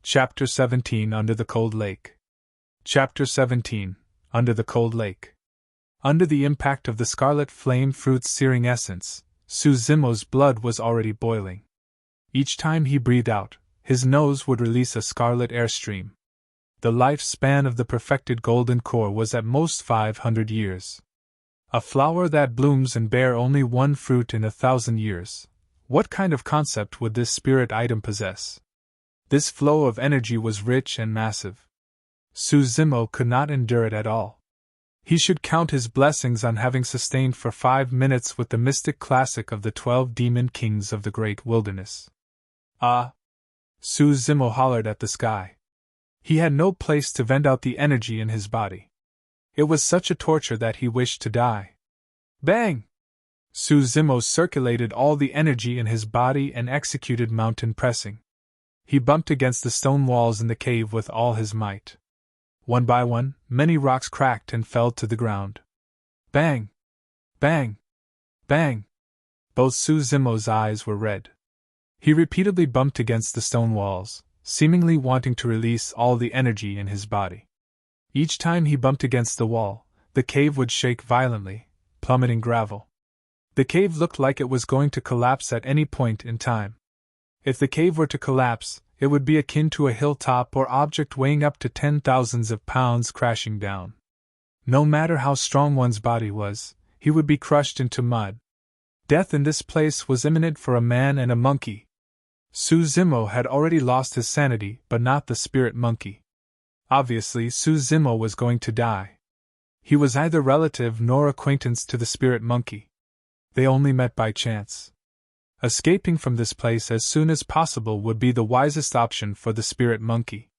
Chapter 17 Under the Cold Lake. Chapter 17 Under the Cold Lake. Under the impact of the scarlet flame fruit's searing essence, Su Zimo's blood was already boiling. Each time he breathed out, his nose would release a scarlet airstream. The lifespan of the perfected golden core was at most 500 years. A flower that blooms and bear only one fruit in 1,000 years. What kind of concept would this spirit item possess? This flow of energy was rich and massive. Su Zimo could not endure it at all. He should count his blessings on having sustained for 5 minutes with the mystic classic of the 12 demon kings of the great wilderness. Ah! Su Zimo hollered at the sky. He had no place to vent out the energy in his body. It was such a torture that he wished to die. Bang! Su Zimo circulated all the energy in his body and executed mountain pressing. He bumped against the stone walls in the cave with all his might. One by one, many rocks cracked and fell to the ground. Bang! Bang! Bang! Both Su Zimo's eyes were red. He repeatedly bumped against the stone walls, seemingly wanting to release all the energy in his body. Each time he bumped against the wall, the cave would shake violently, plummeting gravel. The cave looked like it was going to collapse at any point in time. If the cave were to collapse, it would be akin to a hilltop or object weighing up to 10,000s of pounds crashing down. No matter how strong one's body was, he would be crushed into mud. Death in this place was imminent for a man and a monkey. Su Zimo had already lost his sanity, but not the spirit monkey. Obviously, Su Zimo was going to die. He was neither relative nor acquaintance to the spirit monkey. They only met by chance. Escaping from this place as soon as possible would be the wisest option for the spirit monkey.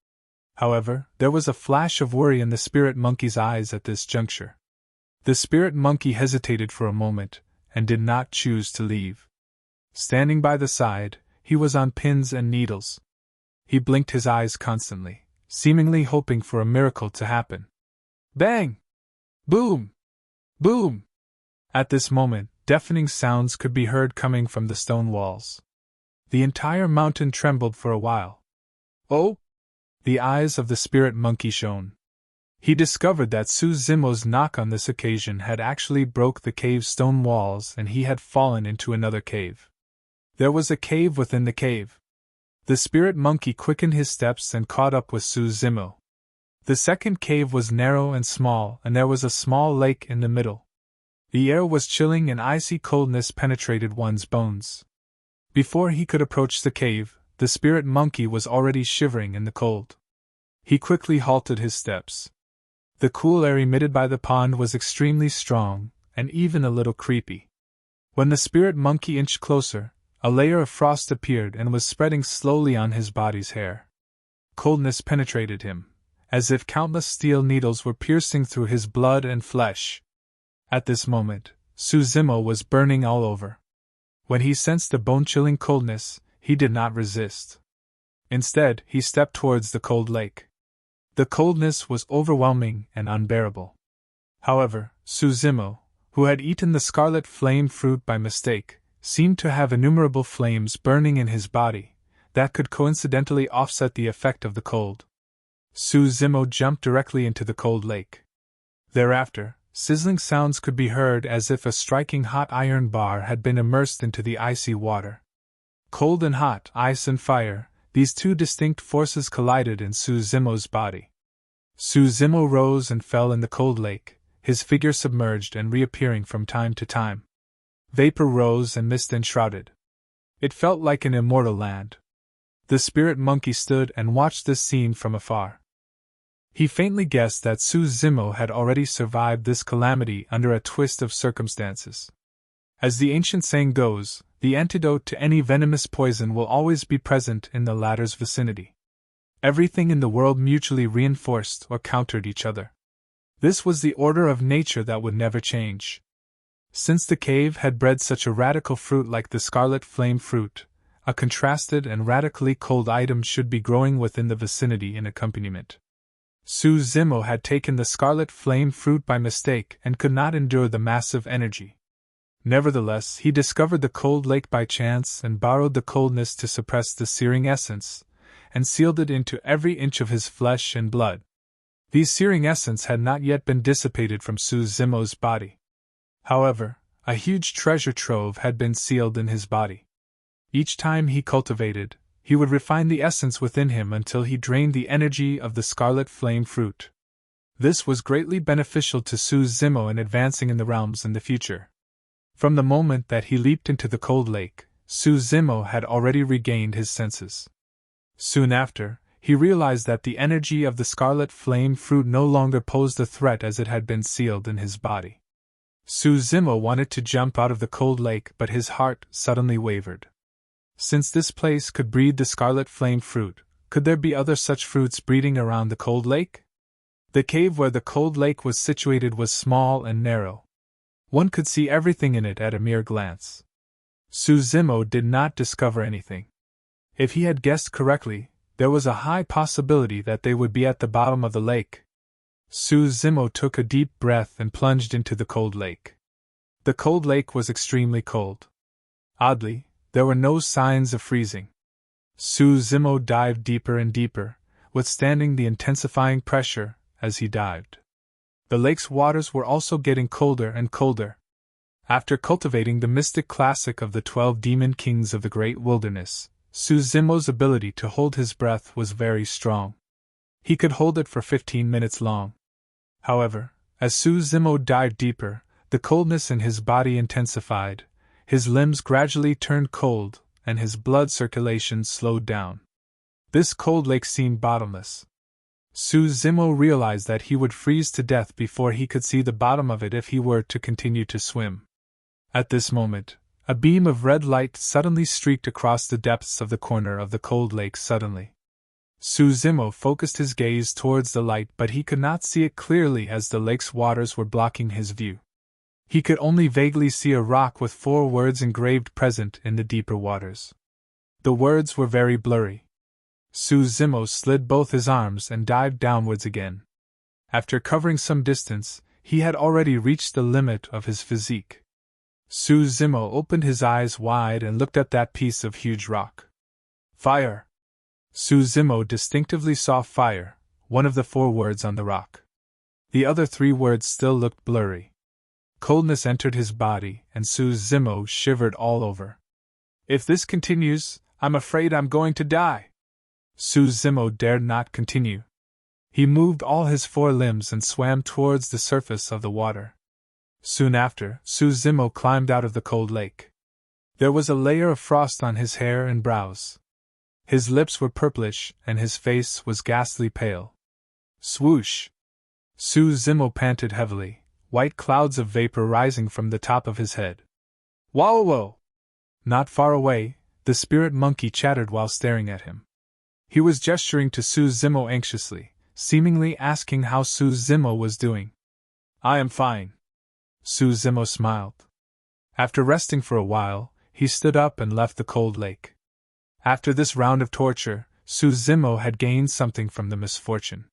However, there was a flash of worry in the spirit monkey's eyes at this juncture. The spirit monkey hesitated for a moment, and did not choose to leave. Standing by the side, he was on pins and needles. He blinked his eyes constantly, seemingly hoping for a miracle to happen. Bang! Boom! Boom! At this moment, deafening sounds could be heard coming from the stone walls. The entire mountain trembled for a while. Oh! The eyes of the spirit monkey shone. He discovered that Su Zimo's knock on this occasion had actually broke the cave's stone walls and he had fallen into another cave. There was a cave within the cave. The spirit monkey quickened his steps and caught up with Su Zimo. The second cave was narrow and small, and there was a small lake in the middle. The air was chilling and icy coldness penetrated one's bones. Before he could approach the cave, the spirit monkey was already shivering in the cold. He quickly halted his steps. The cool air emitted by the pond was extremely strong, and even a little creepy. When the spirit monkey inched closer, a layer of frost appeared and was spreading slowly on his body's hair. Coldness penetrated him, as if countless steel needles were piercing through his blood and flesh. At this moment, Su Zimo was burning all over. When he sensed the bone-chilling coldness, he did not resist. Instead, he stepped towards the cold lake. The coldness was overwhelming and unbearable. However, Su Zimo, who had eaten the scarlet flame fruit by mistake, seemed to have innumerable flames burning in his body that could coincidentally offset the effect of the cold. Su Zimo jumped directly into the cold lake. Thereafter, sizzling sounds could be heard as if a striking hot iron bar had been immersed into the icy water. Cold and hot, ice and fire, these two distinct forces collided in Su Zimo's body. Su Zimo rose and fell in the cold lake, his figure submerged and reappearing from time to time. Vapor rose and mist enshrouded. It felt like an immortal land. The spirit monkey stood and watched this scene from afar. He faintly guessed that Su Zimo had already survived this calamity under a twist of circumstances. As the ancient saying goes, the antidote to any venomous poison will always be present in the latter's vicinity. Everything in the world mutually reinforced or countered each other. This was the order of nature that would never change. Since the cave had bred such a radical fruit like the scarlet flame fruit, a contrasted and radically cold item should be growing within the vicinity in accompaniment. Su Zimo had taken the scarlet flame fruit by mistake and could not endure the massive energy. Nevertheless, he discovered the cold lake by chance and borrowed the coldness to suppress the searing essence, and sealed it into every inch of his flesh and blood. These searing essence had not yet been dissipated from Su Zimo's body. However, a huge treasure trove had been sealed in his body. Each time he cultivated, he would refine the essence within him until he drained the energy of the scarlet flame fruit. This was greatly beneficial to Su Zimo in advancing in the realms in the future. From the moment that he leaped into the cold lake, Su Zimo had already regained his senses. Soon after, he realized that the energy of the scarlet flame fruit no longer posed a threat as it had been sealed in his body. Su Zimo wanted to jump out of the cold lake, but his heart suddenly wavered. Since this place could breed the scarlet flame fruit, could there be other such fruits breeding around the cold lake? The cave where the cold lake was situated was small and narrow. One could see everything in it at a mere glance. Su Zimo did not discover anything. If he had guessed correctly, there was a high possibility that they would be at the bottom of the lake. Su Zimo took a deep breath and plunged into the cold lake. The cold lake was extremely cold. Oddly, there were no signs of freezing. Su Zimo dived deeper and deeper, withstanding the intensifying pressure as he dived. The lake's waters were also getting colder and colder. After cultivating the mystic classic of the 12 demon kings of the great wilderness, Su Zimo's ability to hold his breath was very strong. He could hold it for 15 minutes long. However, as Su Zimo dived deeper, the coldness in his body intensified, his limbs gradually turned cold, and his blood circulation slowed down. This cold lake seemed bottomless. Su Zimo realized that he would freeze to death before he could see the bottom of it if he were to continue to swim. At this moment, a beam of red light suddenly streaked across the depths of the corner of the cold lake suddenly. Su Zimo focused his gaze towards the light, but he could not see it clearly as the lake's waters were blocking his view. He could only vaguely see a rock with 4 words engraved present in the deeper waters. The words were very blurry. Su Zimo slid both his arms and dived downwards again. After covering some distance, he had already reached the limit of his physique. Su Zimo opened his eyes wide and looked at that piece of huge rock. Fire! Su Zimo distinctively saw fire, one of the 4 words on the rock. The other 3 words still looked blurry. Coldness entered his body, and Su Zimo shivered all over. If this continues, I'm afraid I'm going to die. Su Zimo dared not continue. He moved all his 4 limbs and swam towards the surface of the water. Soon after, Su Zimo climbed out of the cold lake. There was a layer of frost on his hair and brows. His lips were purplish, and his face was ghastly pale. Swoosh! Su Zimo panted heavily, white clouds of vapor rising from the top of his head. Wow! Not far away, the spirit monkey chattered while staring at him. He was gesturing to Su Zimo anxiously, seemingly asking how Su Zimo was doing. I am fine. Su Zimo smiled. After resting for a while, he stood up and left the cold lake. After this round of torture, Su Zimo had gained something from the misfortune.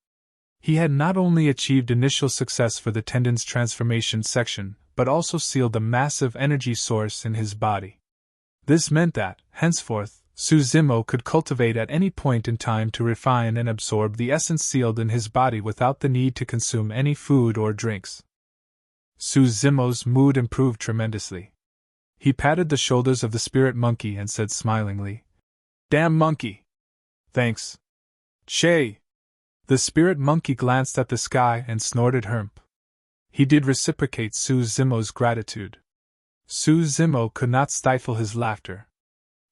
He had not only achieved initial success for the tendon's transformation section, but also sealed a massive energy source in his body. This meant that, henceforth, Su Zimo could cultivate at any point in time to refine and absorb the essence sealed in his body without the need to consume any food or drinks. Su Zimo's mood improved tremendously. He patted the shoulders of the spirit monkey and said smilingly, Damn monkey! Thanks. Che! The spirit monkey glanced at the sky and snorted hermp. He did reciprocate Su Zimo's gratitude. Su Zimo could not stifle his laughter.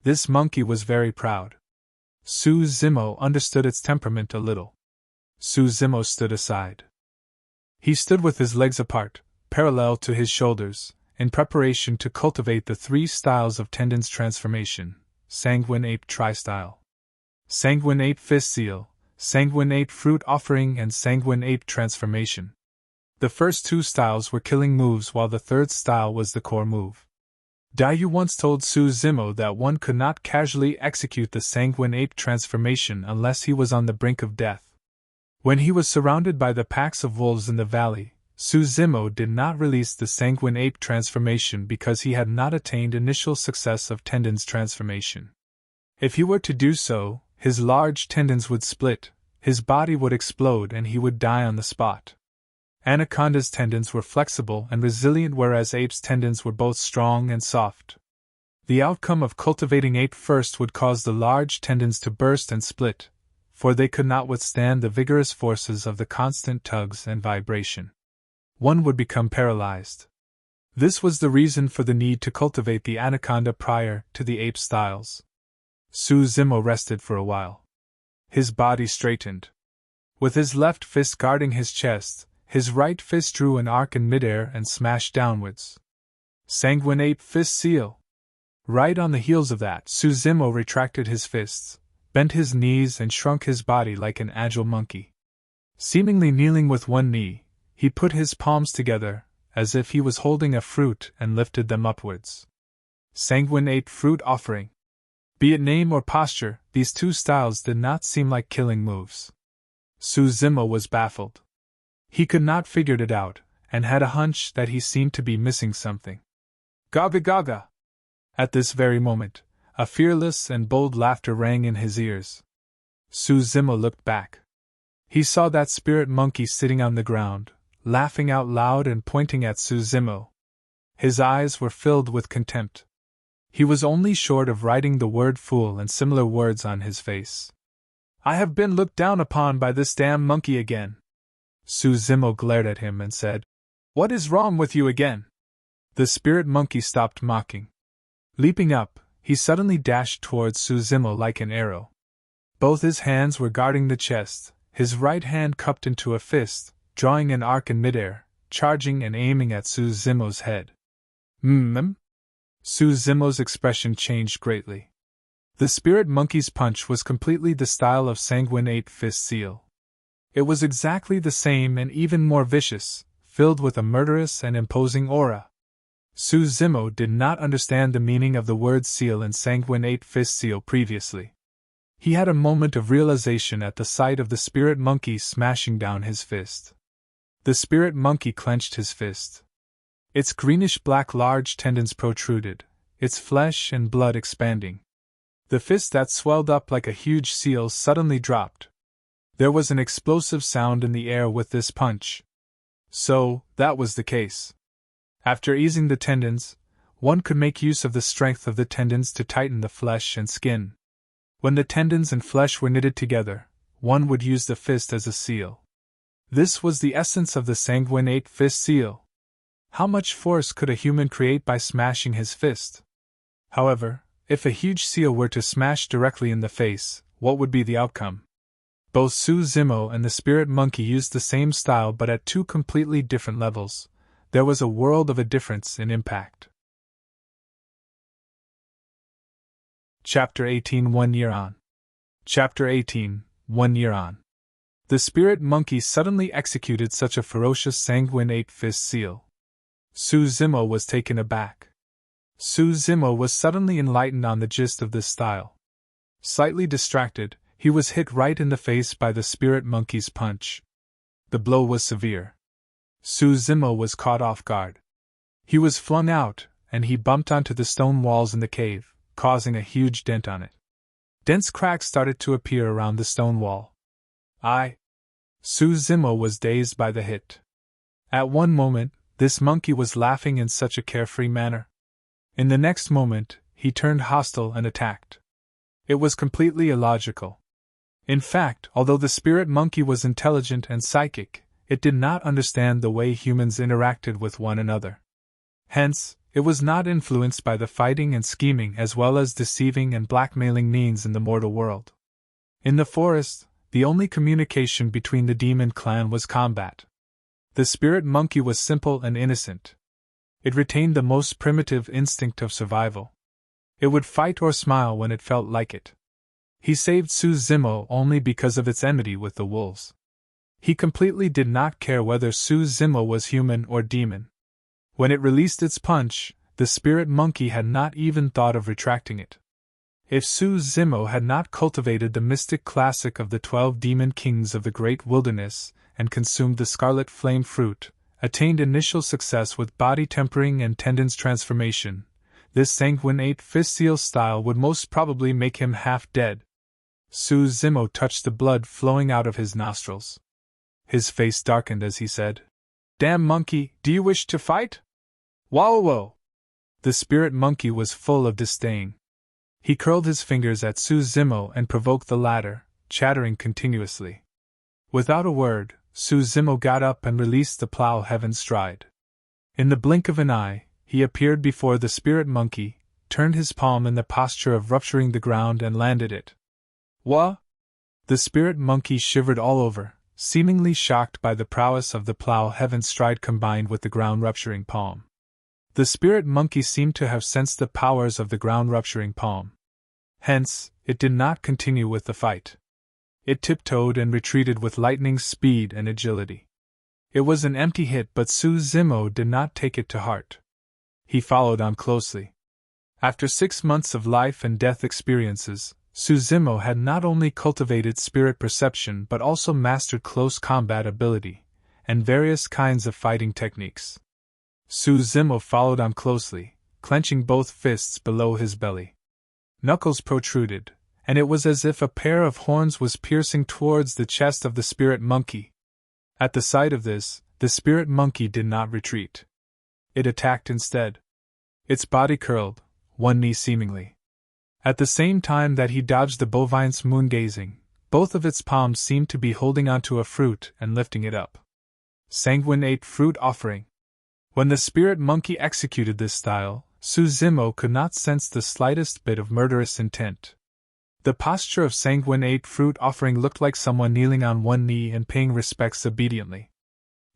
This monkey was very proud. Su Zimo understood its temperament a little. Su Zimo stood aside. He stood with his legs apart, parallel to his shoulders, in preparation to cultivate the 3 styles of tendon's transformation: Sanguine Ape Tri-Style, Sanguine Ape Fist Seal, Sanguine Ape Fruit Offering, and Sanguine Ape Transformation. The first 2 styles were killing moves, while the 3rd style was the core move. Dayu once told Su Zimo that one could not casually execute the Sanguine Ape Transformation unless he was on the brink of death. When he was surrounded by the packs of wolves in the valley, Su Zimo did not release the Sanguine Ape Transformation because he had not attained initial success of Tendon's transformation. If he were to do so, his large tendons would split, his body would explode, and he would die on the spot. Anaconda's tendons were flexible and resilient, whereas ape's tendons were both strong and soft. The outcome of cultivating ape first would cause the large tendons to burst and split, for they could not withstand the vigorous forces of the constant tugs and vibration. One would become paralyzed. This was the reason for the need to cultivate the anaconda prior to the ape styles. Su Zimo rested for a while. His body straightened. With his left fist guarding his chest, his right fist drew an arc in midair and smashed downwards. Sanguine ape fist seal. Right on the heels of that, Su Zimo retracted his fists, bent his knees, and shrunk his body like an agile monkey. Seemingly kneeling with one knee, he put his palms together, as if he was holding a fruit, and lifted them upwards. Sanguine ape fruit offering. Be it name or posture, these two styles did not seem like killing moves. Su Zimo was baffled. He could not figure it out, and had a hunch that he seemed to be missing something. Gaga gaga! At this very moment, a fearless and bold laughter rang in his ears. Su Zimo looked back. He saw that spirit monkey sitting on the ground, laughing out loud and pointing at Su Zimo. His eyes were filled with contempt. He was only short of writing the word fool and similar words on his face. I have been looked down upon by this damn monkey again. Su Zimo glared at him and said, What is wrong with you again? The spirit monkey stopped mocking. Leaping up, he suddenly dashed towards Su Zimo like an arrow. Both his hands were guarding the chest, his right hand cupped into a fist, drawing an arc in midair, charging and aiming at Su Zimo's head. Su Zimo's expression changed greatly. The spirit monkey's punch was completely the style of Sanguine ape fist seal. It was exactly the same and even more vicious, filled with a murderous and imposing aura. Su Zimo did not understand the meaning of the word seal and Sanguine ape fist seal previously. He had a moment of realization at the sight of the spirit monkey smashing down his fist. The spirit monkey clenched his fist. Its greenish-black large tendons protruded, its flesh and blood expanding. The fist that swelled up like a huge seal suddenly dropped. There was an explosive sound in the air with this punch. So, that was the case. After easing the tendons, one could make use of the strength of the tendons to tighten the flesh and skin. When the tendons and flesh were knitted together, one would use the fist as a seal. This was the essence of the Sanguine ape fist seal. How much force could a human create by smashing his fist? However, if a huge seal were to smash directly in the face, what would be the outcome? Both Su Zimo and the spirit monkey used the same style but at two completely different levels. There was a world of a difference in impact. Chapter 18 1 Year On. Chapter 18 1 Year On. The spirit monkey suddenly executed such a ferocious Sanguine ape fist seal. Su Zimo was taken aback. Su Zimo was suddenly enlightened on the gist of this style. Slightly distracted, he was hit right in the face by the spirit monkey's punch. The blow was severe. Su Zimo was caught off guard. He was flung out, and he bumped onto the stone walls in the cave, causing a huge dent on it. Dense cracks started to appear around the stone wall. Su Zimo was dazed by the hit. At one moment, this monkey was laughing in such a carefree manner. In the next moment, he turned hostile and attacked. It was completely illogical. In fact, although the spirit monkey was intelligent and psychic, it did not understand the way humans interacted with one another. Hence, it was not influenced by the fighting and scheming as well as deceiving and blackmailing means in the mortal world. In the forest, the only communication between the demon clan was combat. The spirit monkey was simple and innocent. It retained the most primitive instinct of survival. It would fight or smile when it felt like it. He saved Su Zimo only because of its enmity with the wolves. He completely did not care whether Su Zimo was human or demon. When it released its punch, the spirit monkey had not even thought of retracting it. If Su Zimo had not cultivated the mystic classic of the 12 demon kings of the great wilderness, and consumed the scarlet flame fruit, attained initial success with body tempering and tendons transformation, this Sanguine ape fist seal style would most probably make him half dead. Su Zimo touched the blood flowing out of his nostrils. His face darkened as he said, "Damn monkey, do you wish to fight?" "Wow!" The spirit monkey was full of disdain. He curled his fingers at Su Zimo and provoked the latter, chattering continuously. Without a word, Su Zimo got up and released the plow heaven stride. In the blink of an eye, he appeared before the spirit monkey, turned his palm in the posture of rupturing the ground and landed it. "What?" The spirit monkey shivered all over, seemingly shocked by the prowess of the plow heaven stride combined with the ground-rupturing palm. The spirit monkey seemed to have sensed the powers of the ground-rupturing palm. Hence, it did not continue with the fight. It tiptoed and retreated with lightning speed and agility. It was an empty hit, but Su Zimo did not take it to heart. He followed on closely. After 6 months of life and death experiences, Su Zimo had not only cultivated spirit perception but also mastered close combat ability, and various kinds of fighting techniques. Su Zimo followed on closely, clenching both fists below his belly. Knuckles protruded, and it was as if a pair of horns was piercing towards the chest of the spirit monkey. At the sight of this, the spirit monkey did not retreat. It attacked instead. Its body curled, one knee seemingly. At the same time that he dodged the bovine's moon-gazing, both of its palms seemed to be holding onto a fruit and lifting it up. Sanguine ate fruit offering. When the spirit monkey executed this style, Su Zimo could not sense the slightest bit of murderous intent. The posture of Sanguine ate fruit offering looked like someone kneeling on one knee and paying respects obediently.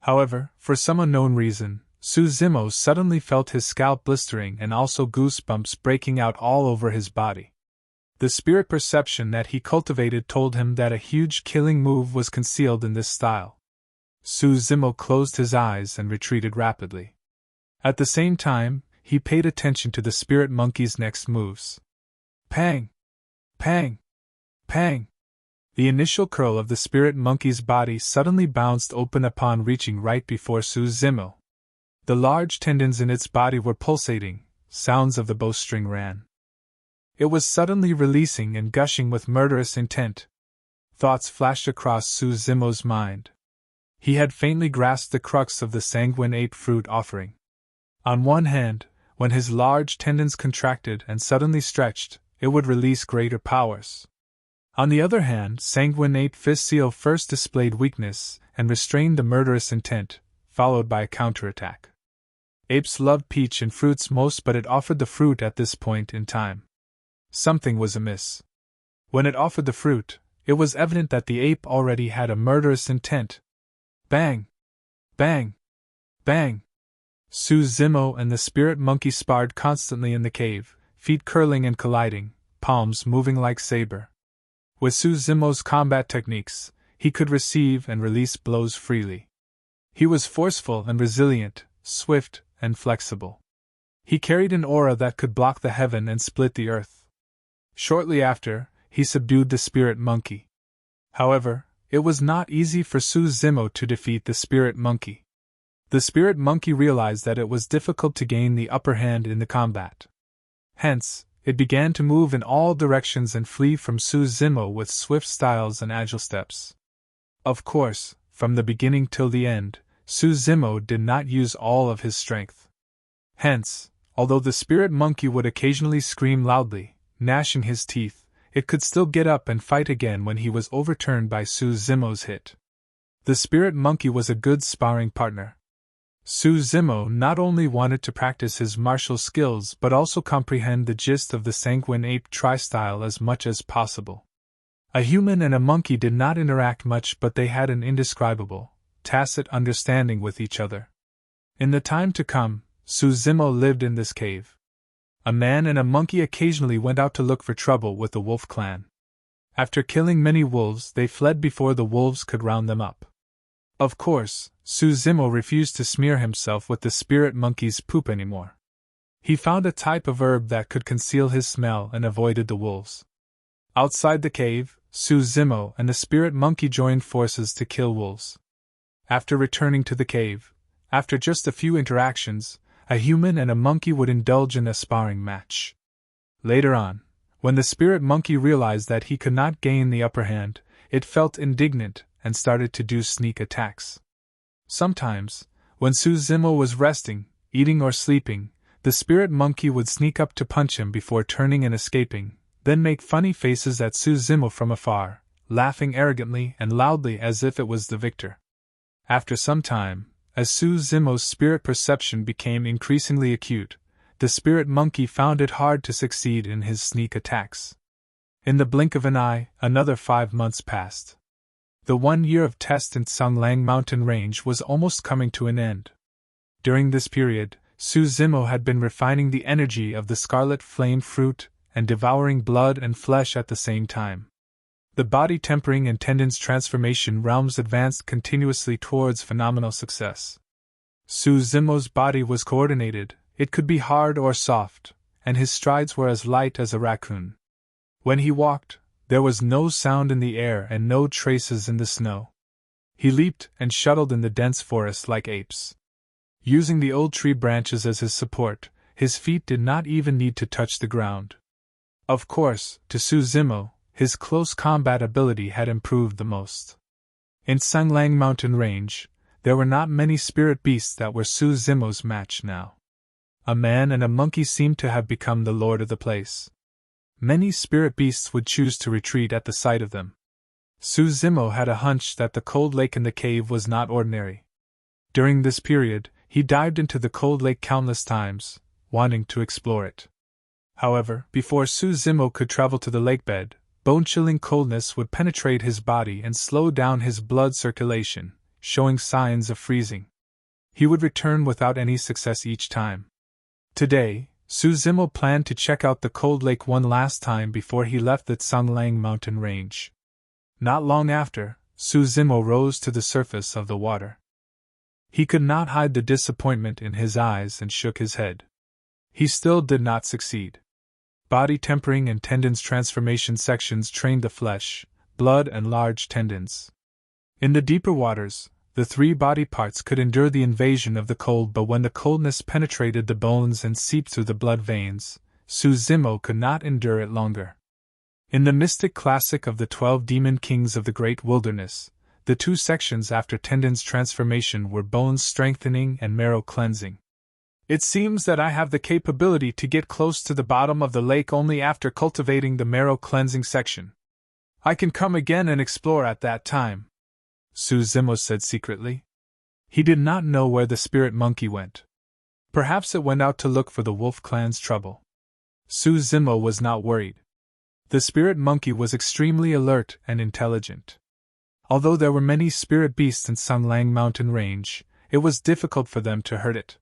However, for some unknown reason, Su Zimo suddenly felt his scalp blistering and also goosebumps breaking out all over his body. The spirit perception that he cultivated told him that a huge killing move was concealed in this style. Su Zimo closed his eyes and retreated rapidly. At the same time, he paid attention to the spirit monkey's next moves. Pang! Pang! Pang! The initial curl of the spirit monkey's body suddenly bounced open upon reaching right before Su Zimo. The large tendons in its body were pulsating, sounds of the bowstring ran. It was suddenly releasing and gushing with murderous intent. Thoughts flashed across Su Zimo's mind. He had faintly grasped the crux of the Sanguine ate fruit offering. On one hand, when his large tendons contracted and suddenly stretched, it would release greater powers. On the other hand, Sanguine ate Fistio first displayed weakness and restrained the murderous intent, followed by a counterattack. Apes loved peach and fruits most, but it offered the fruit at this point in time. Something was amiss. When it offered the fruit, it was evident that the ape already had a murderous intent. Bang! Bang! Bang! Su Zimo and the spirit monkey sparred constantly in the cave, feet curling and colliding, palms moving like Saber. With Su Zimo's combat techniques, he could receive and release blows freely. He was forceful and resilient, swift and flexible. He carried an aura that could block the heaven and split the earth. Shortly after, he subdued the spirit monkey. However, it was not easy for Su Zimo to defeat the spirit monkey. The spirit monkey realized that it was difficult to gain the upper hand in the combat. Hence, it began to move in all directions and flee from Su Zimo with swift styles and agile steps. Of course, from the beginning till the end, Su Zimo did not use all of his strength. Hence, although the spirit monkey would occasionally scream loudly, gnashing his teeth, it could still get up and fight again when he was overturned by Su Zimo's hit. The spirit monkey was a good sparring partner. Su Zimo not only wanted to practice his martial skills but also comprehend the gist of the Sanguine ape tri-style as much as possible. A human and a monkey did not interact much, but they had an indescribable, tacit understanding with each other. In the time to come, Su Zimo lived in this cave. A man and a monkey occasionally went out to look for trouble with the wolf clan. After killing many wolves, they fled before the wolves could round them up. Of course, Su Zimo refused to smear himself with the spirit monkey's poop anymore. He found a type of herb that could conceal his smell and avoided the wolves. Outside the cave, Su Zimo and the spirit monkey joined forces to kill wolves. After returning to the cave, after just a few interactions, a human and a monkey would indulge in a sparring match. Later on, When the spirit monkey realized that he could not gain the upper hand, it felt indignant and started to do sneak attacks. Sometimes, when Suzimo was resting, eating or sleeping, the spirit monkey would sneak up to punch him before turning and escaping, then make funny faces at Suzimo from afar, laughing arrogantly and loudly as if it was the victor. After some time, as Suzimo's spirit perception became increasingly acute, the spirit monkey found it hard to succeed in his sneak attacks. In the blink of an eye, another 5 months passed. The 1 year of test in Sanglang mountain range was almost coming to an end. During this period, Suzimo had been refining the energy of the scarlet flame fruit and devouring blood and flesh at the same time. The body tempering and tendons transformation realms advanced continuously towards phenomenal success. Suzimo's body was coordinated, it could be hard or soft, and his strides were as light as a raccoon. When he walked, there was no sound in the air and no traces in the snow. He leaped and shuttled in the dense forest like apes. Using the old tree branches as his support, his feet did not even need to touch the ground. Of course, to Suzimo, his close combat ability had improved the most. In Sanglang mountain range, there were not many spirit beasts that were Suzimo's match now. A man and a monkey seemed to have become the lord of the place. Many spirit beasts would choose to retreat at the sight of them. Suzimo had a hunch that the cold lake in the cave was not ordinary. During this period, he dived into the cold lake countless times, wanting to explore it. However, before Suzimo could travel to the lakebed, bone-chilling coldness would penetrate his body and slow down his blood circulation, showing signs of freezing. He would return without any success each time. Today, Suzimo planned to check out the cold lake one last time before he left the Sanglang mountain range. Not long after, Suzimo rose to the surface of the water. He could not hide the disappointment in his eyes and shook his head. He still did not succeed. Body tempering and tendons transformation sections trained the flesh, blood, and large tendons. In the deeper waters, the 3 body parts could endure the invasion of the cold, but when the coldness penetrated the bones and seeped through the blood veins, Suzimo could not endure it longer. In the mystic classic of the 12 demon kings of the great wilderness, the 2 sections after tendons transformation were bones strengthening and marrow cleansing. It seems that I have the capability to get close to the bottom of the lake only after cultivating the marrow cleansing section. I can come again and explore at that time, Suzimo said secretly. He did not know where the spirit monkey went. Perhaps it went out to look for the wolf clan's trouble. Suzimo was not worried. The spirit monkey was extremely alert and intelligent. Although there were many spirit beasts in Sanglang mountain range, it was difficult for them to hurt it.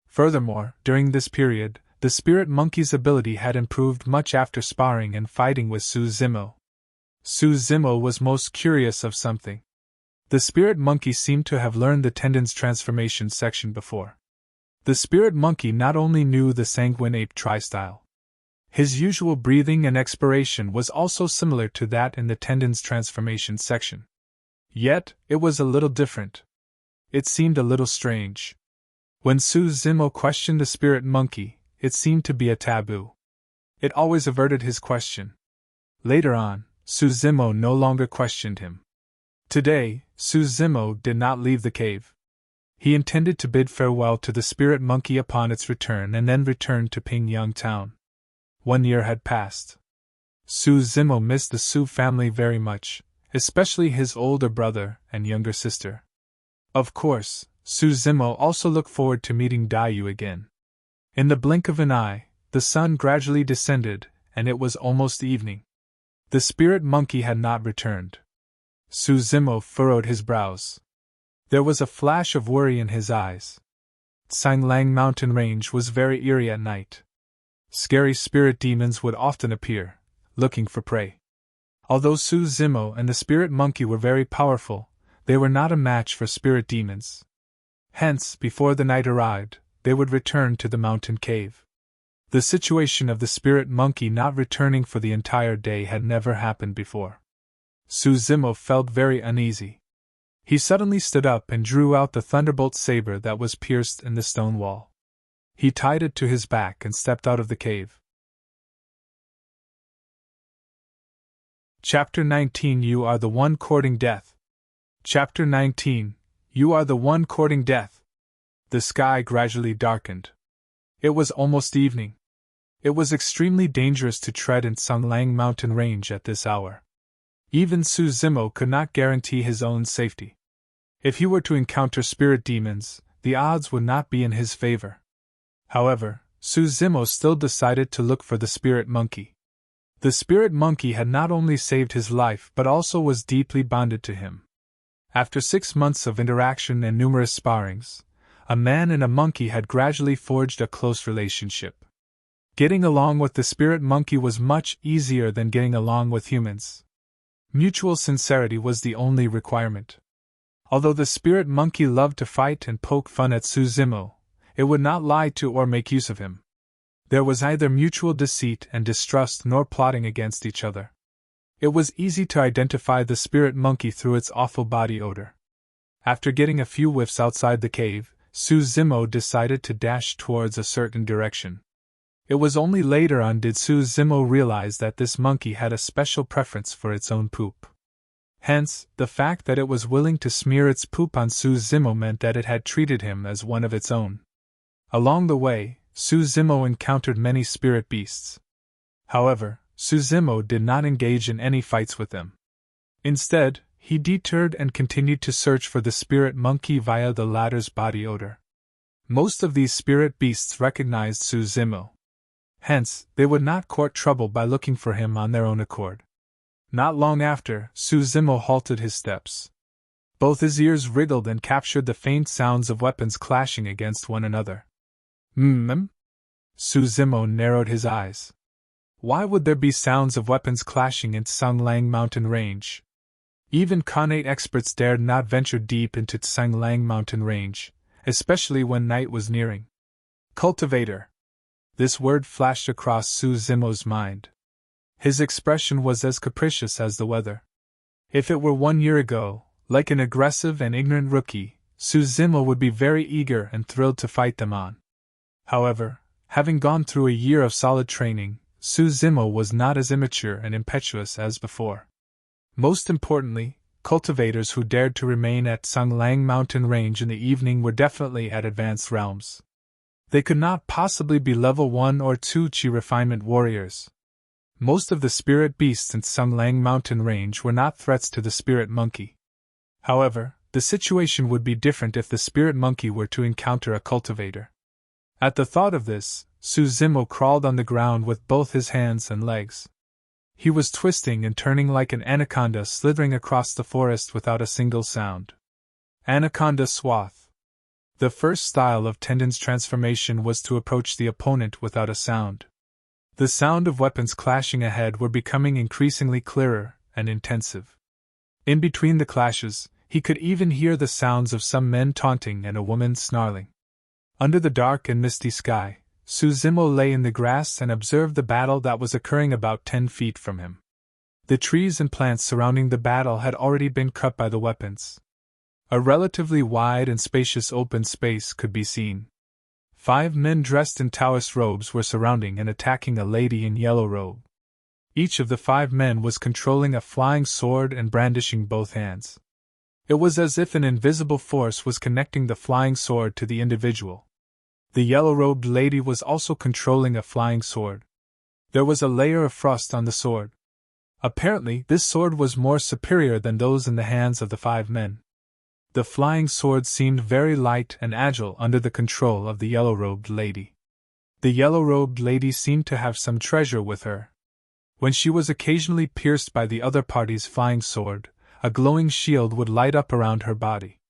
Furthermore, during this period, the spirit monkey's ability had improved much after sparring and fighting with Suzimo. Suzimo was most curious of something. The spirit monkey seemed to have learned the tendons transformation section before. The spirit monkey not only knew the Sanguine ape tri-style. His usual breathing and expiration was also similar to that in the tendons transformation section. Yet, it was a little different. It seemed a little strange. When Suzimo questioned the spirit monkey, it seemed to be a taboo. It always averted his question. Later on, Suzimo no longer questioned him. Today, Suzimo did not leave the cave. He intended to bid farewell to the spirit monkey upon its return and then return to Pingyang town. 1 year had passed. Suzimo missed the Su family very much, especially his older brother and younger sister. Of course, Suzimo also looked forward to meeting Dayu again. In the blink of an eye, the sun gradually descended, and it was almost evening. The spirit monkey had not returned. Suzimo furrowed his brows. There was a flash of worry in his eyes. Sanglang mountain range was very eerie at night. Scary spirit demons would often appear, looking for prey. Although Suzimo and the spirit monkey were very powerful, they were not a match for spirit demons. Hence, before the night arrived, they would return to the mountain cave. The situation of the spirit monkey not returning for the entire day had never happened before. Suzimo felt very uneasy. He suddenly stood up and drew out the thunderbolt saber that was pierced in the stone wall. He tied it to his back and stepped out of the cave. Chapter 19 You are the one courting death. Chapter 19 You are the one courting death. The sky gradually darkened. It was almost evening. It was extremely dangerous to tread in Sanguine mountain range at this hour. Even Su Zimo could not guarantee his own safety. If he were to encounter spirit demons, the odds would not be in his favor. However, Su Zimo still decided to look for the spirit monkey. The spirit monkey had not only saved his life but also was deeply bonded to him. After 6 months of interaction and numerous sparrings, a man and a monkey had gradually forged a close relationship. Getting along with the spirit monkey was much easier than getting along with humans. Mutual sincerity was the only requirement. Although the spirit monkey loved to fight and poke fun at Su Zimo, it would not lie to or make use of him. There was neither mutual deceit and distrust nor plotting against each other. It was easy to identify the spirit monkey through its awful body odor. After getting a few whiffs outside the cave, Su Zimo decided to dash towards a certain direction. It was only later on did Su Zimo realize that this monkey had a special preference for its own poop. Hence, the fact that it was willing to smear its poop on Su Zimo meant that it had treated him as one of its own. Along the way, Su Zimo encountered many spirit beasts. However, Su Zimo did not engage in any fights with them. Instead, he deterred and continued to search for the spirit monkey via the latter's body odor. Most of these spirit beasts recognized Su Zimo. Hence, they would not court trouble by looking for him on their own accord. Not long after, Su Zimo halted his steps. Both his ears wriggled and captured the faint sounds of weapons clashing against one another. Su Zimo narrowed his eyes. Why would there be sounds of weapons clashing in Sanguine mountain range? Even Khanate experts dared not venture deep into Sanguine mountain range, especially when night was nearing. Cultivator. This word flashed across Su Zimo's mind. His expression was as capricious as the weather. If it were 1 year ago, like an aggressive and ignorant rookie, Su Zimo would be very eager and thrilled to fight them on. However, having gone through a year of solid training, Su Zimo was not as immature and impetuous as before. Most importantly, cultivators who dared to remain at Sanguine mountain range in the evening were definitely at advanced realms. They could not possibly be level 1 or 2 Chi refinement warriors. Most of the spirit beasts in Sanguine mountain range were not threats to the spirit monkey. However, the situation would be different if the spirit monkey were to encounter a cultivator. At the thought of this, Su Zimo crawled on the ground with both his hands and legs. He was twisting and turning like an anaconda slithering across the forest without a single sound. Anaconda swath. The first style of Tendon's transformation was to approach the opponent without a sound. The sound of weapons clashing ahead were becoming increasingly clearer and intensive. In between the clashes, he could even hear the sounds of some men taunting and a woman snarling. Under the dark and misty sky, Su Zimo lay in the grass and observed the battle that was occurring about 10 feet from him. The trees and plants surrounding the battle had already been cut by the weapons. A relatively wide and spacious open space could be seen. 5 men dressed in Taoist robes were surrounding and attacking a lady in yellow robe. Each of the 5 men was controlling a flying sword and brandishing both hands. It was as if an invisible force was connecting the flying sword to the individual. The yellow-robed lady was also controlling a flying sword. There was a layer of frost on the sword. Apparently, this sword was more superior than those in the hands of the 5 men. The flying sword seemed very light and agile under the control of the yellow-robed lady. The yellow-robed lady seemed to have some treasure with her. When she was occasionally pierced by the other party's flying sword, a glowing shield would light up around her body.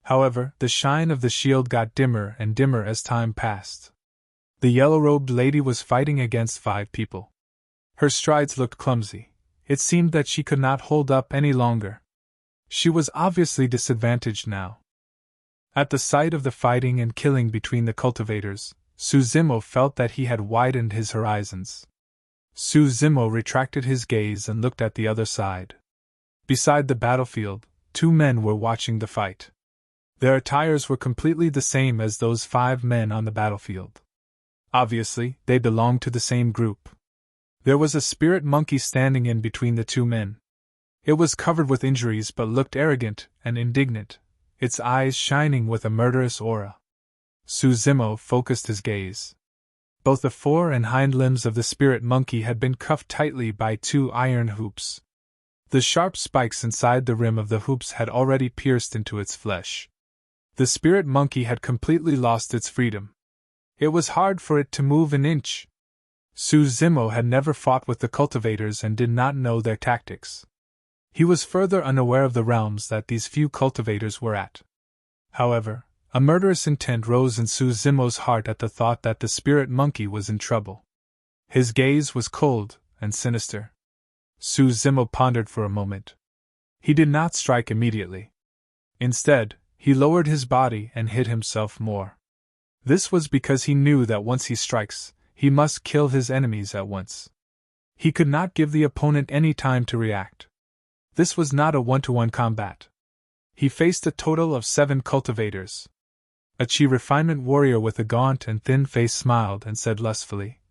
However, the shine of the shield got dimmer and dimmer as time passed. The yellow-robed lady was fighting against 5 people. Her strides looked clumsy. It seemed that she could not hold up any longer. She was obviously disadvantaged now. At the sight of the fighting and killing between the cultivators, Su Zimo felt that he had widened his horizons. Su Zimo retracted his gaze and looked at the other side. Beside the battlefield, 2 men were watching the fight. Their attires were completely the same as those 5 men on the battlefield. Obviously, they belonged to the same group. There was a spirit monkey standing in between the two men. It was covered with injuries but looked arrogant and indignant, its eyes shining with a murderous aura. Su Zimo focused his gaze. Both the fore and hind limbs of the spirit monkey had been cuffed tightly by two iron hoops. The sharp spikes inside the rim of the hoops had already pierced into its flesh. The spirit monkey had completely lost its freedom. It was hard for it to move an inch. Su Zimo had never fought with the cultivators and did not know their tactics. He was further unaware of the realms that these few cultivators were at. However, a murderous intent rose in Su Zimo's heart at the thought that the spirit monkey was in trouble. His gaze was cold and sinister. Su Zimo pondered for a moment. He did not strike immediately. Instead, he lowered his body and hid himself more. This was because he knew that once he strikes, he must kill his enemies at once. He could not give the opponent any time to react. This was not a one-to-one combat. He faced a total of 7 cultivators. A chi refinement warrior with a gaunt and thin face smiled and said lustfully,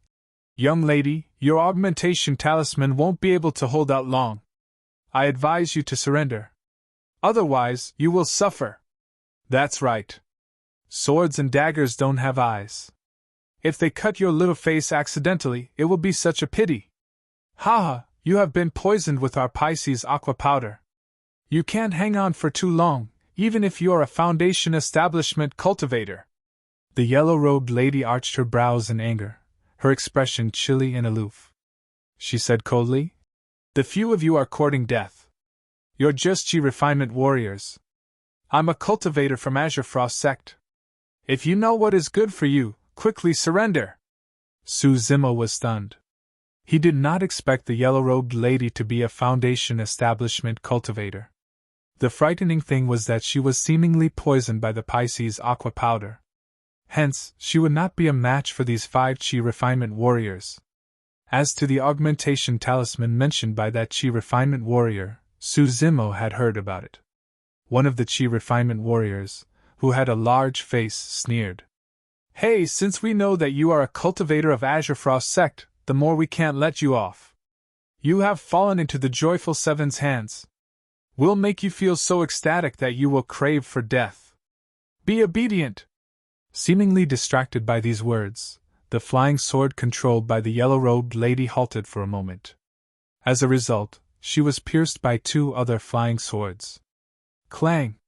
"Young lady, your augmentation talisman won't be able to hold out long. I advise you to surrender. Otherwise, you will suffer." "That's right. Swords and daggers don't have eyes. If they cut your little face accidentally, it will be such a pity. Haha, you have been poisoned with our Pisces aqua powder. You can't hang on for too long, even if you're a Foundation Establishment cultivator." The yellow-robed lady arched her brows in anger, her expression chilly and aloof. She said coldly, "The few of you are courting death. You're just chi refinement warriors. I'm a cultivator from Azure Frost sect. If you know what is good for you, quickly surrender." Su Zimo was stunned. He did not expect the yellow-robed lady to be a Foundation Establishment cultivator. The frightening thing was that she was seemingly poisoned by the Pisces aqua powder. Hence, she would not be a match for these 5 chi refinement warriors. As to the augmentation talisman mentioned by that chi refinement warrior, Su Zimo had heard about it. One of the chi refinement warriors, who had a large face, sneered, "Hey, since we know that you are a cultivator of Azure Frost sect, the more we can't let you off. You have fallen into the Joyful Seven's hands. We'll make you feel so ecstatic that you will crave for death. Be obedient." Seemingly distracted by these words, the flying sword controlled by the yellow-robed lady halted for a moment. As a result, she was pierced by 2 other flying swords. Clang!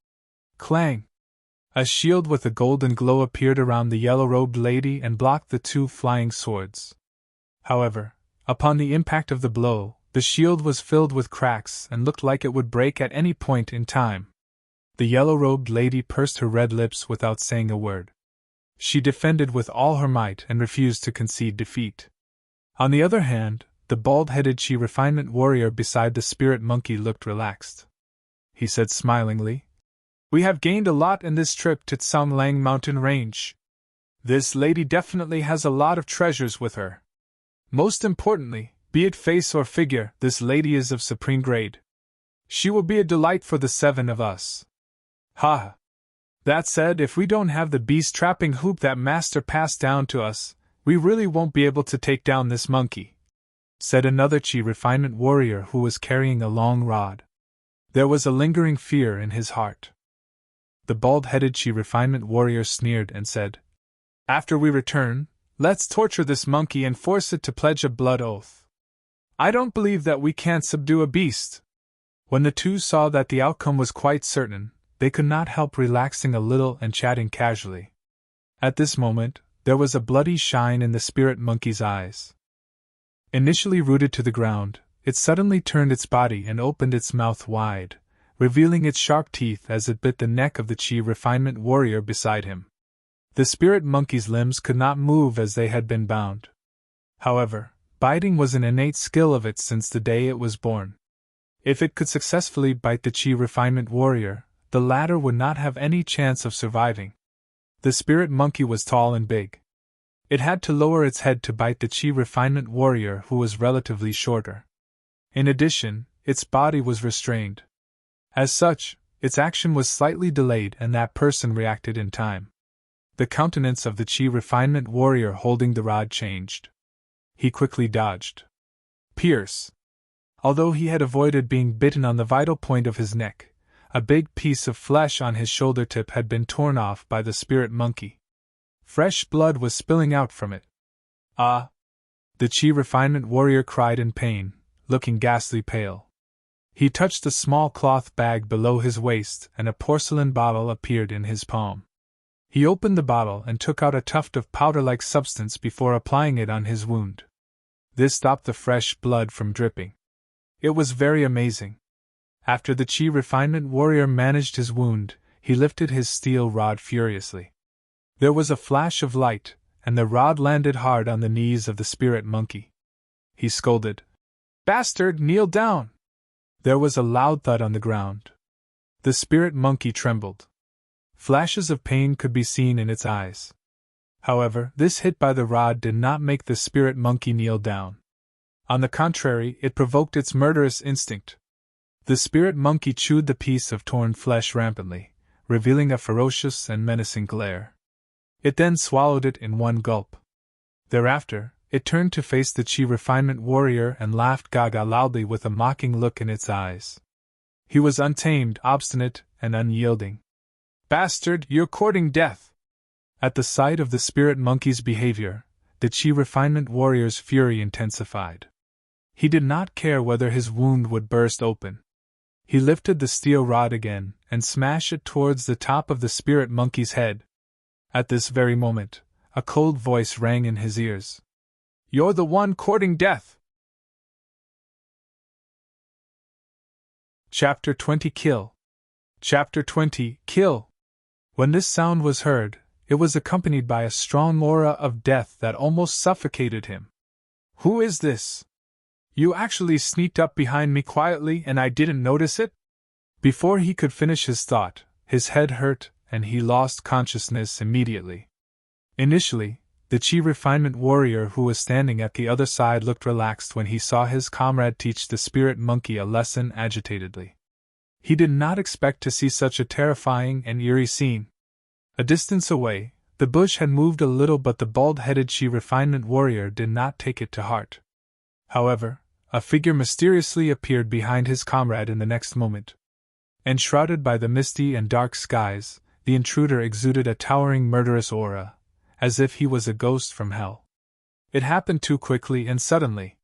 Clang! A shield with a golden glow appeared around the yellow-robed lady and blocked the 2 flying swords. However, upon the impact of the blow, the shield was filled with cracks and looked like it would break at any point in time. The yellow-robed lady pursed her red lips without saying a word. She defended with all her might and refused to concede defeat. On the other hand, the bald-headed chi refinement warrior beside the spirit monkey looked relaxed. He said smilingly, "We have gained a lot in this trip to Tsanglang mountain range. This lady definitely has a lot of treasures with her. Most importantly, be it face or figure, this lady is of supreme grade. She will be a delight for the 7 of us. Ha! That said, if we don't have the beast-trapping hoop that Master passed down to us, we really won't be able to take down this monkey," said another chi refinement warrior who was carrying a long rod. There was a lingering fear in his heart. The bald-headed chi refinement warrior sneered and said, "After we return, let's torture this monkey and force it to pledge a blood oath. I don't believe that we can't subdue a beast." When the 2 saw that the outcome was quite certain, they could not help relaxing a little and chatting casually. At this moment, there was a bloody shine in the spirit monkey's eyes. Initially rooted to the ground, it suddenly turned its body and opened its mouth wide, revealing its sharp teeth as it bit the neck of the chi refinement warrior beside him. The spirit monkey's limbs could not move as they had been bound. However, biting was an innate skill of it since the day it was born. If it could successfully bite the chi refinement warrior, the latter would not have any chance of surviving. The spirit monkey was tall and big. It had to lower its head to bite the chi refinement warrior, who was relatively shorter. In addition, its body was restrained. As such, its action was slightly delayed and that person reacted in time. The countenance of the chi refinement warrior holding the rod changed. He quickly dodged. Pierce. Although he had avoided being bitten on the vital point of his neck, a big piece of flesh on his shoulder tip had been torn off by the spirit monkey. Fresh blood was spilling out from it. Ah! The Chi Refinement Warrior cried in pain, looking ghastly pale. He touched a small cloth bag below his waist, and a porcelain bottle appeared in his palm. He opened the bottle and took out a tuft of powder-like substance before applying it on his wound. This stopped the fresh blood from dripping. It was very amazing. After the Chi Refinement Warrior managed his wound, he lifted his steel rod furiously. There was a flash of light, and the rod landed hard on the knees of the spirit monkey. He scolded, "Bastard, kneel down!" There was a loud thud on the ground. The spirit monkey trembled. Flashes of pain could be seen in its eyes. However, this hit by the rod did not make the spirit monkey kneel down. On the contrary, it provoked its murderous instinct. The spirit monkey chewed the piece of torn flesh rampantly, revealing a ferocious and menacing glare. It then swallowed it in one gulp. Thereafter, it turned to face the Chi Refinement Warrior and laughed gaga loudly with a mocking look in its eyes. He was untamed, obstinate, and unyielding. "Bastard, you're courting death!" At the sight of the spirit monkey's behavior, the Chi Refinement Warrior's fury intensified. He did not care whether his wound would burst open. He lifted the steel rod again and smashed it towards the top of the spirit monkey's head. At this very moment, a cold voice rang in his ears. "You're the one courting death!" Chapter 20 Kill. Chapter 20 Kill. When this sound was heard, it was accompanied by a strong aura of death that almost suffocated him. "Who is this? You actually sneaked up behind me quietly and I didn't notice it?" Before he could finish his thought, his head hurt and he lost consciousness immediately. Initially, the Chi Refinement Warrior who was standing at the other side looked relaxed when he saw his comrade teach the spirit monkey a lesson agitatedly. He did not expect to see such a terrifying and eerie scene. A distance away, the bush had moved a little, but the bald-headed Chi Refinement Warrior did not take it to heart. However, a figure mysteriously appeared behind his comrade in the next moment. Enshrouded by the misty and dark skies, the intruder exuded a towering murderous aura, as if he was a ghost from hell. It happened too quickly and suddenly.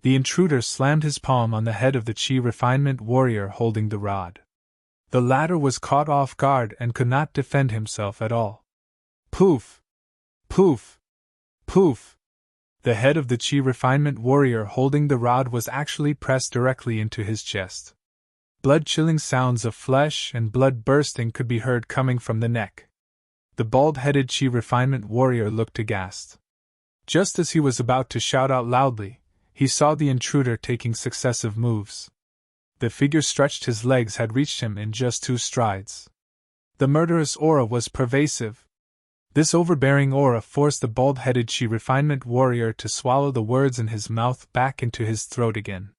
The intruder slammed his palm on the head of the Chi Refinement Warrior holding the rod. The latter was caught off guard and could not defend himself at all. Poof! Poof! Poof! The head of the Chi Refinement Warrior holding the rod was actually pressed directly into his chest. Blood-chilling sounds of flesh and blood bursting could be heard coming from the neck. The bald-headed Chi Refinement Warrior looked aghast. Just as he was about to shout out loudly, he saw the intruder taking successive moves. The figure stretched his legs had reached him in just 2 strides. The murderous aura was pervasive. This overbearing aura forced the bald-headed Chi Refinement Warrior to swallow the words in his mouth back into his throat again.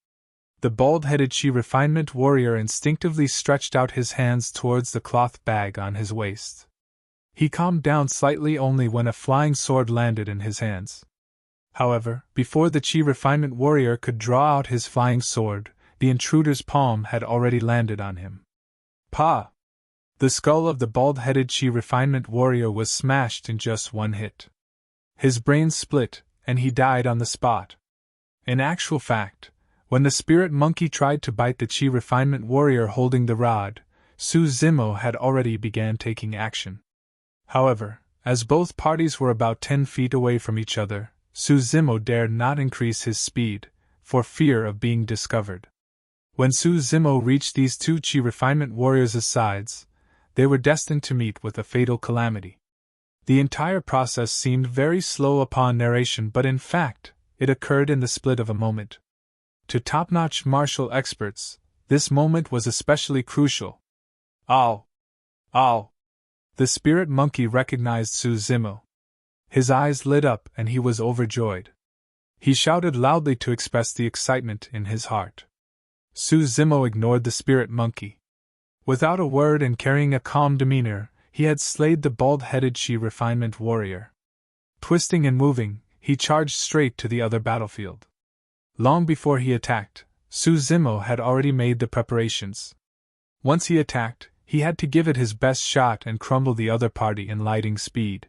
The bald-headed Chi Refinement Warrior instinctively stretched out his hands towards the cloth bag on his waist. He calmed down slightly only when a flying sword landed in his hands. However, before the Chi Refinement Warrior could draw out his flying sword, the intruder's palm had already landed on him. Pa! The skull of the bald-headed Chi Refinement Warrior was smashed in just one hit. His brain split, and he died on the spot. In actual fact, when the spirit monkey tried to bite the Chi Refinement Warrior holding the rod, Su Zimo had already began taking action. However, as both parties were about 10 feet away from each other, Su Zimo dared not increase his speed, for fear of being discovered. When Su Zimo reached these 2 Chi Refinement Warriors' sides, they were destined to meet with a fatal calamity. The entire process seemed very slow upon narration, but in fact, it occurred in the split of a moment. To top-notch martial experts, this moment was especially crucial. Ow! Ow! The spirit monkey recognized Su Zimo. His eyes lit up and he was overjoyed. He shouted loudly to express the excitement in his heart. Su Zimo ignored the spirit monkey. Without a word and carrying a calm demeanor, he had slayed the bald-headed Chi Refinement Warrior. Twisting and moving, he charged straight to the other battlefield. Long before he attacked, Su Zimo had already made the preparations. Once he attacked, he had to give it his best shot and crumble the other party in lightning speed.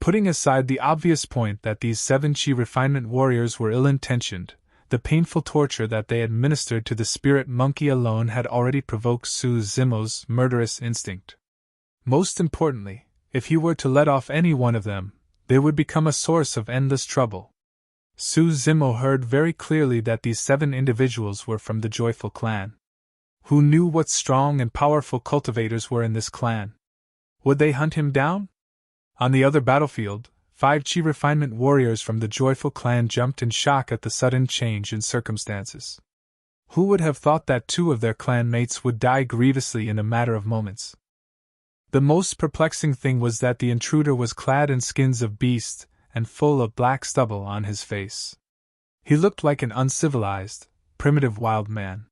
Putting aside the obvious point that these 7 Qi refinement warriors were ill-intentioned, the painful torture that they administered to the spirit monkey alone had already provoked Su Zimo's murderous instinct. Most importantly, if he were to let off any one of them, they would become a source of endless trouble. Su Zimo heard very clearly that these 7 individuals were from the Joyful clan. Who knew what strong and powerful cultivators were in this clan? Would they hunt him down? On the other battlefield, 5 Qi refinement warriors from the Joyful clan jumped in shock at the sudden change in circumstances. Who would have thought that 2 of their clan mates would die grievously in a matter of moments? The most perplexing thing was that the intruder was clad in skins of beast and full of black stubble on his face. He looked like an uncivilized, primitive wild man.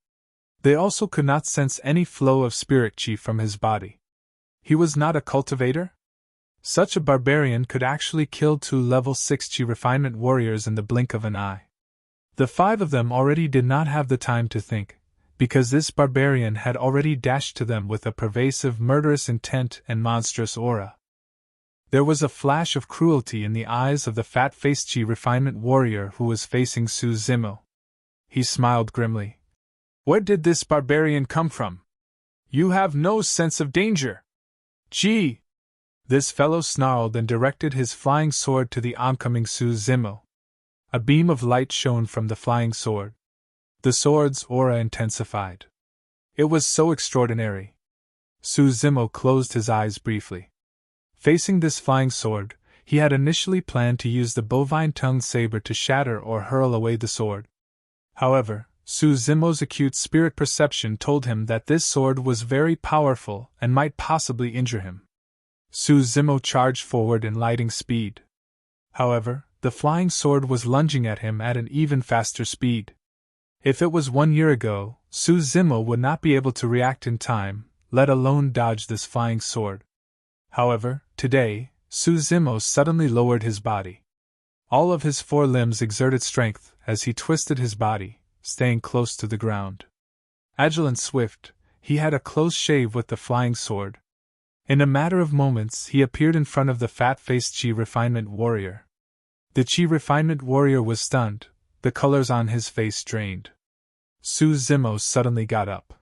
They also could not sense any flow of spirit qi from his body. He was not a cultivator? Such a barbarian could actually kill 2 level 6 Qi refinement warriors in the blink of an eye. The 5 of them already did not have the time to think, because this barbarian had already dashed to them with a pervasive murderous intent and monstrous aura. There was a flash of cruelty in the eyes of the fat-faced Qi refinement warrior who was facing Su Zimo. He smiled grimly. "Where did this barbarian come from? You have no sense of danger. Qi!" This fellow snarled and directed his flying sword to the oncoming Su Zimo. A beam of light shone from the flying sword. The sword's aura intensified. It was so extraordinary. Su Zimo closed his eyes briefly. Facing this flying sword, he had initially planned to use the bovine-tongued saber to shatter or hurl away the sword. However, Su Zimo's acute spirit perception told him that this sword was very powerful and might possibly injure him. Su Zimo charged forward in lightning speed. However, the flying sword was lunging at him at an even faster speed. If it was 1 year ago, Su Zimo would not be able to react in time, let alone dodge this flying sword. However, today, Su Zimo suddenly lowered his body. All of his 4 limbs exerted strength as he twisted his body, staying close to the ground. Agile and swift, he had a close shave with the flying sword. In a matter of moments, he appeared in front of the fat-faced Qi refinement warrior. The Qi refinement warrior was stunned, the colors on his face drained. Su Zimo suddenly got up.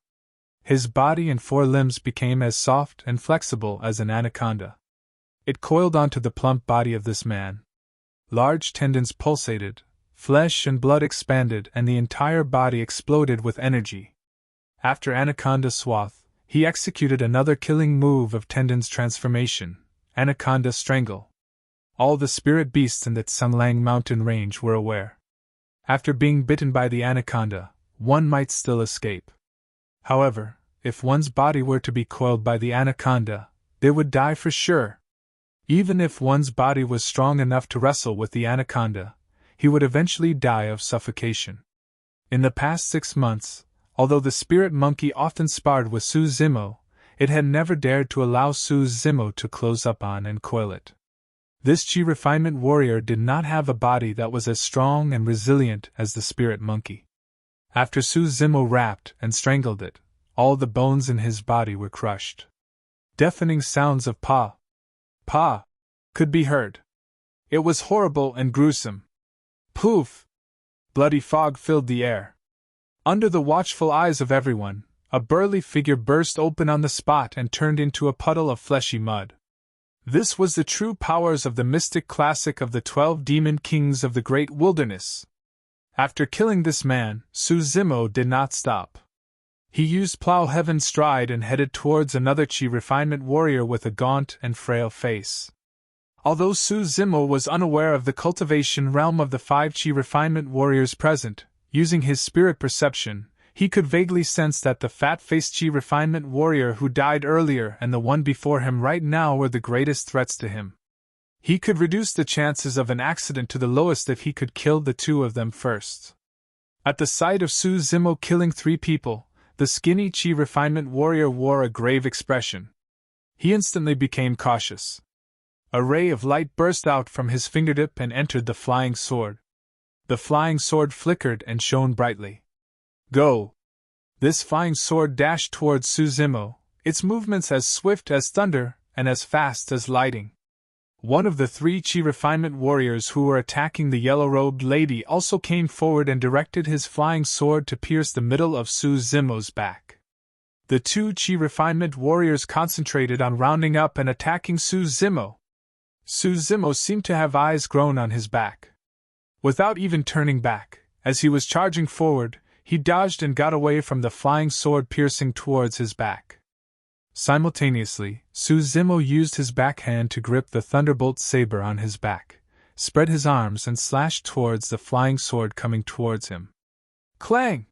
His body and 4 limbs became as soft and flexible as an anaconda. It coiled onto the plump body of this man. Large tendons pulsated, flesh and blood expanded, and the entire body exploded with energy. After Anaconda Swath, he executed another killing move of tendons transformation, Anaconda Strangle. All the spirit beasts in the Tsanglang mountain range were aware. After being bitten by the anaconda, one might still escape. However, if one's body were to be coiled by the anaconda, they would die for sure. Even if one's body was strong enough to wrestle with the anaconda, he would eventually die of suffocation. In the past 6 months, although the spirit monkey often sparred with Su Zimo, it had never dared to allow Su Zimo to close up on and coil it. This Qi refinement warrior did not have a body that was as strong and resilient as the spirit monkey. After Su Zimo wrapped and strangled it, all the bones in his body were crushed. Deafening sounds of pa could be heard. It was horrible and gruesome. Poof! Bloody fog filled the air. Under the watchful eyes of everyone, a burly figure burst open on the spot and turned into a puddle of fleshy mud. This was the true powers of the mystic classic of the 12 demon kings of the great wilderness. After killing this man, Su Zimo did not stop. He used Plow Heaven's stride and headed towards another Qi refinement warrior with a gaunt and frail face. Although Su Zimo was unaware of the cultivation realm of the 5 Qi refinement warriors present, using his spirit perception, he could vaguely sense that the fat-faced Qi refinement warrior who died earlier and the one before him right now were the greatest threats to him. He could reduce the chances of an accident to the lowest if he could kill the 2 of them first. At the sight of Su Zimo killing 3 people, the skinny Qi refinement warrior wore a grave expression. He instantly became cautious. A ray of light burst out from his fingertip and entered the flying sword. The flying sword flickered and shone brightly. Go! This flying sword dashed towards Suzumo, its movements as swift as thunder and as fast as lightning. One of the 3 chi refinement warriors who were attacking the yellow-robed lady also came forward and directed his flying sword to pierce the middle of Suzumo's back. The 2 chi refinement warriors concentrated on rounding up and attacking Suzumo. Suzumo seemed to have eyes grown on his back. Without even turning back, as he was charging forward, he dodged and got away from the flying sword piercing towards his back. Simultaneously, Suzumo used his backhand to grip the thunderbolt saber on his back, spread his arms and slashed towards the flying sword coming towards him. Clang!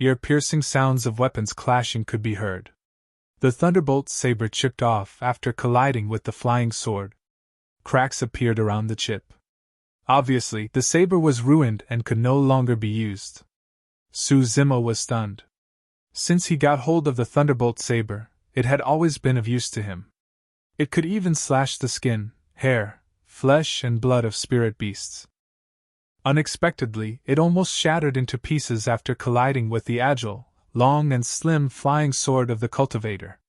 Ear-piercing sounds of weapons clashing could be heard. The thunderbolt saber chipped off after colliding with the flying sword. Cracks appeared around the chip. Obviously, the saber was ruined and could no longer be used. Suzumo was stunned. Since he got hold of the thunderbolt saber, it had always been of use to him. It could even slash the skin, hair, flesh and blood of spirit beasts. Unexpectedly, it almost shattered into pieces after colliding with the agile, long and slim flying sword of the cultivator.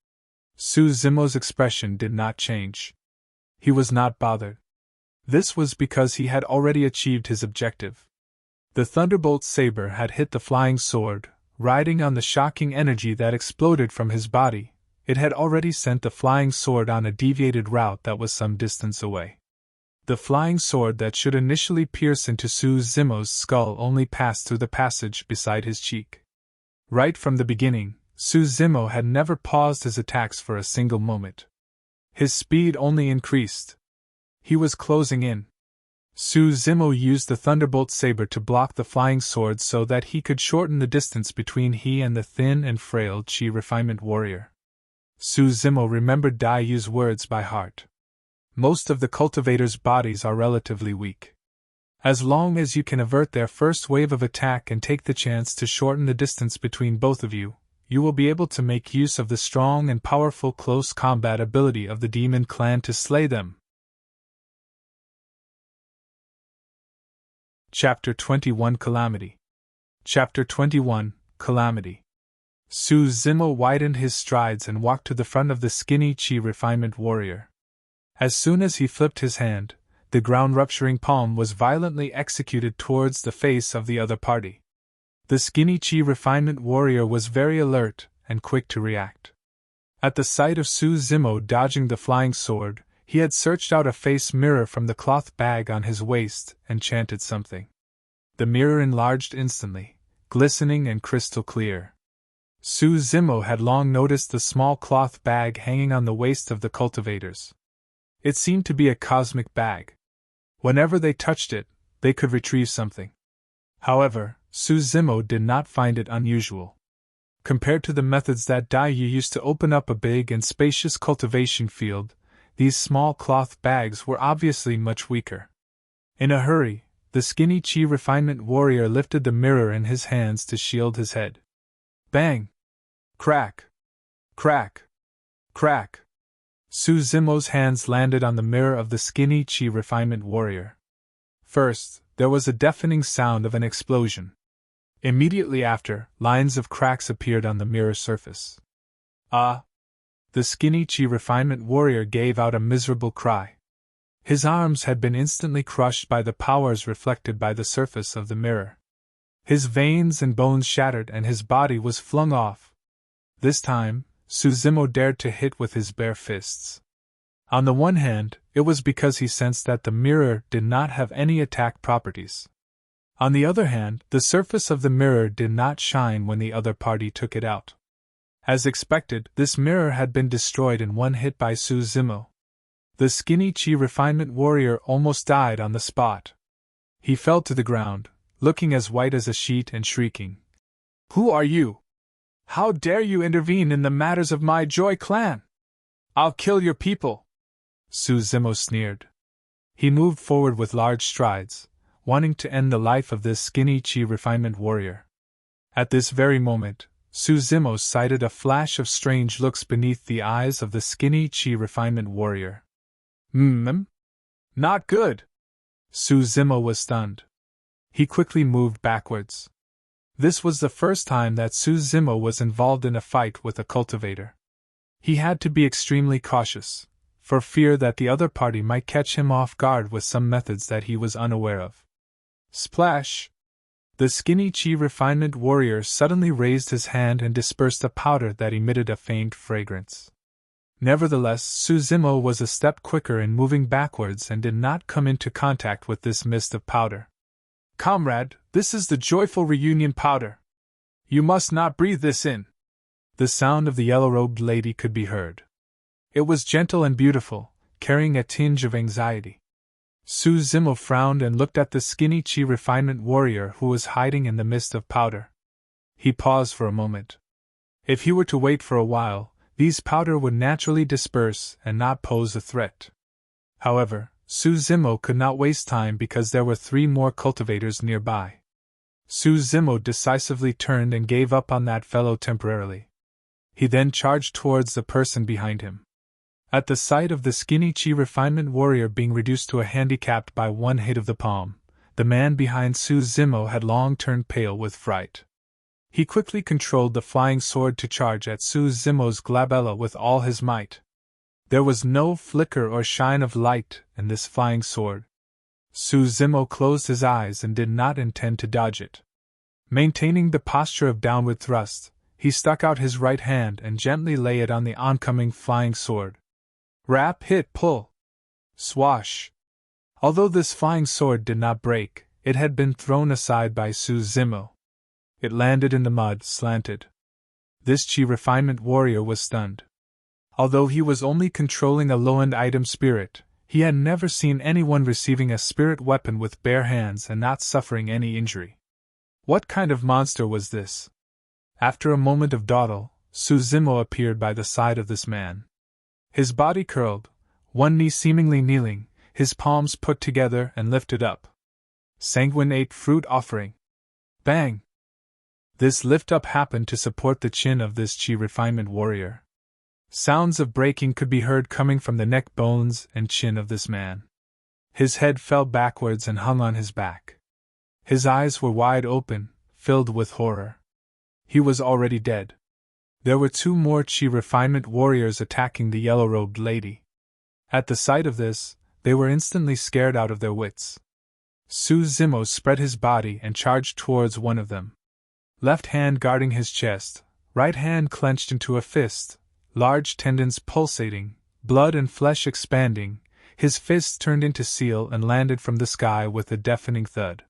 Suzumo's expression did not change. He was not bothered. This was because he had already achieved his objective. The thunderbolt saber had hit the flying sword, riding on the shocking energy that exploded from his body. It had already sent the flying sword on a deviated route that was some distance away. The flying sword that should initially pierce into Suzumo's skull only passed through the passage beside his cheek. Right from the beginning, Suzumo had never paused his attacks for a single moment. His speed only increased. He was closing in. Suzumo used the thunderbolt saber to block the flying sword so that he could shorten the distance between he and the thin and frail chi refinement warrior. Suzumo remembered Daiyu's words by heart. Most of the cultivators' bodies are relatively weak. As long as you can avert their first wave of attack and take the chance to shorten the distance between both of you, you will be able to make use of the strong and powerful close combat ability of the demon clan to slay them. Chapter 21 Calamity. Chapter 21 Calamity. Suzumo widened his strides and walked to the front of the skinny chi refinement warrior. As soon as he flipped his hand, the ground-rupturing palm was violently executed towards the face of the other party. The skinny chi refinement warrior was very alert and quick to react. At the sight of Suzumo dodging the flying sword, he had searched out a face mirror from the cloth bag on his waist and chanted something. The mirror enlarged instantly, glistening and crystal clear. Suzumo had long noticed the small cloth bag hanging on the waist of the cultivators. It seemed to be a cosmic bag. Whenever they touched it, they could retrieve something. However, Suzumo did not find it unusual. Compared to the methods that Daiyu used to open up a big and spacious cultivation field, these small cloth bags were obviously much weaker. In a hurry, the skinny chi refinement warrior lifted the mirror in his hands to shield his head. Bang! Crack! Crack! Crack! Suzumo's hands landed on the mirror of the skinny chi refinement warrior. First, there was a deafening sound of an explosion. Immediately after, lines of cracks appeared on the mirror surface. Ah! The skinny chi refinement warrior gave out a miserable cry. His arms had been instantly crushed by the powers reflected by the surface of the mirror. His veins and bones shattered and his body was flung off. This time, Suzumo dared to hit with his bare fists. On the one hand, it was because he sensed that the mirror did not have any attack properties. On the other hand, the surface of the mirror did not shine when the other party took it out. As expected, this mirror had been destroyed in one hit by Suzumo. The skinny chi refinement warrior almost died on the spot. He fell to the ground, looking as white as a sheet and shrieking. "Who are you? How dare you intervene in the matters of my Joy clan? I'll kill your people!" Suzumo sneered. He moved forward with large strides, wanting to end the life of this skinny chi refinement warrior. At this very moment, Suzumo sighted a flash of strange looks beneath the eyes of the skinny chi refinement warrior. Not good! Suzumo was stunned. He quickly moved backwards. This was the first time that Su Zimo was involved in a fight with a cultivator. He had to be extremely cautious, for fear that the other party might catch him off guard with some methods that he was unaware of. Splash! The skinny Chi refinement warrior suddenly raised his hand and dispersed a powder that emitted a faint fragrance. Nevertheless, Su Zimo was a step quicker in moving backwards and did not come into contact with this mist of powder. Comrade, this is the joyful reunion powder. You must not breathe this in. The sound of the yellow-robed lady could be heard. It was gentle and beautiful, carrying a tinge of anxiety. Su Zimo frowned and looked at the skinny Chi refinement warrior who was hiding in the mist of powder. He paused for a moment. If he were to wait for a while, these powder would naturally disperse and not pose a threat. However, Su Zimo could not waste time because there were 3 more cultivators nearby. Su Zimo decisively turned and gave up on that fellow temporarily. He then charged towards the person behind him. At the sight of the skinny Chi refinement warrior being reduced to a handicap by 1 hit of the palm, the man behind Su Zimo had long turned pale with fright. He quickly controlled the flying sword to charge at Su Zimo's glabella with all his might. There was no flicker or shine of light in this flying sword. Su Zimo closed his eyes and did not intend to dodge it. Maintaining the posture of downward thrust, he stuck out his right hand and gently lay it on the oncoming flying sword. Rap, hit, pull. Swash. Although this flying sword did not break, it had been thrown aside by Su Zimo. It landed in the mud, slanted. This Chi refinement warrior was stunned. Although he was only controlling a low-end item spirit, he had never seen anyone receiving a spirit weapon with bare hands and not suffering any injury. What kind of monster was this? After a moment of dawdle, Su Zimo appeared by the side of this man. His body curled, one knee seemingly kneeling, his palms put together and lifted up. Sanguine ate fruit offering. Bang! This lift-up happened to support the chin of this Chi refinement warrior. Sounds of breaking could be heard coming from the neck bones and chin of this man. His head fell backwards and hung on his back. His eyes were wide open, filled with horror. He was already dead. There were 2 more Chi refinement warriors attacking the yellow-robed lady. At the sight of this, they were instantly scared out of their wits. Su Zimo spread his body and charged towards one of them. Left hand guarding his chest, right hand clenched into a fist, large tendons pulsating, blood and flesh expanding, his fist turned into steel and landed from the sky with a deafening thud.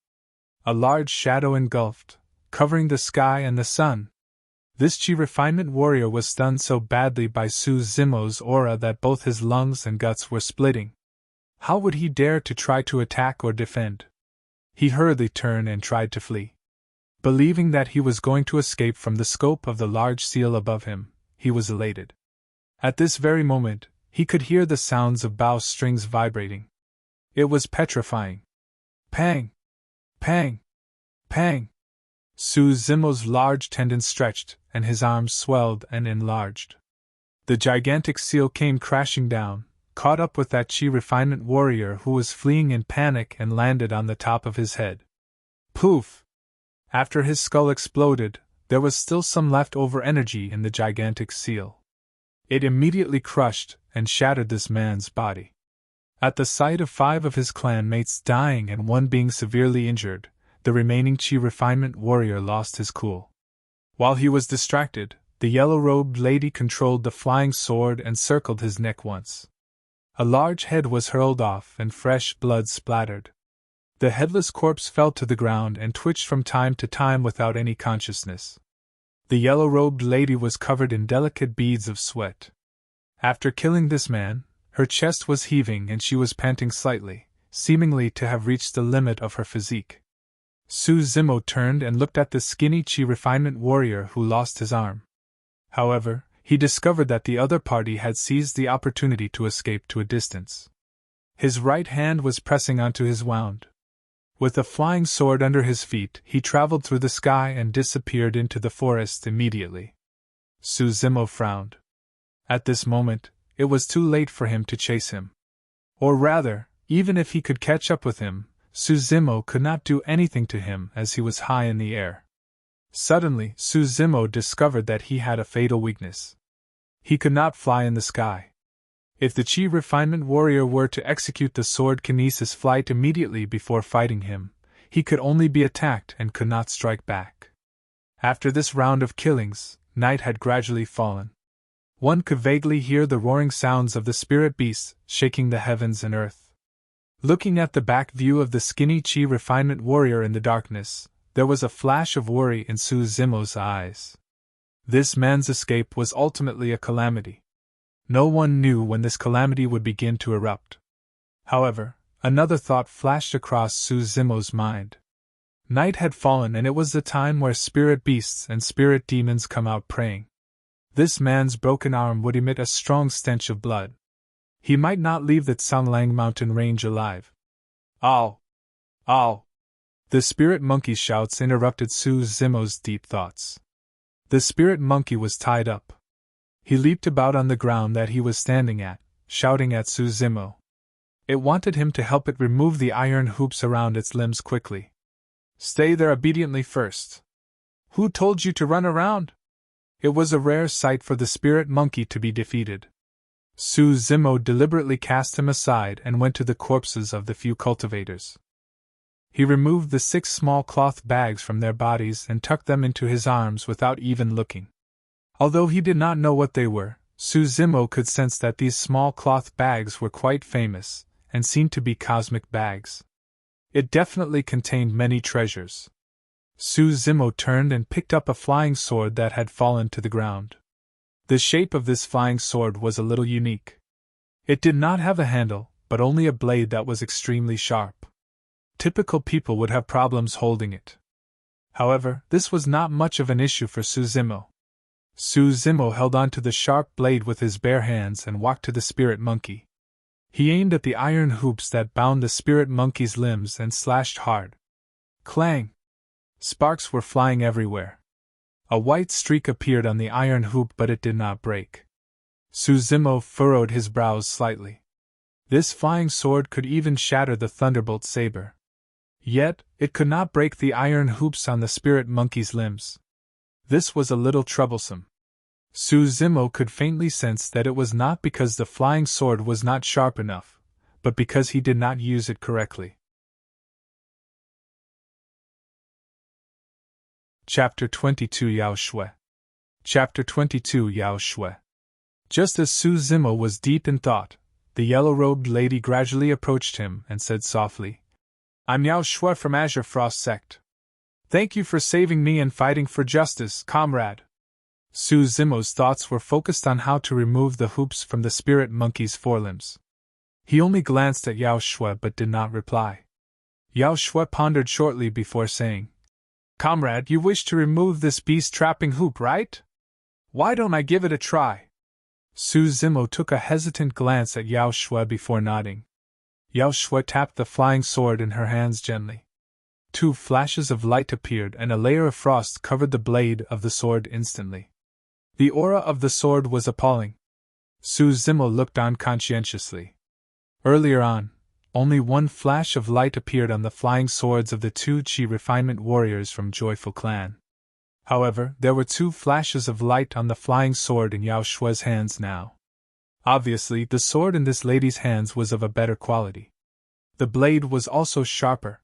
A large shadow engulfed, covering the sky and the sun. This Chi refinement warrior was stunned so badly by Su Zimo's aura that both his lungs and guts were splitting. How would he dare to try to attack or defend? He hurriedly turned and tried to flee. Believing that he was going to escape from the scope of the large seal above him, he was elated. At this very moment, he could hear the sounds of bow strings vibrating. It was petrifying. Pang! Pang! Pang! Su Zimo's large tendons stretched, and his arms swelled and enlarged. The gigantic seal came crashing down, caught up with that Chi refinement warrior who was fleeing in panic and landed on the top of his head. Poof! After his skull exploded, there was still some leftover energy in the gigantic seal. It immediately crushed and shattered this man's body. At the sight of 5 of his clan mates dying and 1 being severely injured, the remaining Chi refinement warrior lost his cool. While he was distracted, the yellow-robed lady controlled the flying sword and circled his neck once. A large head was hurled off and fresh blood splattered. The headless corpse fell to the ground and twitched from time to time without any consciousness. The yellow-robed lady was covered in delicate beads of sweat. After killing this man, her chest was heaving and she was panting slightly, seemingly to have reached the limit of her physique. Su Zimo turned and looked at the skinny Chi refinement warrior who lost his arm. However, he discovered that the other party had seized the opportunity to escape to a distance. His right hand was pressing onto his wound. With a flying sword under his feet, he traveled through the sky and disappeared into the forest immediately. Su Zimo frowned. At this moment, it was too late for him to chase him. Or rather, even if he could catch up with him, Suzimo could not do anything to him as he was high in the air. Suddenly, Suzimo discovered that he had a fatal weakness. He could not fly in the sky. If the Chi Refinement Warrior were to execute the sword kinesis flight immediately before fighting him, he could only be attacked and could not strike back. After this round of killings, night had gradually fallen. One could vaguely hear the roaring sounds of the spirit beasts shaking the heavens and earth. Looking at the back view of the skinny Chi Refinement Warrior in the darkness, there was a flash of worry in Suzimo's eyes. This man's escape was ultimately a calamity. No one knew when this calamity would begin to erupt. However, another thought flashed across Suzimo's mind. Night had fallen and it was the time where spirit beasts and spirit demons come out preying. This man's broken arm would emit a strong stench of blood. He might not leave the Tsanglang mountain range alive. Ow! Ow! The spirit monkey's shouts interrupted Suzimo's deep thoughts. The spirit monkey was tied up. He leaped about on the ground that he was standing at, shouting at Suzimo. It wanted him to help it remove the iron hoops around its limbs quickly. Stay there obediently first. Who told you to run around? It was a rare sight for the spirit monkey to be defeated. Suzimo deliberately cast him aside and went to the corpses of the few cultivators. He removed the 6 small cloth bags from their bodies and tucked them into his arms without even looking. Although he did not know what they were, Suzimo could sense that these small cloth bags were quite famous, and seemed to be cosmic bags. It definitely contained many treasures. Suzimo turned and picked up a flying sword that had fallen to the ground. The shape of this flying sword was a little unique. It did not have a handle, but only a blade that was extremely sharp. Typical people would have problems holding it. However, this was not much of an issue for Suzimo. Suzimo held onto the sharp blade with his bare hands and walked to the spirit monkey. He aimed at the iron hoops that bound the spirit monkey's limbs and slashed hard. Clang! Sparks were flying everywhere. A white streak appeared on the iron hoop, but it did not break. Suzimo furrowed his brows slightly. This flying sword could even shatter the thunderbolt saber. Yet, it could not break the iron hoops on the spirit monkey's limbs. This was a little troublesome. Suzimo could faintly sense that it was not because the flying sword was not sharp enough, but because he did not use it correctly. Chapter 22 Yao Xue. Chapter 22 Yao Xue. Just as Suzimo was deep in thought, the yellow-robed lady gradually approached him and said softly, "I'm Yao Xue from Azure Frost Sect. Thank you for saving me and fighting for justice, comrade." Suzimo's thoughts were focused on how to remove the hoops from the spirit monkey's forelimbs. He only glanced at Yao Xue but did not reply. Yao Xue pondered shortly before saying, "Comrade, you wish to remove this beast-trapping hoop, right? Why don't I give it a try?" Suzimo took a hesitant glance at Yao Xue before nodding. Yao Xue tapped the flying sword in her hands gently. 2 flashes of light appeared and a layer of frost covered the blade of the sword instantly. The aura of the sword was appalling. Suzimo looked on conscientiously. Earlier on, only 1 flash of light appeared on the flying swords of the 2 Chi Refinement Warriors from Joyful Clan. However, there were 2 flashes of light on the flying sword in Yao Xue's hands now. Obviously, the sword in this lady's hands was of a better quality. The blade was also sharper.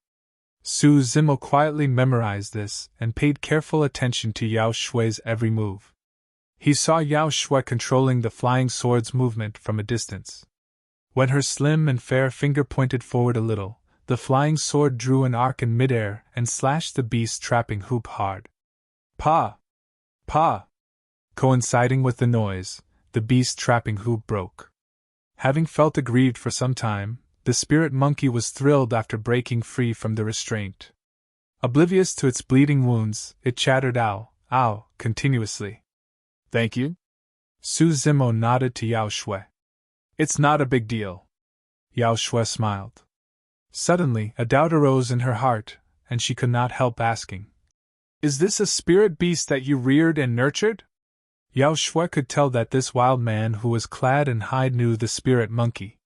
Suzimo quietly memorized this and paid careful attention to Yao Xue's every move. He saw Yao Xue controlling the flying sword's movement from a distance. When her slim and fair finger pointed forward a little, the flying sword drew an arc in midair and slashed the beast-trapping hoop hard. Pa! Pa! Coinciding with the noise, the beast-trapping hoop broke. Having felt aggrieved for some time, the spirit monkey was thrilled after breaking free from the restraint. Oblivious to its bleeding wounds, it chattered ow, ow, continuously. "Thank you?" Suzimo nodded to Yao Xue. "It's not a big deal." Yao Xue smiled. Suddenly, a doubt arose in her heart, and she could not help asking, "Is this a spirit beast that you reared and nurtured?" Yao Xue could tell that this wild man who was clad in hide knew the spirit monkey.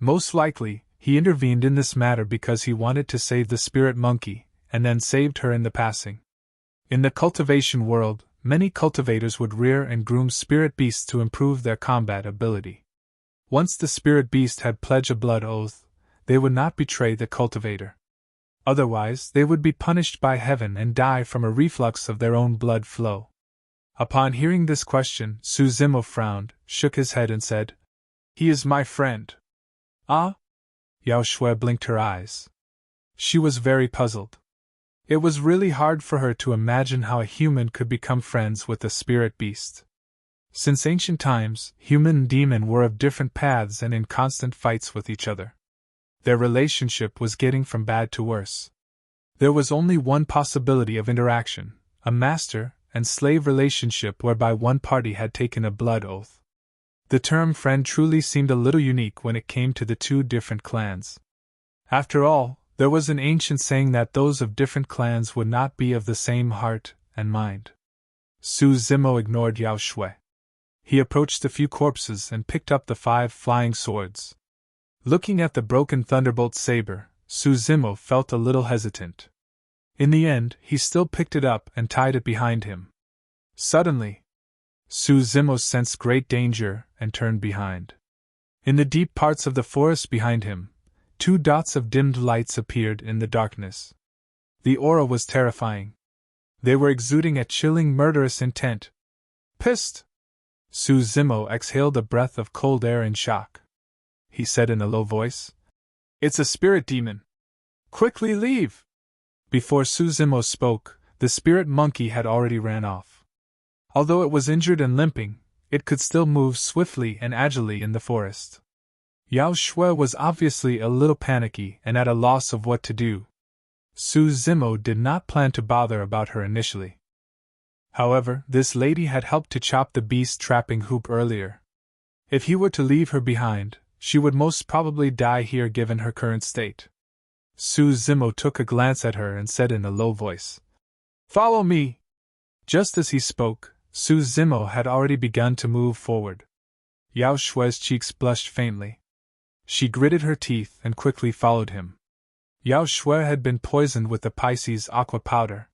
Most likely, He intervened in this matter because he wanted to save the spirit monkey, and then saved her in the passing. In the cultivation world, many cultivators would rear and groom spirit beasts to improve their combat ability. Once the spirit beast had pledged a blood oath, they would not betray the cultivator. Otherwise, they would be punished by heaven and die from a reflux of their own blood flow. Upon hearing this question, Su Zimo frowned, shook his head and said, "He is my friend." "Ah?" Yao Xue blinked her eyes. She was very puzzled. It was really hard for her to imagine how a human could become friends with a spirit beast. Since ancient times, human and demon were of different paths and in constant fights with each other. Their relationship was getting from bad to worse. There was only one possibility of interaction, a master and slave relationship whereby one party had taken a blood oath. The term friend truly seemed a little unique when it came to the two different clans. After all, there was an ancient saying that those of different clans would not be of the same heart and mind. Su Zimo ignored Yao Xue. He approached the few corpses and picked up the 5 flying swords. Looking at the broken thunderbolt saber, Su Zimo felt a little hesitant. In the end, he still picked it up and tied it behind him. Suddenly, Su Zimo sensed great danger and turned behind. In the deep parts of the forest behind him, 2 dots of dimmed lights appeared in the darkness. The aura was terrifying. They were exuding a chilling, murderous intent. "Psst!" Su Zimo exhaled a breath of cold air in shock. He said in a low voice, "It's a spirit demon. Quickly leave!" Before Su Zimo spoke, the spirit monkey had already ran off. Although it was injured and limping, it could still move swiftly and agilely in the forest. Yao Xue was obviously a little panicky and at a loss of what to do. Su Zimo did not plan to bother about her initially. However, this lady had helped to chop the beast trapping hoop earlier. If he were to leave her behind, she would most probably die here given her current state. Su Zimo took a glance at her and said in a low voice, "Follow me!" Just as he spoke, Su Zimo had already begun to move forward. Yao Xue's cheeks blushed faintly. She gritted her teeth and quickly followed him. Yao Xue had been poisoned with the Pisces aqua powder.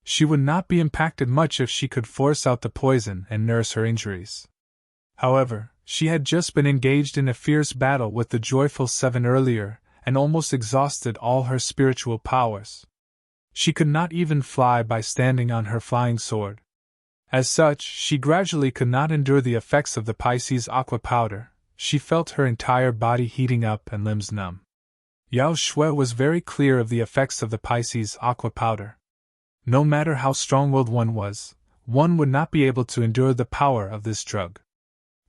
She would not be impacted much if she could force out the poison and nurse her injuries. However, she had just been engaged in a fierce battle with the Joyful 7 earlier, and almost exhausted all her spiritual powers. She could not even fly by standing on her flying sword. As such, she gradually could not endure the effects of the Pisces aqua powder. She felt her entire body heating up and limbs numb. Yao Xue was very clear of the effects of the Pisces aqua powder. No matter how strong-willed one was, one would not be able to endure the power of this drug.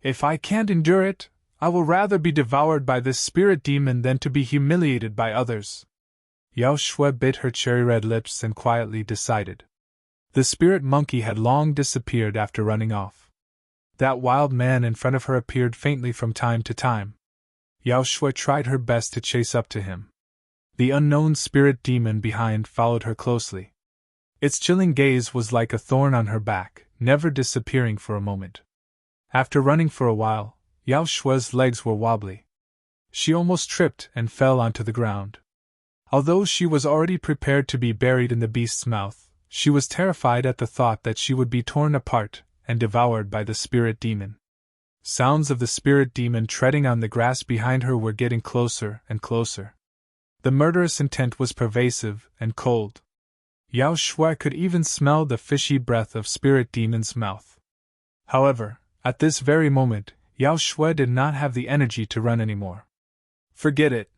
"If I can't endure it, I will rather be devoured by this spirit demon than to be humiliated by others." Yao Xue bit her cherry-red lips and quietly decided. The spirit monkey had long disappeared after running off. That wild man in front of her appeared faintly from time to time. Yao Xue tried her best to chase up to him. The unknown spirit demon behind followed her closely. Its chilling gaze was like a thorn on her back, never disappearing for a moment. After running for a while, Yao Xue's legs were wobbly. She almost tripped and fell onto the ground. Although she was already prepared to be buried in the beast's mouth, she was terrified at the thought that she would be torn apart and devoured by the spirit demon. Sounds of the spirit demon treading on the grass behind her were getting closer and closer. The murderous intent was pervasive and cold. Yao Xue could even smell the fishy breath of spirit demon's mouth. However, at this very moment, Yao Xue did not have the energy to run anymore. Forget it.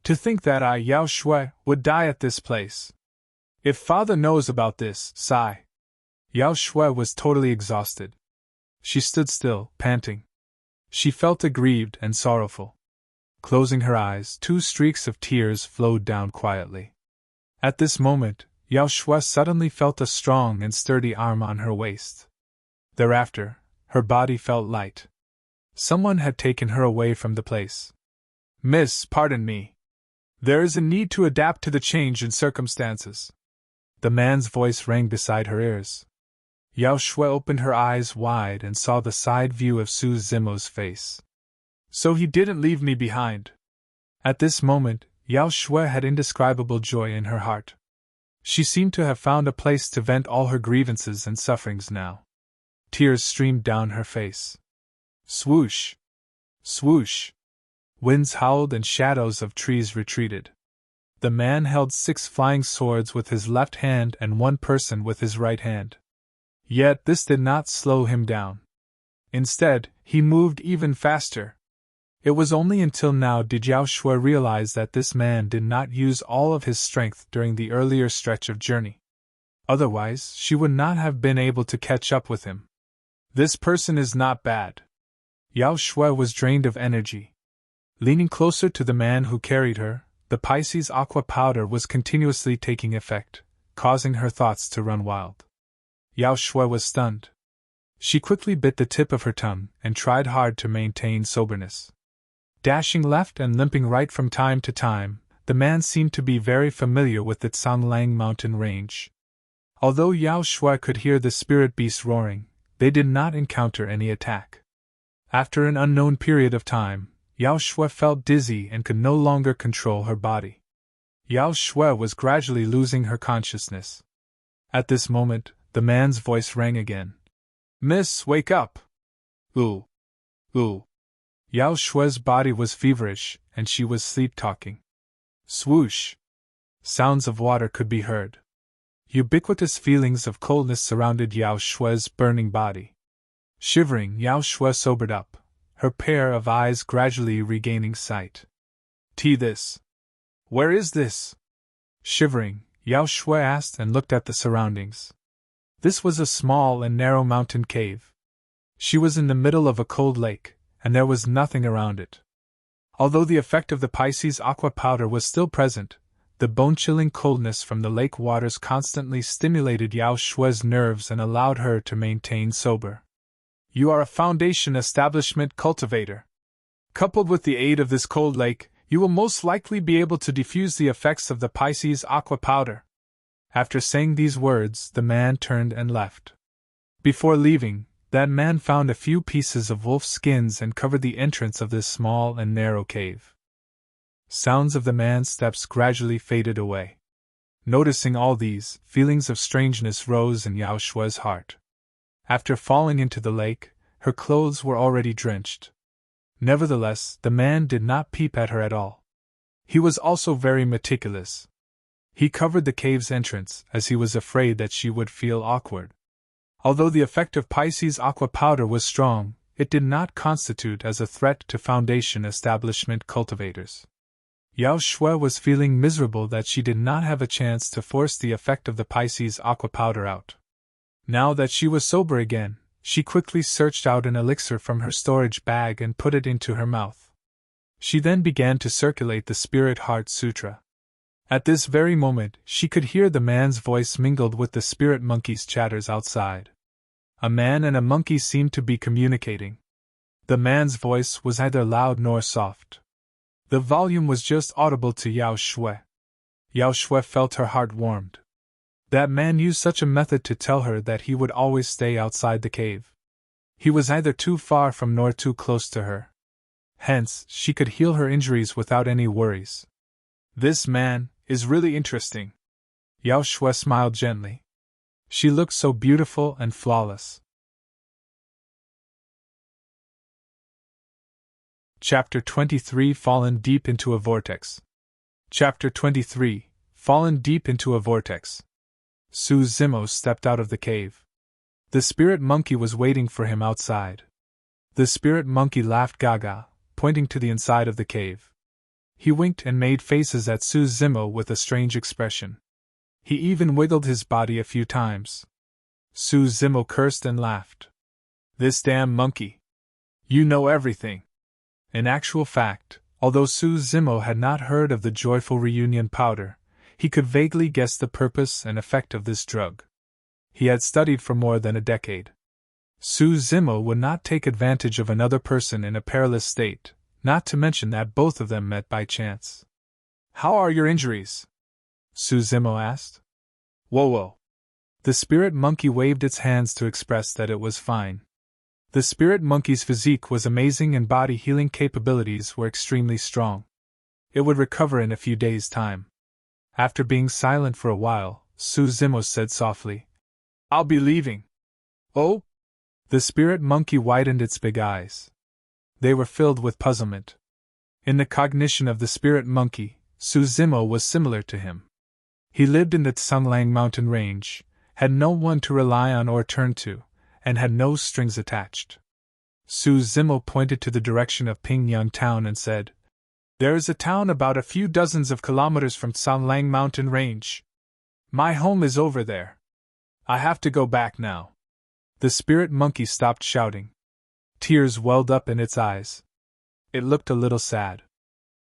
To think that I, Yao Xue, would die at this place. If father knows about this, sigh. Yao Xue was totally exhausted. She stood still, panting. She felt aggrieved and sorrowful. Closing her eyes, 2 streaks of tears flowed down quietly. At this moment, Yao Xue suddenly felt a strong and sturdy arm on her waist. Thereafter, her body felt light. Someone had taken her away from the place. "Miss, pardon me. There is a need to adapt to the change in circumstances." The man's voice rang beside her ears. Yao Xue opened her eyes wide and saw the side view of Su Zimo's face. "So he didn't leave me behind." At this moment, Yao Xue had indescribable joy in her heart. She seemed to have found a place to vent all her grievances and sufferings now. Tears streamed down her face. Swoosh! Swoosh! Winds howled and shadows of trees retreated. The man held 6 flying swords with his left hand and 1 person with his right hand. Yet this did not slow him down. Instead, he moved even faster. It was only until now did Yao Xue realize that this man did not use all of his strength during the earlier stretch of journey. Otherwise, she would not have been able to catch up with him. This person is not bad. Yao Xue was drained of energy. Leaning closer to the man who carried her, the Pisces aqua powder was continuously taking effect, causing her thoughts to run wild. Yao Xue was stunned. She quickly bit the tip of her tongue and tried hard to maintain soberness. Dashing left and limping right from time to time, the man seemed to be very familiar with the Sanguine mountain range. Although Yao Xue could hear the spirit beasts roaring, they did not encounter any attack. After an unknown period of time, Yao Xue felt dizzy and could no longer control her body. Yao Xue was gradually losing her consciousness. At this moment, the man's voice rang again. "Miss, wake up!" Ooh. Ooh. Yao Xue's body was feverish, and she was sleep-talking. Swoosh! Sounds of water could be heard. Ubiquitous feelings of coldness surrounded Yao Xue's burning body. Shivering, Yao Xue sobered up, her pair of eyes gradually regaining sight. This. Where is this? Shivering, Yao Xue asked and looked at the surroundings. This was a small and narrow mountain cave. She was in the middle of a cold lake, and there was nothing around it. Although the effect of the Pisces aqua powder was still present, the bone-chilling coldness from the lake waters constantly stimulated Yao Xue's nerves and allowed her to maintain sober. You are a Foundation establishment cultivator. Coupled with the aid of this cold lake, you will most likely be able to diffuse the effects of the Pisces aqua powder. After saying these words, the man turned and left. Before leaving, that man found a few pieces of wolf skins and covered the entrance of this small and narrow cave. Sounds of the man's steps gradually faded away. Noticing all these, feelings of strangeness rose in Yao Xue's heart. After falling into the lake, her clothes were already drenched. Nevertheless, the man did not peep at her at all. He was also very meticulous. He covered the cave's entrance, as he was afraid that she would feel awkward. Although the effect of Pisces aqua powder was strong, it did not constitute as a threat to Foundation establishment cultivators. Yao Xue was feeling miserable that she did not have a chance to force the effect of the Pisces aqua powder out. Now that she was sober again, she quickly searched out an elixir from her storage bag and put it into her mouth. She then began to circulate the Spirit Heart Sutra. At this very moment, she could hear the man's voice mingled with the spirit monkey's chatters outside. A man and a monkey seemed to be communicating. The man's voice was neither loud nor soft. The volume was just audible to Yao Xue. Yao Xue felt her heart warmed. That man used such a method to tell her that he would always stay outside the cave. He was neither too far from nor too close to her. Hence, she could heal her injuries without any worries. This man is really interesting. Yao Xue smiled gently. She looked so beautiful and flawless. Chapter 23 Fallen Deep into a Vortex. Chapter 23 Fallen Deep into a Vortex. Su Zimo stepped out of the cave. The spirit monkey was waiting for him outside. The spirit monkey laughed gaga, pointing to the inside of the cave. He winked and made faces at Su Zimo with a strange expression. He even wiggled his body a few times. Su Zimo cursed and laughed. This damn monkey! You know everything! In actual fact, although Su Zimo had not heard of the joyful reunion powder, he could vaguely guess the purpose and effect of this drug. He had studied for more than a decade. Su Zimo would not take advantage of another person in a perilous state, not to mention that both of them met by chance. How are your injuries? Su Zimo asked. Whoa. The spirit monkey waved its hands to express that it was fine. The spirit monkey's physique was amazing and body healing capabilities were extremely strong. It would recover in a few days' time. After being silent for a while, Su Zimo said softly, "I'll be leaving." "Oh?" The spirit monkey widened its big eyes. They were filled with puzzlement. In the cognition of the spirit monkey, Su Zimo was similar to him. He lived in the Tsanglang mountain range, had no one to rely on or turn to, and had no strings attached. Su Zimo pointed to the direction of Pingyang town and said, "There is a town about a few dozens of kilometers from Tsanglang mountain range. My home is over there. I have to go back now." The spirit monkey stopped shouting. Tears welled up in its eyes. It looked a little sad.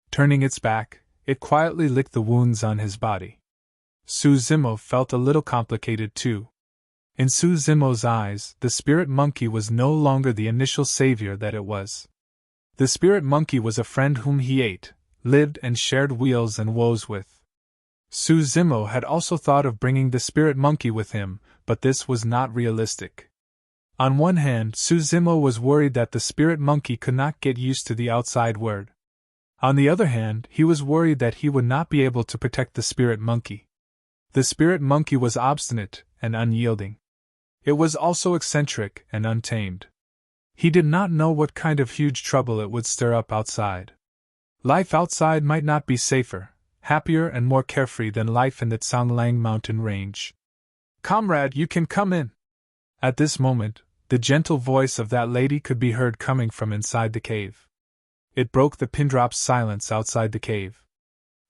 Turning its back, it quietly licked the wounds on his body. Su Zimo felt a little complicated too. In Su Zimo's eyes, the spirit monkey was no longer the initial savior that it was. The spirit monkey was a friend whom he ate, lived and shared weals and woes with. Su Zimo had also thought of bringing the spirit monkey with him, but this was not realistic. On one hand, Su Zimo was worried that the spirit monkey could not get used to the outside world. On the other hand, he was worried that he would not be able to protect the spirit monkey. The spirit monkey was obstinate and unyielding. It was also eccentric and untamed. He did not know what kind of huge trouble it would stir up outside. Life outside might not be safer, happier and more carefree than life in the Tsanglang mountain range. "Comrade, you can come in." At this moment, the gentle voice of that lady could be heard coming from inside the cave. It broke the pin-drop silence outside the cave.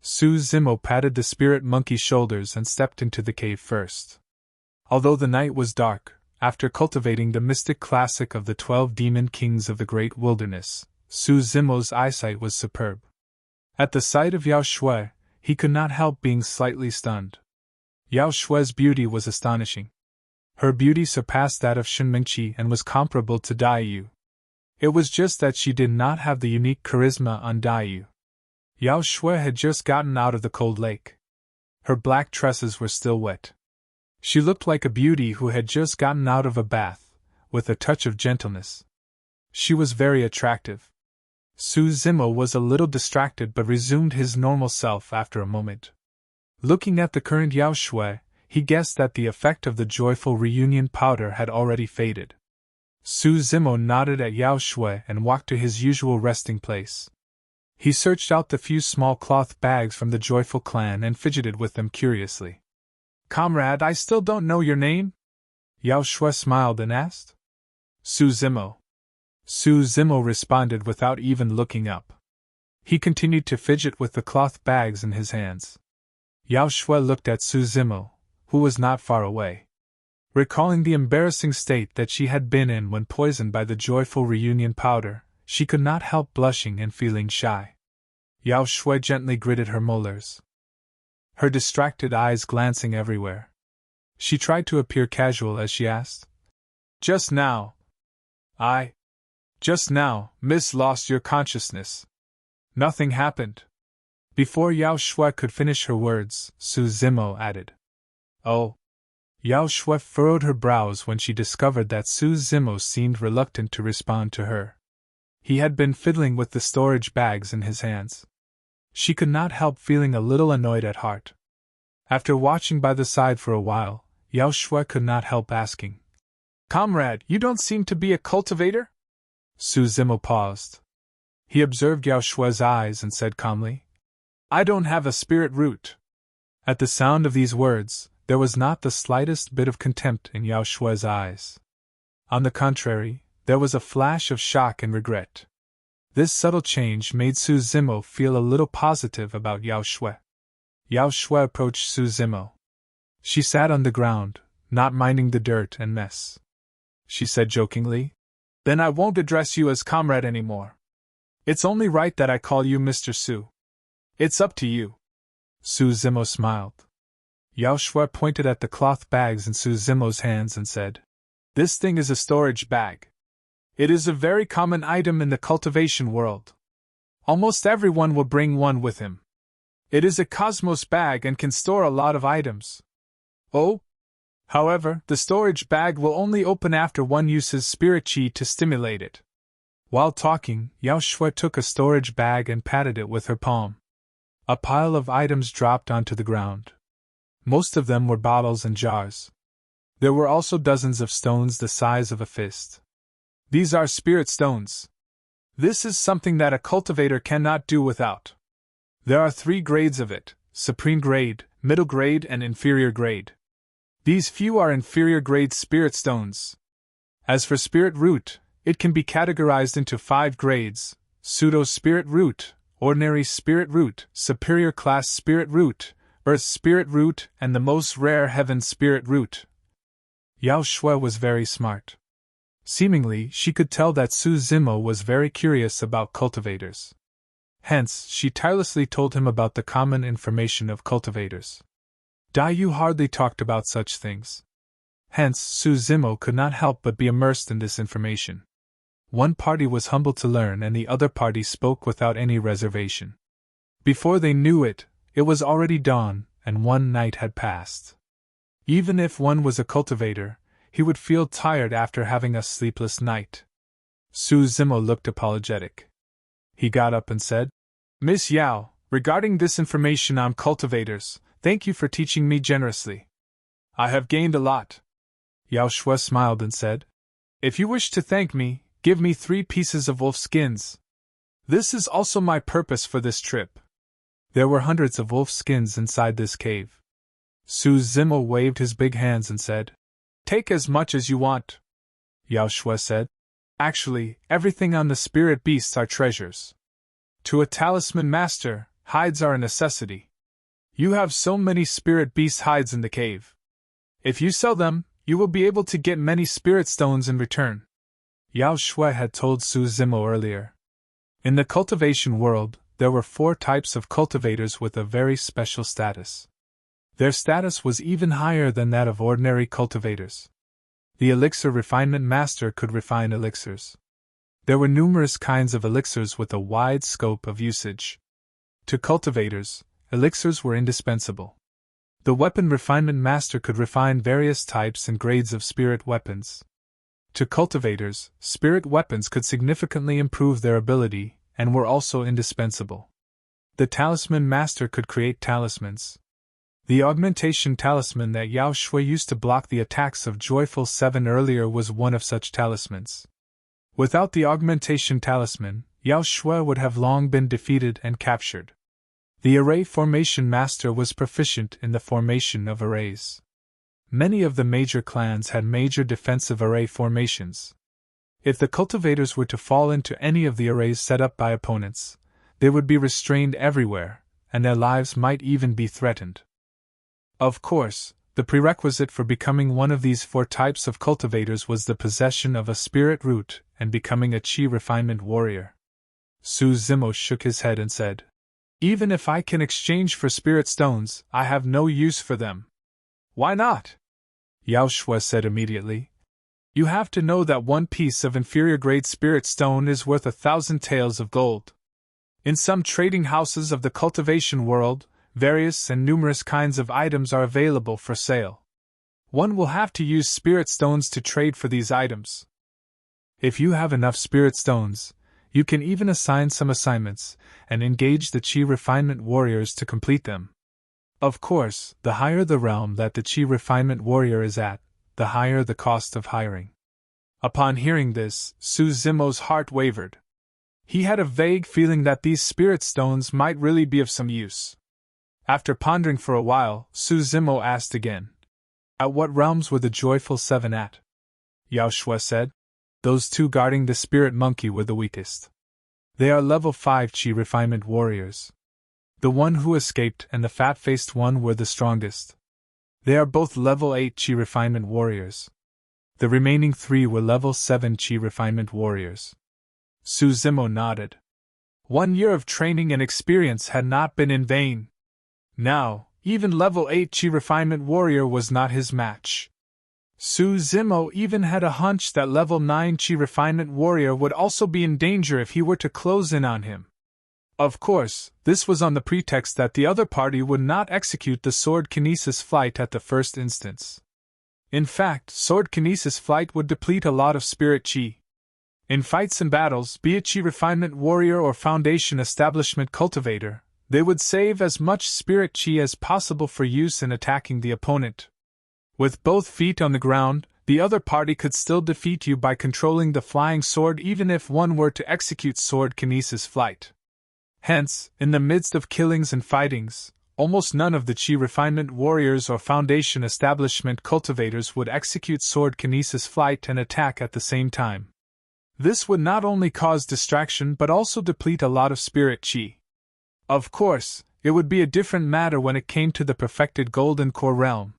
Su Zimo patted the spirit monkey's shoulders and stepped into the cave first. Although the night was dark, after cultivating the mystic classic of the 12 demon kings of the great wilderness, Su Zimo's eyesight was superb. At the sight of Yao Xue, he could not help being slightly stunned. Yao Xue's beauty was astonishing. Her beauty surpassed that of Shenmingqi and was comparable to Daiyu. It was just that she did not have the unique charisma on Daiyu. Yao Xue had just gotten out of the cold lake. Her black tresses were still wet. She looked like a beauty who had just gotten out of a bath, with a touch of gentleness. She was very attractive. Su Zimo was a little distracted but resumed his normal self after a moment. Looking at the current Yao Xue, he guessed that the effect of the joyful reunion powder had already faded. Su Zimo nodded at Yao Xue and walked to his usual resting place. He searched out the few small cloth bags from the joyful clan and fidgeted with them curiously. "Comrade, I still don't know your name?" Yao Xue smiled and asked. "Su Zimo." Su Zimo responded without even looking up. He continued to fidget with the cloth bags in his hands. Yao Xue looked at Su Zimo, who was not far away. Recalling the embarrassing state that she had been in when poisoned by the joyful reunion powder, she could not help blushing and feeling shy. Yao Xue gently gritted her molars, her distracted eyes glancing everywhere. She tried to appear casual as she asked, Just now, Miss, lost your consciousness. Nothing happened." Before Yao Xue could finish her words, Su Zimo added, "Oh." Yao Xue furrowed her brows when she discovered that Su Zimo seemed reluctant to respond to her. He had been fiddling with the storage bags in his hands. She could not help feeling a little annoyed at heart. After watching by the side for a while, Yao Xue could not help asking, "Comrade, you don't seem to be a cultivator?" Su Zimo paused. He observed Yao Xue's eyes and said calmly, "I don't have a spirit root." At the sound of these words, there was not the slightest bit of contempt in Yao Xue's eyes. On the contrary, there was a flash of shock and regret. This subtle change made Su Zimo feel a little positive about Yao Xue. Yao Xue approached Su Zimo. She sat on the ground, not minding the dirt and mess. She said jokingly, "Then I won't address you as comrade anymore. It's only right that I call you Mr. Su. It's up to you." Su Zimo smiled. Yao Xue pointed at the cloth bags in Su Zimo's hands and said, "This thing is a storage bag. It is a very common item in the cultivation world. Almost everyone will bring one with him. It is a cosmos bag and can store a lot of items. Oh? However, the storage bag will only open after one uses spirit chi to stimulate it." While talking, Yao Xue took a storage bag and patted it with her palm. A pile of items dropped onto the ground. Most of them were bottles and jars. There were also dozens of stones the size of a fist. These are spirit stones. This is something that a cultivator cannot do without. There are 3 grades of it: supreme grade, middle grade, and inferior grade. These few are inferior grade spirit stones. As for spirit root, it can be categorized into 5 grades: pseudo-spirit root, ordinary spirit root, superior class spirit root, earth spirit root, and the most rare heaven spirit root. Yao Xue was very smart. Seemingly, she could tell that Su Zimo was very curious about cultivators. Hence, she tirelessly told him about the common information of cultivators. Dai Yu hardly talked about such things. Hence, Su Zimo could not help but be immersed in this information. One party was humble to learn and the other party spoke without any reservation. Before they knew it, it was already dawn, and one night had passed. Even if one was a cultivator, he would feel tired after having a sleepless night. Su Zimo looked apologetic. He got up and said, "Miss Yao, regarding this information on cultivators, thank you for teaching me generously. I have gained a lot." Yao Xue smiled and said, "If you wish to thank me, give me 3 pieces of wolf skins. This is also my purpose for this trip." There were hundreds of wolf skins inside this cave. Su Zimo waved his big hands and said, "Take as much as you want." Yao Xue said, "Actually, everything on the spirit beasts are treasures. To a talisman master, hides are a necessity. You have so many spirit beast hides in the cave. If you sell them, you will be able to get many spirit stones in return." Yao Xue had told Su Zimo earlier. In the cultivation world, there were 4 types of cultivators with a very special status. Their status was even higher than that of ordinary cultivators. The elixir refinement master could refine elixirs. There were numerous kinds of elixirs with a wide scope of usage. To cultivators, elixirs were indispensable. The weapon refinement master could refine various types and grades of spirit weapons. To cultivators, spirit weapons could significantly improve their ability, and were also indispensable. The talisman master could create talismans. The augmentation talisman that Yao Xue used to block the attacks of Joyful 7 earlier was one of such talismans. Without the augmentation talisman, Yao Xue would have long been defeated and captured. The array formation master was proficient in the formation of arrays. Many of the major clans had major defensive array formations. If the cultivators were to fall into any of the arrays set up by opponents, they would be restrained everywhere, and their lives might even be threatened. Of course, the prerequisite for becoming one of these 4 types of cultivators was the possession of a spirit root and becoming a chi refinement warrior. Su Zimo shook his head and said, "Even if I can exchange for spirit stones, I have no use for them." "Why not?" Yao Xue said immediately. "You have to know that 1 piece of inferior grade spirit stone is worth 1,000 taels of gold. In some trading houses of the cultivation world, various and numerous kinds of items are available for sale. One will have to use spirit stones to trade for these items. If you have enough spirit stones, you can even assign some assignments, and engage the chi refinement warriors to complete them. Of course, the higher the realm that the chi refinement warrior is at, the higher the cost of hiring." Upon hearing this, Su Zimo's heart wavered. He had a vague feeling that these spirit stones might really be of some use. After pondering for a while, Su Zimo asked again, "At what realms were the Joyful 7 at?" Yao Xue said, "Those 2 guarding the spirit monkey were the weakest. They are level 5 chi refinement warriors. The one who escaped and the fat-faced one were the strongest. They are both level 8 chi refinement warriors. The remaining 3 were level 7 chi refinement warriors." Su Zimo nodded. 1 year of training and experience had not been in vain. Now, even level 8 chi refinement warrior was not his match. Su Zimo even had a hunch that level 9 chi refinement warrior would also be in danger if he were to close in on him. Of course, this was on the pretext that the other party would not execute the sword kinesis flight at the first instance. In fact, sword kinesis flight would deplete a lot of spirit chi. In fights and battles, be it chi refinement warrior or foundation establishment cultivator, They would save as much spirit chi as possible for use in attacking the opponent. With both feet on the ground, the other party could still defeat you by controlling the flying sword even if one were to execute sword kinesis flight. Hence, in the midst of killings and fightings, almost none of the chi refinement warriors or foundation establishment cultivators would execute sword kinesis flight and attack at the same time. This would not only cause distraction but also deplete a lot of spirit chi. Of course, it would be a different matter when it came to the perfected Golden Core realm.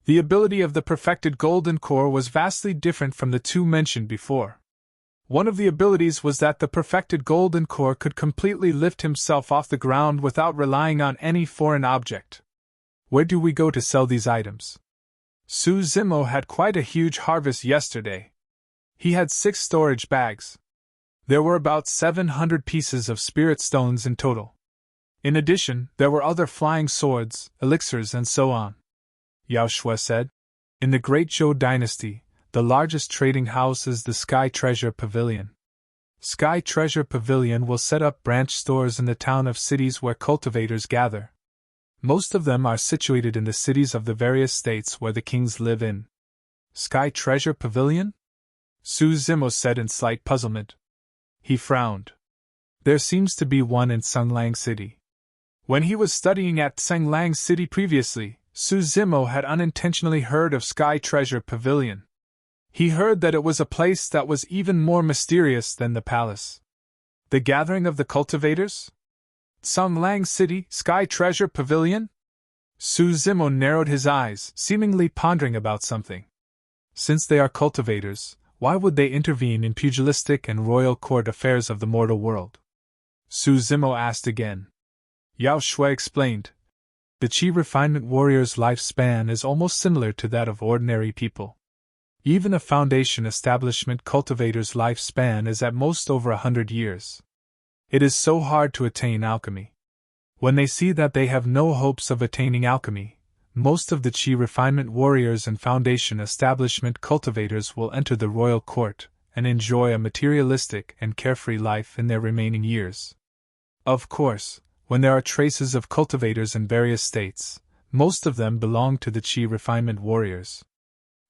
The ability of the perfected Golden Core was vastly different from the two mentioned before. One of the abilities was that the perfected Golden Core could completely lift himself off the ground without relying on any foreign object. Where do we go to sell these items? Su Zimo had quite a huge harvest yesterday. He had 6 storage bags. There were about 700 pieces of spirit stones in total. In addition, there were other flying swords, elixirs and so on. Yao Xue said. In the Great Zhou dynasty, the largest trading house is the Sky Treasure Pavilion. Sky Treasure Pavilion will set up branch stores in the town of cities where cultivators gather. Most of them are situated in the cities of the various states where the kings live in. Sky Treasure Pavilion? Su Zimo said in slight puzzlement. He frowned. There seems to be one in Senglang City. When he was studying at Senglang City previously, Su Zimo had unintentionally heard of Sky Treasure Pavilion. He heard that it was a place that was even more mysterious than the palace. The gathering of the cultivators? Senglang City, Sky Treasure Pavilion? Su Zimo narrowed his eyes, seemingly pondering about something. Since they are cultivators, why would they intervene in pugilistic and royal court affairs of the mortal world? Su Zimo asked again. Yao Xue explained. The chi refinement warrior's lifespan is almost similar to that of ordinary people. Even a foundation establishment cultivator's lifespan is at most over 100 years. It is so hard to attain alchemy. When they see that they have no hopes of attaining alchemy, most of the chi refinement warriors and foundation establishment cultivators will enter the royal court and enjoy a materialistic and carefree life in their remaining years. Of course, when there are traces of cultivators in various states, most of them belong to the chi refinement warriors.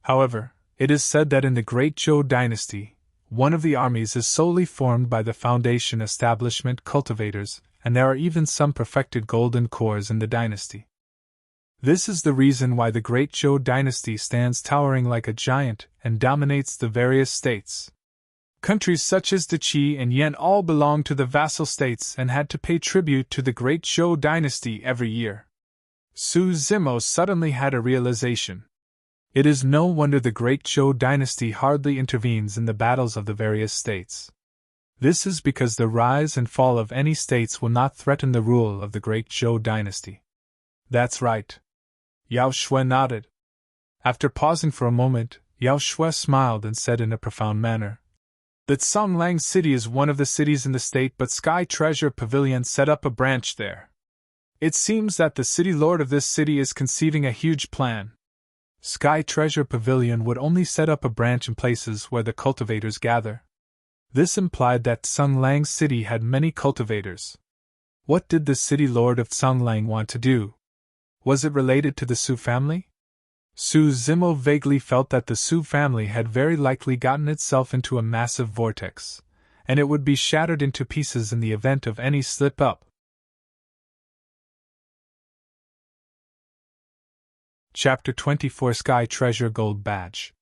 However, it is said that in the Great Zhou dynasty, one of the armies is solely formed by the foundation establishment cultivators, and there are even some perfected golden cores in the dynasty. This is the reason why the Great Zhou dynasty stands towering like a giant and dominates the various states. Countries such as the Qi and Yan all belong to the vassal states and had to pay tribute to the Great Zhou dynasty every year. Su Zimo suddenly had a realization. It is no wonder the Great Zhou dynasty hardly intervenes in the battles of the various states. This is because the rise and fall of any states will not threaten the rule of the Great Zhou dynasty. That's right. Yao Xue nodded. After pausing for a moment, Yao Xue smiled and said in a profound manner, that Senglang City is one of the cities in the state, but Sky Treasure Pavilion set up a branch there. It seems that the city lord of this city is conceiving a huge plan. Sky Treasure Pavilion would only set up a branch in places where the cultivators gather. This implied that Senglang City had many cultivators. What did the city lord of Senglang want to do? Was it related to the Su family? Su Zimo vaguely felt that the Su family had very likely gotten itself into a massive vortex, and it would be shattered into pieces in the event of any slip-up. Chapter 24 Sky Treasure Gold Badge.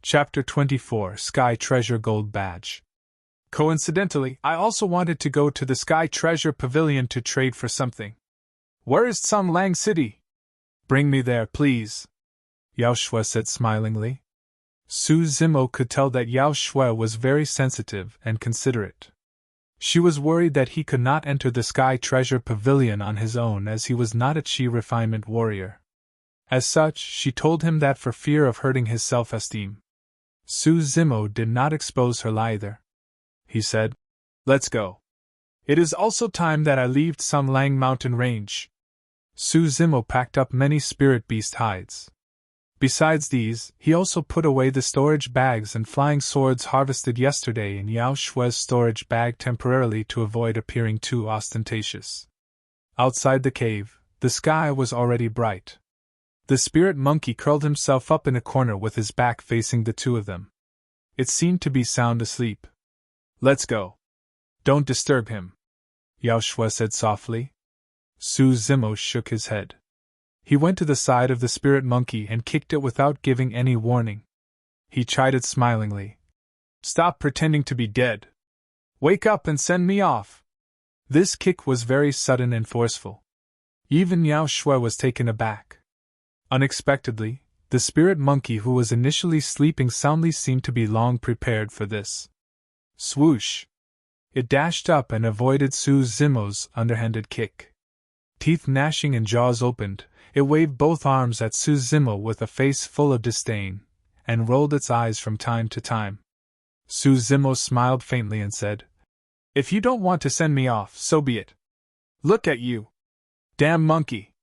Chapter 24 Sky Treasure Gold Badge. Coincidentally, I also wanted to go to the Sky Treasure Pavilion to trade for something. Where is Senglang City? Bring me there, please. Yao Xue said smilingly. Su Zimo could tell that Yao Xue was very sensitive and considerate. She was worried that he could not enter the Sky Treasure Pavilion on his own as he was not a chi refinement warrior. As such, she told him that for fear of hurting his self-esteem. Su Zimo did not expose her lie either. He said, "Let's go. It is also time that I left Senglang mountain range." Su Zimo packed up many spirit beast hides. Besides these, he also put away the storage bags and flying swords harvested yesterday in Yao Xue's storage bag temporarily to avoid appearing too ostentatious. Outside the cave, the sky was already bright. The spirit monkey curled himself up in a corner with his back facing the two of them. It seemed to be sound asleep. "Let's go. Don't disturb him," Yao Xue said softly. Su Zimo shook his head. He went to the side of the spirit monkey and kicked it without giving any warning. He chided smilingly. "Stop pretending to be dead. Wake up and send me off." This kick was very sudden and forceful. Even Yao Xue was taken aback. Unexpectedly, the spirit monkey who was initially sleeping soundly seemed to be long prepared for this. Swoosh! It dashed up and avoided Su Zimo's underhanded kick. Teeth gnashing and jaws opened, it waved both arms at Su Zimo with a face full of disdain, and rolled its eyes from time to time. Su Zimo smiled faintly and said, "If you don't want to send me off, so be it. Look at you. Damn monkey.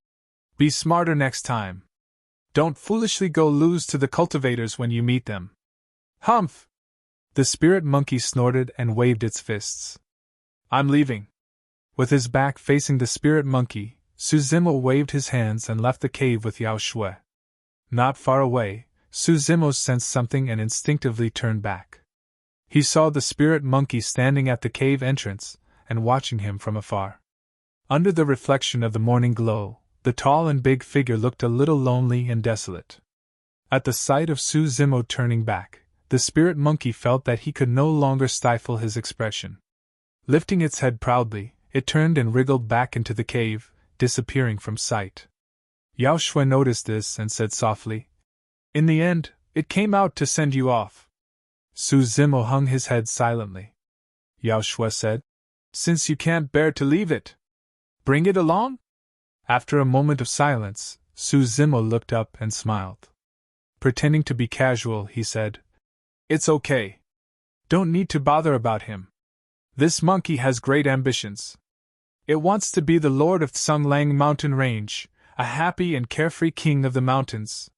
Be smarter next time. Don't foolishly go lose to the cultivators when you meet them." "Humph!" The spirit monkey snorted and waved its fists. "I'm leaving." With his back facing the spirit monkey, Su Zimo waved his hands and left the cave with Yao Xue. Not far away, Su Zimo sensed something and instinctively turned back. He saw the spirit monkey standing at the cave entrance and watching him from afar. Under the reflection of the morning glow, the tall and big figure looked a little lonely and desolate. At the sight of Su Zimo turning back, the spirit monkey felt that he could no longer stifle his expression. Lifting its head proudly, it turned and wriggled back into the cave, disappearing from sight. Yao Xue noticed this and said softly, "In the end, it came out to send you off." Su Zimo hung his head silently. Yao Xue said, "Since you can't bear to leave it, bring it along?" After a moment of silence, Su Zimo looked up and smiled. Pretending to be casual, he said, "It's okay. Don't need to bother about him. This monkey has great ambitions. It wants to be the lord of Tsunglang mountain range, a happy and carefree king of the mountains."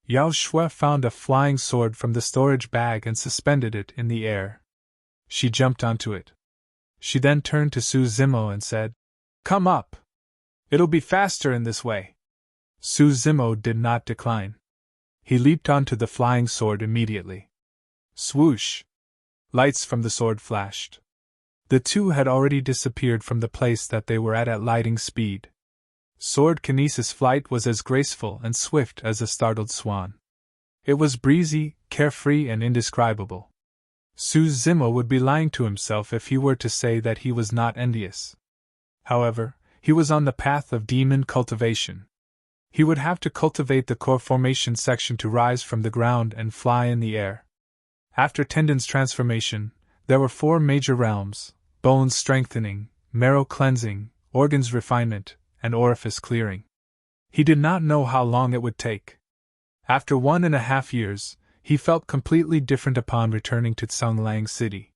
Yao Xue found a flying sword from the storage bag and suspended it in the air. She jumped onto it. She then turned to Su Zimo and said, "Come up. It'll be faster in this way." Su Zimo did not decline. He leaped onto the flying sword immediately. Swoosh! Lights from the sword flashed. The two had already disappeared from the place that they were at lightning speed. Sword kinesis flight was as graceful and swift as a startled swan. It was breezy, carefree, and indescribable. Su Zimo would be lying to himself if he were to say that he was not envious. However, he was on the path of demon cultivation. He would have to cultivate the core formation section to rise from the ground and fly in the air. After Tendon's transformation, there were 4 major realms: bones strengthening, marrow cleansing, organs refinement, and orifice clearing. He did not know how long it would take. After 1.5 years, he felt completely different upon returning to Tsunglang City.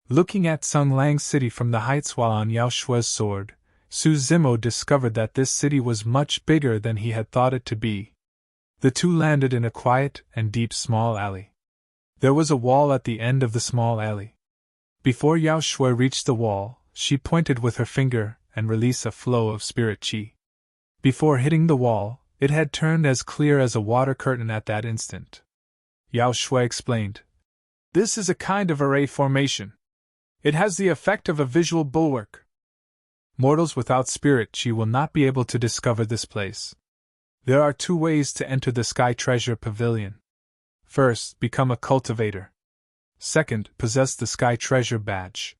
Looking at Tsunglang City from the heights while on Yao Xue's sword, Su Zimo discovered that this city was much bigger than he had thought it to be. The two landed in a quiet and deep small alley. There was a wall at the end of the small alley. Before Yao Xue reached the wall, she pointed with her finger and released a flow of spirit qi. Before hitting the wall, it had turned as clear as a water curtain at that instant. Yao Xue explained, "This is a kind of array formation. It has the effect of a visual bulwark. Mortals without spirit qi will not be able to discover this place. There are 2 ways to enter the Sky Treasure Pavilion. First, become a cultivator. Second, possess the Sky Treasure Badge."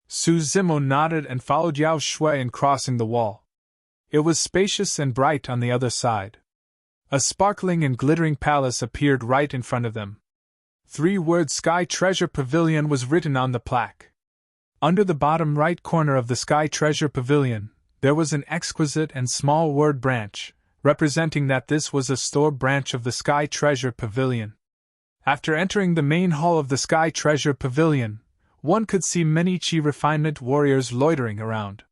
Su Zimo nodded and followed Yao Xue in crossing the wall. It was spacious and bright on the other side. A sparkling and glittering palace appeared right in front of them. 3 words Sky Treasure Pavilion was written on the plaque. Under the bottom right corner of the Sky Treasure Pavilion, there was an exquisite and small word branch, representing that this was a store branch of the Sky Treasure Pavilion. After entering the main hall of the Sky Treasure Pavilion, one could see many Qi refinement warriors loitering around.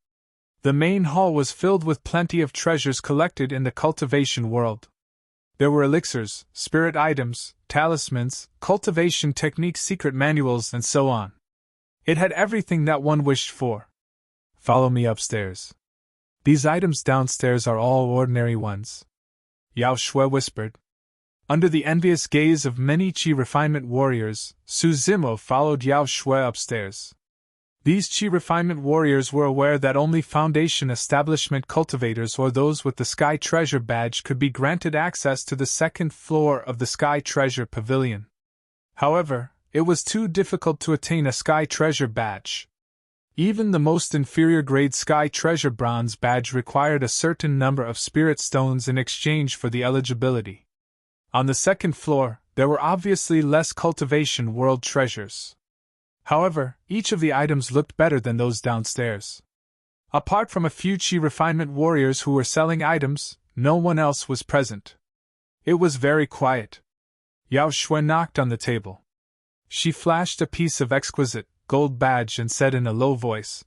The main hall was filled with plenty of treasures collected in the cultivation world. There were elixirs, spirit items, talismans, cultivation technique secret manuals, and so on. It had everything that one wished for. "Follow me upstairs." These items downstairs are all ordinary ones, Yao Xue whispered. Under the envious gaze of many Qi refinement warriors, Su Zimo followed Yao Xue upstairs. These Qi refinement warriors were aware that only Foundation establishment cultivators or those with the Sky Treasure badge could be granted access to the second floor of the Sky Treasure Pavilion. However, it was too difficult to attain a Sky Treasure badge. Even the most inferior grade Sky Treasure Bronze badge required a certain number of spirit stones in exchange for the eligibility. On the second floor, there were obviously less cultivation world treasures. However, each of the items looked better than those downstairs. Apart from a few Qi refinement warriors who were selling items, no one else was present. It was very quiet. Yao Xue knocked on the table. She flashed a piece of exquisite gold badge and said in a low voice,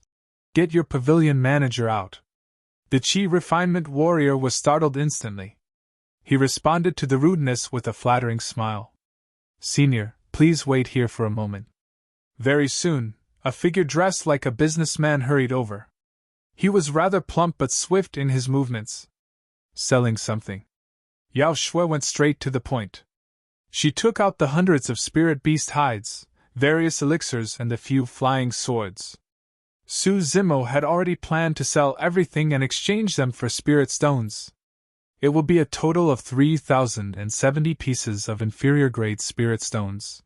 "Get your pavilion manager out." The Qi refinement warrior was startled instantly. He responded to the rudeness with a flattering smile. "Senior, please wait here for a moment." Very soon, a figure dressed like a businessman hurried over. He was rather plump but swift in his movements. "Selling something." Yao Xue went straight to the point. She took out the hundreds of spirit beast hides, various elixirs and the few flying swords. Su Zimo had already planned to sell everything and exchange them for spirit stones. It will be a total of 3,070 pieces of inferior grade spirit stones.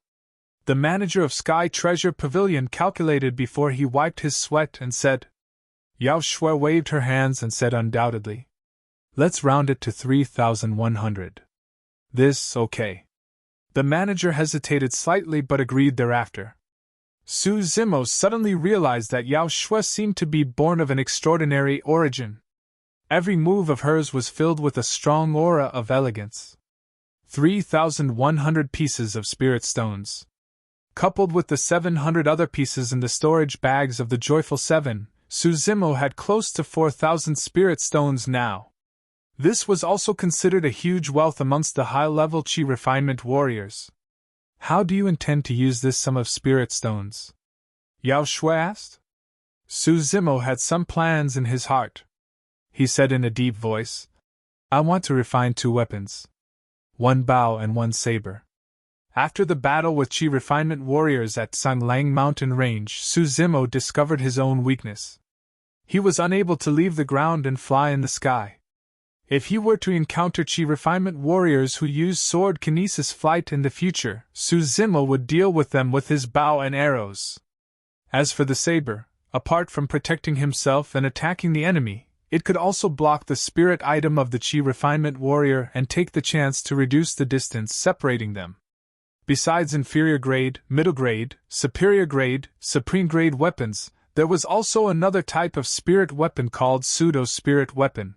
The manager of Sky Treasure Pavilion calculated before he wiped his sweat and said. Yao Xue waved her hands and said undoubtedly. "Let's round it to 3,100. This, okay." The manager hesitated slightly but agreed thereafter. Su Zimo suddenly realized that Yao Xue seemed to be born of an extraordinary origin. Every move of hers was filled with a strong aura of elegance. 3,100 pieces of spirit stones. Coupled with the 700 other pieces in the storage bags of the Joyful Seven, Su Zimo had close to 4,000 spirit stones now. This was also considered a huge wealth amongst the high-level Qi refinement warriors. "How do you intend to use this sum of spirit stones?" Yao Xue asked. Su Zimo had some plans in his heart. He said in a deep voice, "I want to refine 2 weapons. 1 bow and 1 saber." After the battle with Qi refinement warriors at Sanglang Mountain Range, Su Zimo discovered his own weakness. He was unable to leave the ground and fly in the sky. If he were to encounter Qi refinement warriors who used sword kinesis flight in the future, Su Zimo would deal with them with his bow and arrows. As for the saber, apart from protecting himself and attacking the enemy, it could also block the spirit item of the Qi refinement warrior and take the chance to reduce the distance separating them. Besides inferior grade, middle grade, superior grade, supreme grade weapons, there was also another type of spirit weapon called pseudo-spirit weapon.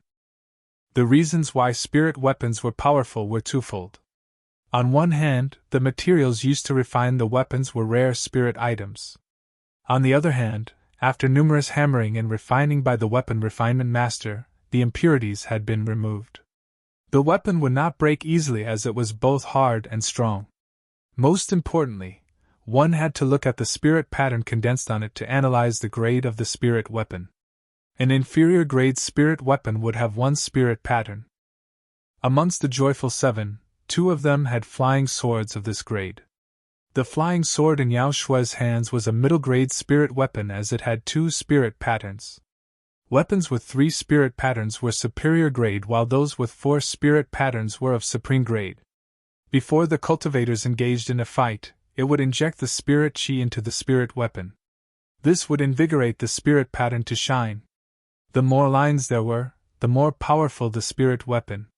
The reasons why spirit weapons were powerful were twofold. On one hand, the materials used to refine the weapons were rare spirit items. On the other hand, after numerous hammering and refining by the weapon refinement master, the impurities had been removed. The weapon would not break easily as it was both hard and strong. Most importantly, one had to look at the spirit pattern condensed on it to analyze the grade of the spirit weapon. An inferior grade spirit weapon would have 1 spirit pattern. Amongst the Joyful Seven, 2 of them had flying swords of this grade. The flying sword in Yao Xue's hands was a middle grade spirit weapon as it had 2 spirit patterns. Weapons with 3 spirit patterns were superior grade while those with 4 spirit patterns were of supreme grade. Before the cultivators engaged in a fight, it would inject the spirit chi into the spirit weapon. This would invigorate the spirit pattern to shine. The more lines there were, the more powerful the spirit weapon.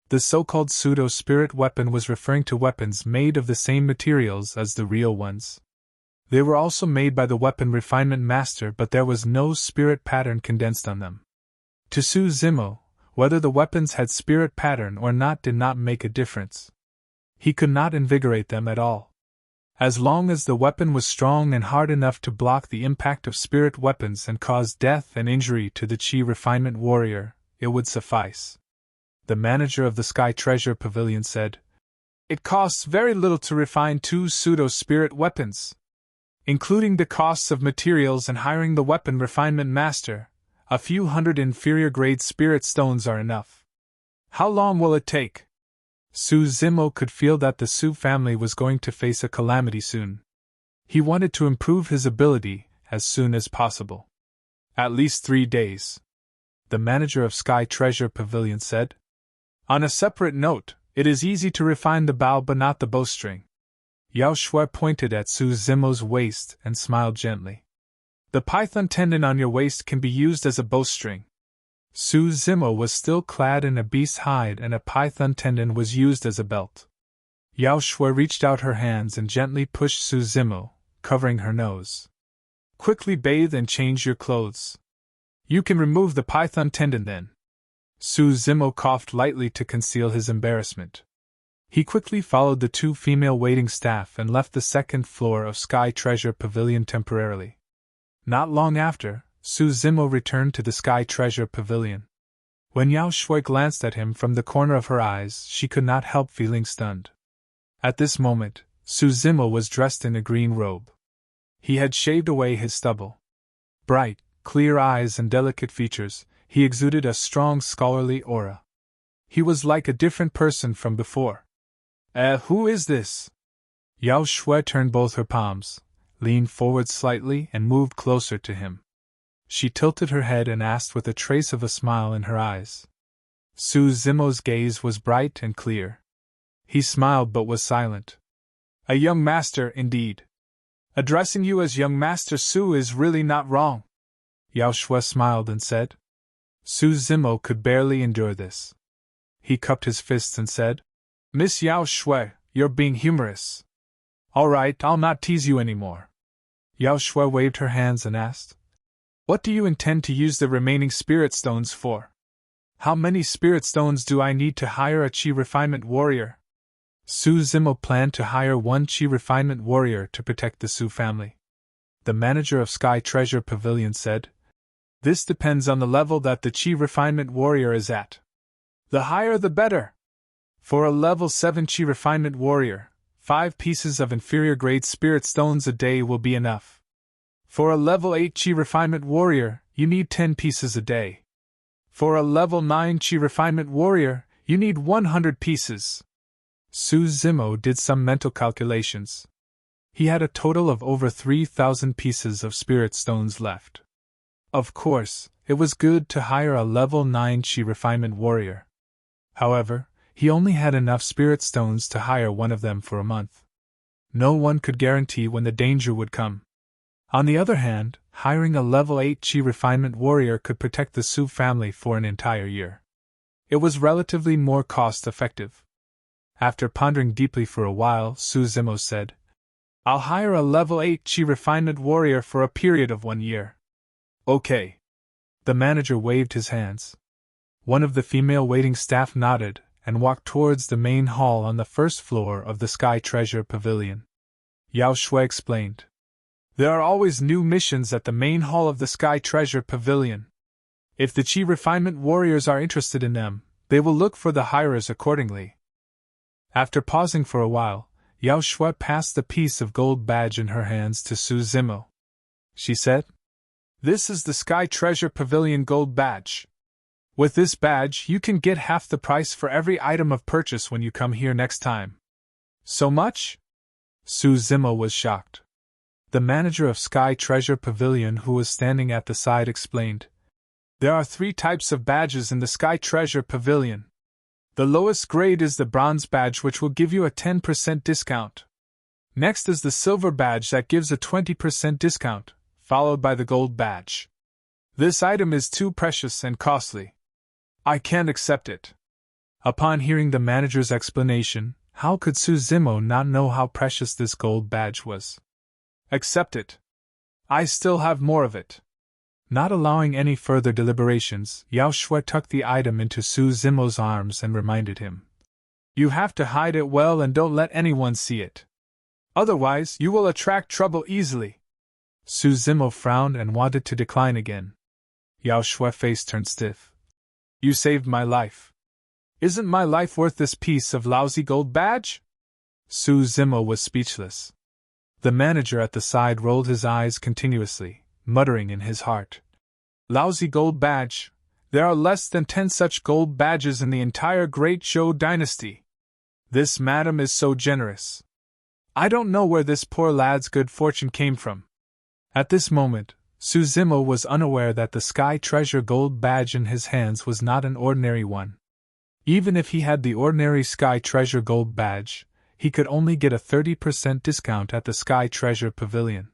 The so-called pseudo-spirit weapon was referring to weapons made of the same materials as the real ones. They were also made by the weapon refinement master, but there was no spirit pattern condensed on them. To Su Zimo, whether the weapons had spirit pattern or not did not make a difference. He could not invigorate them at all. As long as the weapon was strong and hard enough to block the impact of spirit weapons and cause death and injury to the Qi refinement warrior, it would suffice. The manager of the Sky Treasure Pavilion said, "It costs very little to refine 2 pseudo-spirit weapons. Including the costs of materials and hiring the weapon refinement master, A few hundred inferior-grade spirit stones are enough. How long will it take? Su Zimo could feel that the Su family was going to face a calamity soon. He wanted to improve his ability as soon as possible. At least 3 days, the manager of Sky Treasure Pavilion said. On a separate note, it is easy to refine the bow but not the bowstring. Yao Xue pointed at Su Zimo's waist and smiled gently. The python tendon on your waist can be used as a bowstring. Su Zimo was still clad in a beast's hide and a python tendon was used as a belt. Yao Xue reached out her hands and gently pushed Su Zimo, covering her nose. Quickly bathe and change your clothes. You can remove the python tendon then. Su Zimo coughed lightly to conceal his embarrassment. He quickly followed the 2 female waiting staff and left the 2nd floor of Sky Treasure Pavilion temporarily. Not long after, Su Zimo returned to the Sky Treasure Pavilion. When Yao Xue glanced at him from the corner of her eyes, she could not help feeling stunned. At this moment, Su Zimo was dressed in a green robe. He had shaved away his stubble. Bright, clear eyes and delicate features, he exuded a strong scholarly aura. He was like a different person from before. Who is this? Yao Xue turned both her palms, leaned forward slightly and moved closer to him. She tilted her head and asked with a trace of a smile in her eyes. Su Zimo's gaze was bright and clear. He smiled but was silent. A young master, indeed. Addressing you as young Master Su is really not wrong. Yao Xue smiled and said. Su Zimo could barely endure this. He cupped his fists and said, Miss Yao Xue, you're being humorous. All right, I'll not tease you anymore. Yao Xue waved her hands and asked, What do you intend to use the remaining spirit stones for? How many spirit stones do I need to hire a Qi refinement warrior? Su Zimo planned to hire 1 Qi refinement warrior to protect the Su family. The manager of Sky Treasure Pavilion said, This depends on the level that the Qi refinement warrior is at. The higher the better. For a level 7 Qi refinement warrior, 5 pieces of inferior grade spirit stones a day will be enough. For a level 8 Qi refinement warrior, you need 10 pieces a day. For a level 9 Qi refinement warrior, you need 100 pieces. Su Zimo did some mental calculations. He had a total of over 3,000 pieces of spirit stones left. Of course, it was good to hire a level 9 Qi refinement warrior. However, he only had enough spirit stones to hire one of them for a month. No one could guarantee when the danger would come. On the other hand, hiring a level 8 Qi refinement warrior could protect the Su family for an entire year. It was relatively more cost-effective. After pondering deeply for a while, Su Zimo said, I'll hire a level 8 Qi refinement warrior for a period of 1 year. Okay. The manager waved his hands. One of the female waiting staff nodded and walked towards the main hall on the 1st floor of the Sky Treasure Pavilion. Yao Xue explained. There are always new missions at the main hall of the Sky Treasure Pavilion. If the Qi refinement warriors are interested in them, they will look for the hirers accordingly. After pausing for a while, Yao Xue passed the piece of gold badge in her hands to Su Zimo. She said, This is the Sky Treasure Pavilion gold badge. With this badge, you can get half the price for every item of purchase when you come here next time. So much? Su Zimo was shocked. The manager of Sky Treasure Pavilion, who was standing at the side, explained, There are 3 types of badges in the Sky Treasure Pavilion. The lowest grade is the bronze badge, which will give you a 10% discount. Next is the silver badge that gives a 20% discount, followed by the gold badge. This item is too precious and costly. I can't accept it. Upon hearing the manager's explanation, how could Su Zimo not know how precious this gold badge was? Accept it. I still have more of it. Not allowing any further deliberations, Yao Xue tucked the item into Su Zimo's arms and reminded him. You have to hide it well and don't let anyone see it. Otherwise, you will attract trouble easily. Su Zimo frowned and wanted to decline again. Yao Xue's face turned stiff. You saved my life. Isn't my life worth this piece of lousy gold badge? Su Zimo was speechless. The manager at the side rolled his eyes continuously, muttering in his heart. Lousy gold badge. There are less than 10 such gold badges in the entire Great Zhou dynasty. This madam is so generous. I don't know where this poor lad's good fortune came from. At this moment, Su Zimo was unaware that the Sky Treasure gold badge in his hands was not an ordinary one. Even if he had the ordinary Sky Treasure gold badge, he could only get a 30% discount at the Sky Treasure Pavilion.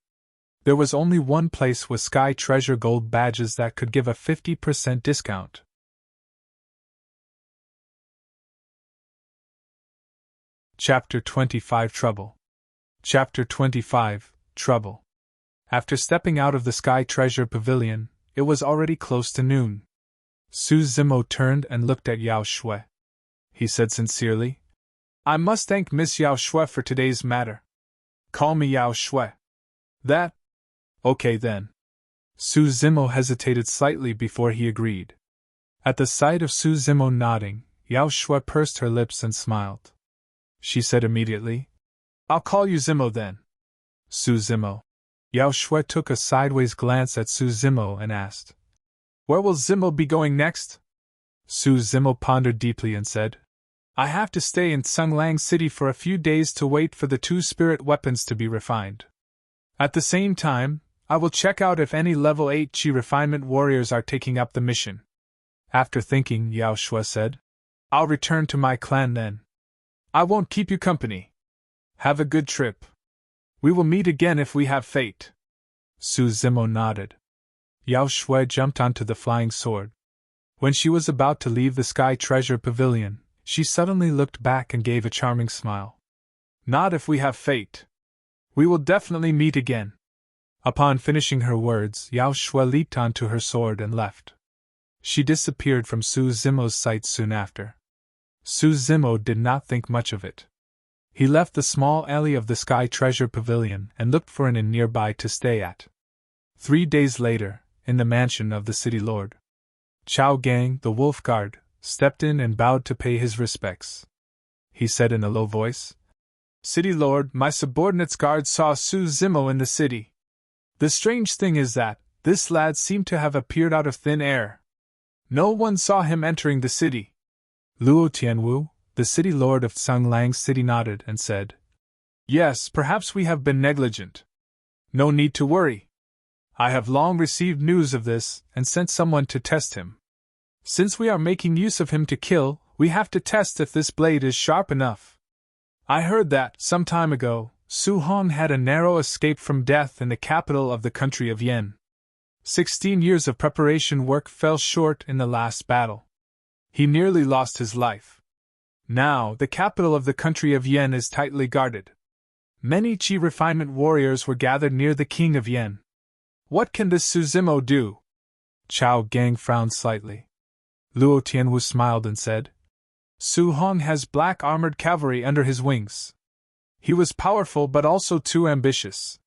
There was only one place with Sky Treasure gold badges that could give a 50% discount. Chapter 25 Trouble. Chapter 25 Trouble. After stepping out of the Sky Treasure Pavilion, it was already close to noon. Su Zimo turned and looked at Yao Xue. He said sincerely, I must thank Miss Yao Xue for today's matter. Call me Yao Xue. That? Okay then. Su Zimo hesitated slightly before he agreed. At the sight of Su Zimo nodding, Yao Xue pursed her lips and smiled. She said immediately, I'll call you Zimo then. Su Zimo. Yao Xue took a sideways glance at Su Zimo and asked, Where will Zimo be going next? Su Zimo pondered deeply and said, I have to stay in Sanguine City for a few days to wait for the 2 spirit weapons to be refined. At the same time, I will check out if any level 8 Qi refinement warriors are taking up the mission. After thinking, Yao Xue said, I'll return to my clan then. I won't keep you company. Have a good trip. We will meet again if we have fate. Su Zimo nodded. Yao Xue jumped onto the flying sword. When she was about to leave the Sky Treasure Pavilion, she suddenly looked back and gave a charming smile. Not if we have fate. We will definitely meet again. Upon finishing her words, Yao Xue leaped onto her sword and left. She disappeared from Su Zimo's sight soon after. Su Zimo did not think much of it. He left the small alley of the Sky Treasure Pavilion and looked for an inn nearby to stay at. 3 days later, in the mansion of the city lord, Chao Gang, the wolf guard, stepped in and bowed to pay his respects. He said in a low voice, City lord, my subordinate's guard saw Su Zimo in the city. The strange thing is that this lad seemed to have appeared out of thin air. No one saw him entering the city. Luo Tianwu, the city lord of Sanguine City, nodded and said, Yes, perhaps we have been negligent. No need to worry. I have long received news of this and sent someone to test him. Since we are making use of him to kill, we have to test if this blade is sharp enough. I heard that, some time ago, Su Hong had a narrow escape from death in the capital of the country of Yen. 16 years of preparation work fell short in the last battle. He nearly lost his life. Now, the capital of the country of Yen is tightly guarded. Many Qi refinement warriors were gathered near the king of Yen. What can this Su Zimo do? Chao Gang frowned slightly. Luo Tianwu smiled and said, Su Hong has black armored cavalry under his wings. He was powerful but also too ambitious.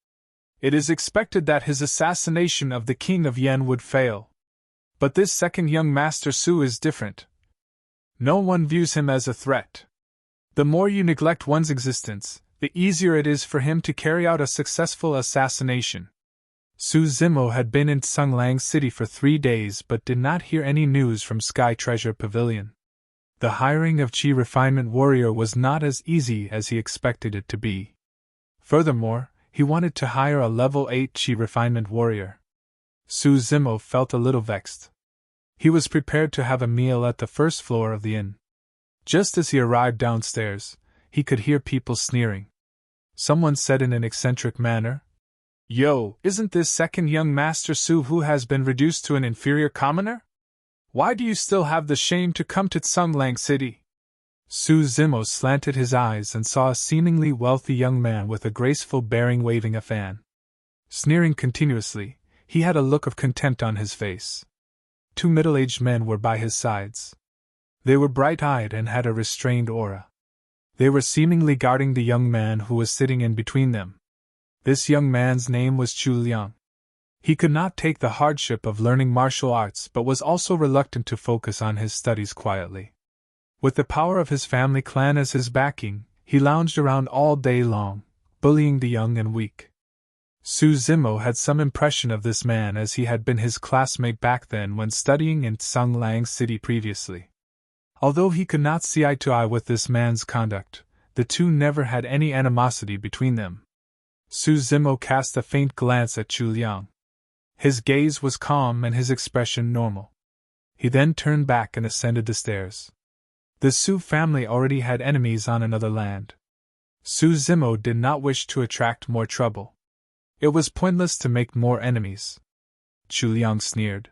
It is expected that his assassination of the king of Yen would fail. But this second young Master Su is different. No one views him as a threat. The more you neglect one's existence, the easier it is for him to carry out a successful assassination. Su Zimo had been in Sanguine City for 3 days but did not hear any news from Sky Treasure Pavilion. The hiring of Qi refinement warrior was not as easy as he expected it to be. Furthermore, he wanted to hire a level 8 Qi refinement warrior. Su Zimo felt a little vexed. He was prepared to have a meal at the first floor of the inn. Just as he arrived downstairs, he could hear people sneering. Someone said in an eccentric manner, Yo, isn't this second young Master Su who has been reduced to an inferior commoner? Why do you still have the shame to come to Sanguine City? Su Zimo slanted his eyes and saw a seemingly wealthy young man with a graceful bearing waving a fan. Sneering continuously, he had a look of contempt on his face. 2 middle-aged men were by his sides. They were bright-eyed and had a restrained aura. They were seemingly guarding the young man who was sitting in between them. This young man's name was Chu Liang. He could not take the hardship of learning martial arts but was also reluctant to focus on his studies quietly. With the power of his family clan as his backing, he lounged around all day long, bullying the young and weak. Su Zimo had some impression of this man as he had been his classmate back then when studying in Tsanglang City previously. Although he could not see eye to eye with this man's conduct, the two never had any animosity between them. Su Zimo cast a faint glance at Chu Liang. His gaze was calm and his expression normal. He then turned back and ascended the stairs. The Su family already had enemies on another land. Su Zimo did not wish to attract more trouble. It was pointless to make more enemies. Chu Liang sneered.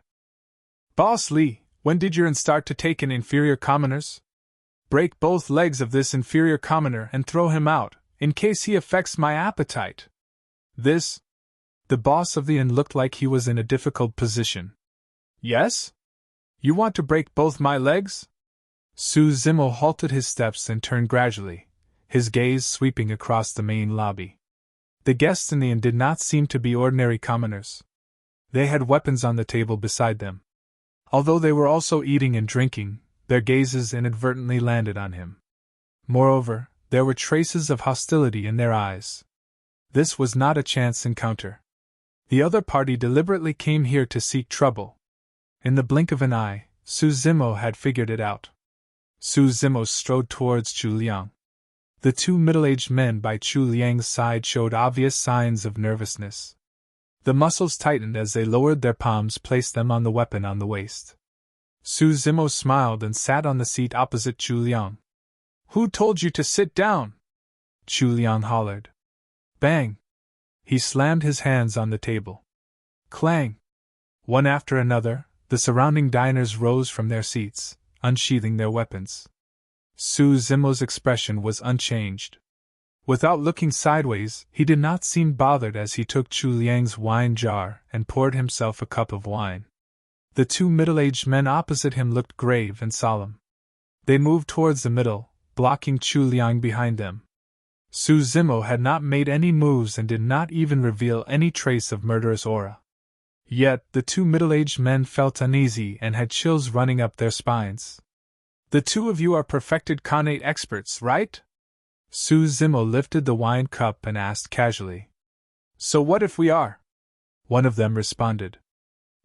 Boss Li, when did you start to take in inferior commoners? Break both legs of this inferior commoner and throw him out, in case he affects my appetite. This? The boss of the inn looked like he was in a difficult position. Yes? You want to break both my legs? Su Zimo halted his steps and turned gradually, his gaze sweeping across the main lobby. The guests in the inn did not seem to be ordinary commoners. They had weapons on the table beside them. Although they were also eating and drinking, their gazes inadvertently landed on him. Moreover, there were traces of hostility in their eyes. This was not a chance encounter. The other party deliberately came here to seek trouble. In the blink of an eye, Su Zimo had figured it out. Su Zimo strode towards Chu Liang. The two middle-aged men by Chu Liang's side showed obvious signs of nervousness. The muscles tightened as they lowered their palms, placed them on the weapon on the waist. Su Zimo smiled and sat on the seat opposite Chu Liang. Who told you to sit down? Chu Liang hollered. Bang! He slammed his hands on the table. Clang! One after another, the surrounding diners rose from their seats, unsheathing their weapons. Su Zimo's expression was unchanged. Without looking sideways, he did not seem bothered as he took Chu Liang's wine jar and poured himself a cup of wine. The two middle-aged men opposite him looked grave and solemn. They moved towards the middle, blocking Chu Liang behind them. Su Zimo had not made any moves and did not even reveal any trace of murderous aura. Yet, the two middle-aged men felt uneasy and had chills running up their spines. The two of you are perfected Khanate experts, right? Su Zimo lifted the wine cup and asked casually. So what if we are? One of them responded.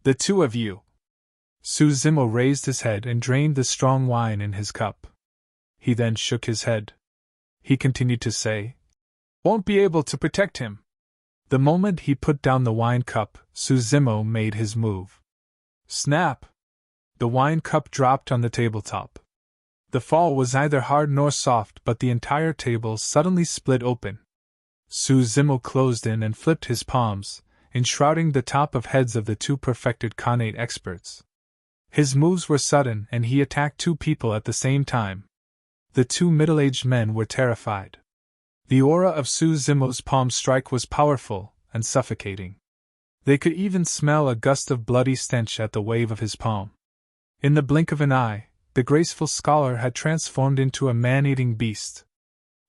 The two of you. Su Zimo raised his head and drained the strong wine in his cup. He then shook his head. He continued to say, Won't be able to protect him. The moment he put down the wine cup, Su Zimo made his move. Snap! The wine cup dropped on the tabletop. The fall was neither hard nor soft, but the entire table suddenly split open. Su Zimo closed in and flipped his palms, enshrouding the top of heads of the two perfected Khanate experts. His moves were sudden and he attacked two people at the same time. The two middle-aged men were terrified. The aura of Su Zimo's palm strike was powerful and suffocating. They could even smell a gust of bloody stench at the wave of his palm. In the blink of an eye, the graceful scholar had transformed into a man-eating beast.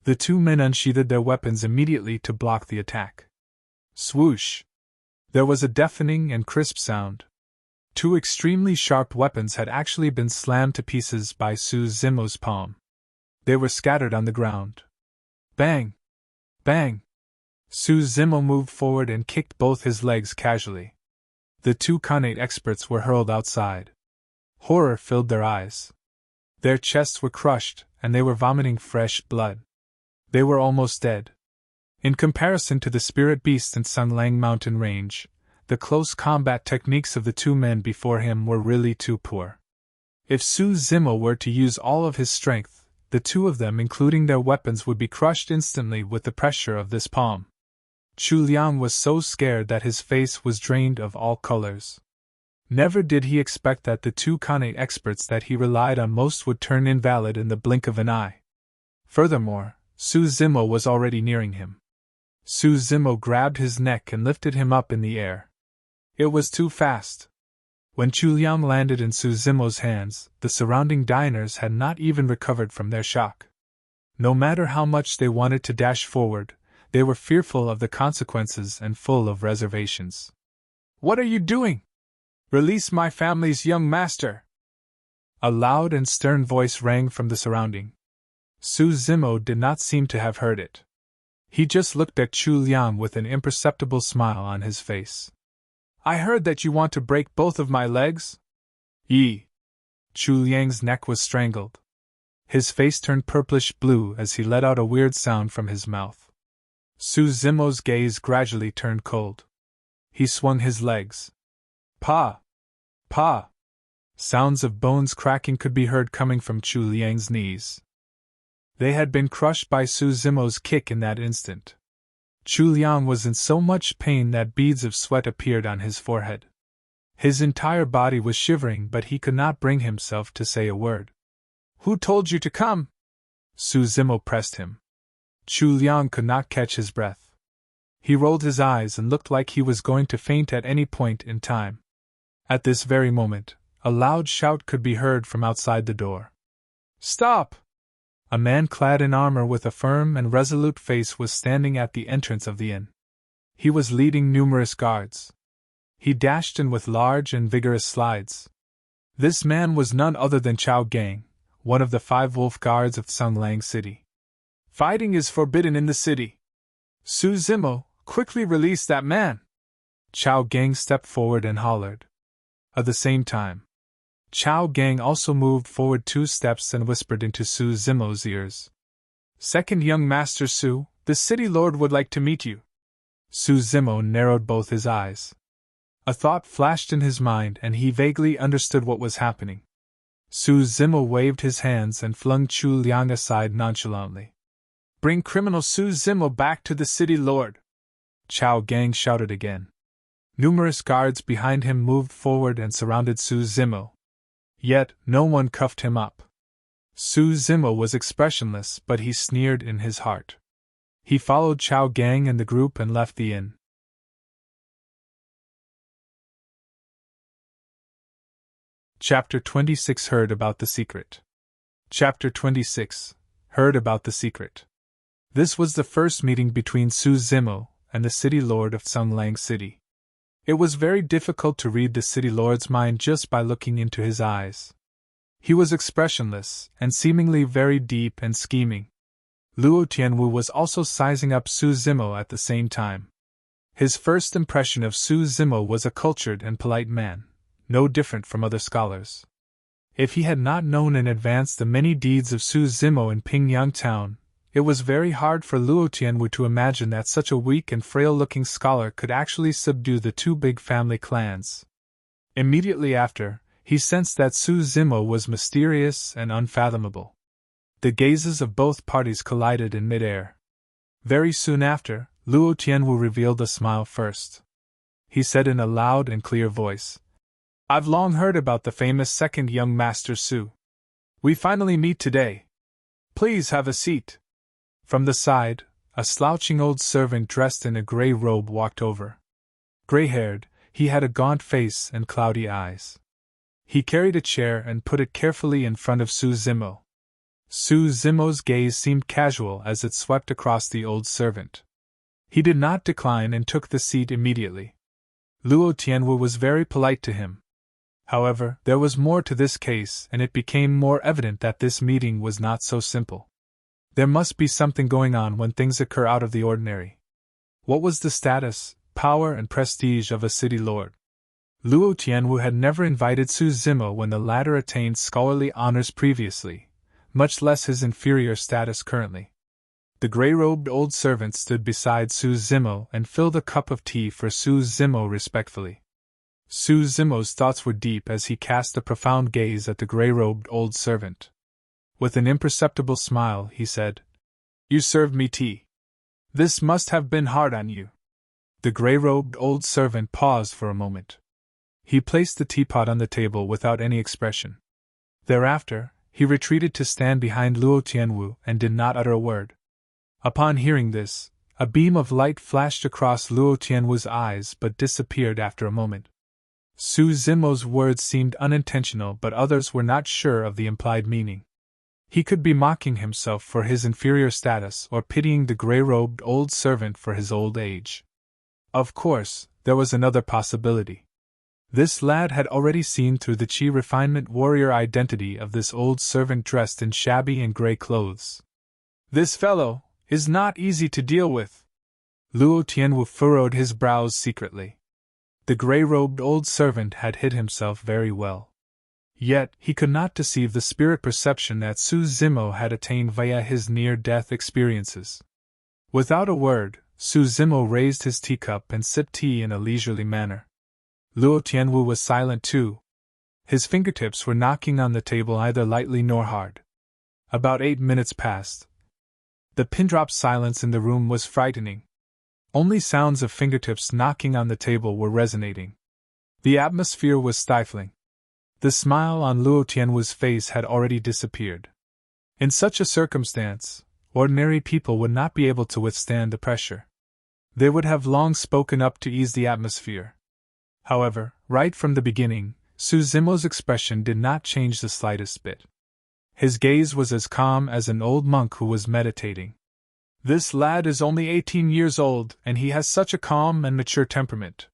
The two men unsheathed their weapons immediately to block the attack. Swoosh! There was a deafening and crisp sound. Two extremely sharp weapons had actually been slammed to pieces by Su Zimo's palm. They were scattered on the ground. Bang! Bang! Su Zimo moved forward and kicked both his legs casually. The two Khanate experts were hurled outside. Horror filled their eyes. Their chests were crushed, and they were vomiting fresh blood. They were almost dead. In comparison to the spirit beast in Sanglang mountain range, the close combat techniques of the two men before him were really too poor. If Su Zimo were to use all of his strength, the two of them, including their weapons, would be crushed instantly with the pressure of this palm. Chu Liang was so scared that his face was drained of all colors. Never did he expect that the two Khanate experts that he relied on most would turn invalid in the blink of an eye. Furthermore, Su Zimo was already nearing him. Su Zimo grabbed his neck and lifted him up in the air. It was too fast. When Chu Liang landed in Su Zimo's hands, the surrounding diners had not even recovered from their shock. No matter how much they wanted to dash forward, they were fearful of the consequences and full of reservations. What are you doing? Release my family's young master! A loud and stern voice rang from the surrounding. Su Zimo did not seem to have heard it. He just looked at Chu Liang with an imperceptible smile on his face. I heard that you want to break both of my legs? Yi. Chu Liang's neck was strangled. His face turned purplish blue as he let out a weird sound from his mouth. Su Zimo's gaze gradually turned cold. He swung his legs. Pa! Pa! Sounds of bones cracking could be heard coming from Chu Liang's knees. They had been crushed by Su Zimo's kick in that instant. Chu Liang was in so much pain that beads of sweat appeared on his forehead. His entire body was shivering, but he could not bring himself to say a word. Who told you to come? Su Zimo pressed him. Chu Liang could not catch his breath. He rolled his eyes and looked like he was going to faint at any point in time. At this very moment, a loud shout could be heard from outside the door. Stop! A man clad in armor with a firm and resolute face was standing at the entrance of the inn. He was leading numerous guards. He dashed in with large and vigorous strides. This man was none other than Chao Gang, one of the 5 wolf guards of Sanguine City. Fighting is forbidden in the city. Su Zimo, quickly release that man! Chao Gang stepped forward and hollered. At the same time, Chao Gang also moved forward 2 steps and whispered into Su Zimo's ears. Second young Master Su, the city lord would like to meet you. Su Zimo narrowed both his eyes. A thought flashed in his mind and he vaguely understood what was happening. Su Zimo waved his hands and flung Chu Liang aside nonchalantly. Bring criminal Su Zimo back to the city lord! Chao Gang shouted again. Numerous guards behind him moved forward and surrounded Su Zimo. Yet, no one cuffed him up. Su Zimo was expressionless, but he sneered in his heart. He followed Chao Gang and the group and left the inn. Chapter 26 Heard About the Secret. Chapter 26 Heard About the Secret. This was the first meeting between Su Zimo and the city lord of Sanguine City. It was very difficult to read the city lord's mind just by looking into his eyes. He was expressionless and seemingly very deep and scheming. Luo Tianwu was also sizing up Su Zimo at the same time. His first impression of Su Zimo was a cultured and polite man, no different from other scholars. If he had not known in advance the many deeds of Su Zimo in Pingyang town, it was very hard for Luo Tianwu to imagine that such a weak and frail-looking scholar could actually subdue the 2 big family clans. Immediately after, he sensed that Su Zimo was mysterious and unfathomable. The gazes of both parties collided in mid-air. Very soon after, Luo Tianwu revealed a smile first. He said in a loud and clear voice, I've long heard about the famous second young Master Su. We finally meet today. Please have a seat. From the side, a slouching old servant dressed in a gray robe walked over. Gray-haired, he had a gaunt face and cloudy eyes. He carried a chair and put it carefully in front of Su Zimo. Su Zimo's gaze seemed casual as it swept across the old servant. He did not decline and took the seat immediately. Luo Tianwu was very polite to him. However, there was more to this case, and it became more evident that this meeting was not so simple. There must be something going on when things occur out of the ordinary. What was the status, power, and prestige of a city lord? Luo Tianwu had never invited Su Zimo when the latter attained scholarly honors previously, much less his inferior status currently. The gray-robed old servant stood beside Su Zimo and filled a cup of tea for Su Zimo respectfully. Su Zimo's thoughts were deep as he cast a profound gaze at the gray-robed old servant. With an imperceptible smile, he said, You served me tea. This must have been hard on you. The gray-robed old servant paused for a moment. He placed the teapot on the table without any expression. Thereafter, he retreated to stand behind Luo Tianwu and did not utter a word. Upon hearing this, a beam of light flashed across Luo Tianwu's eyes but disappeared after a moment. Su Zimo's words seemed unintentional, but others were not sure of the implied meaning. He could be mocking himself for his inferior status or pitying the gray-robed old servant for his old age. Of course, there was another possibility. This lad had already seen through the Qi refinement warrior identity of this old servant dressed in shabby and gray clothes. This fellow, is not easy to deal with. Luo Tianwu furrowed his brows secretly. The gray-robed old servant had hid himself very well. Yet, he could not deceive the spirit perception that Su Zimo had attained via his near-death experiences. Without a word, Su Zimo raised his teacup and sipped tea in a leisurely manner. Luo Tianwu was silent too. His fingertips were knocking on the table either lightly nor hard. About 8 minutes passed. The pin-drop silence in the room was frightening. Only sounds of fingertips knocking on the table were resonating. The atmosphere was stifling. The smile on Luo Tianwu's face had already disappeared. In such a circumstance, ordinary people would not be able to withstand the pressure. They would have long spoken up to ease the atmosphere. However, right from the beginning, Su Zimo's expression did not change the slightest bit. His gaze was as calm as an old monk who was meditating. This lad is only 18 years old, and he has such a calm and mature temperament.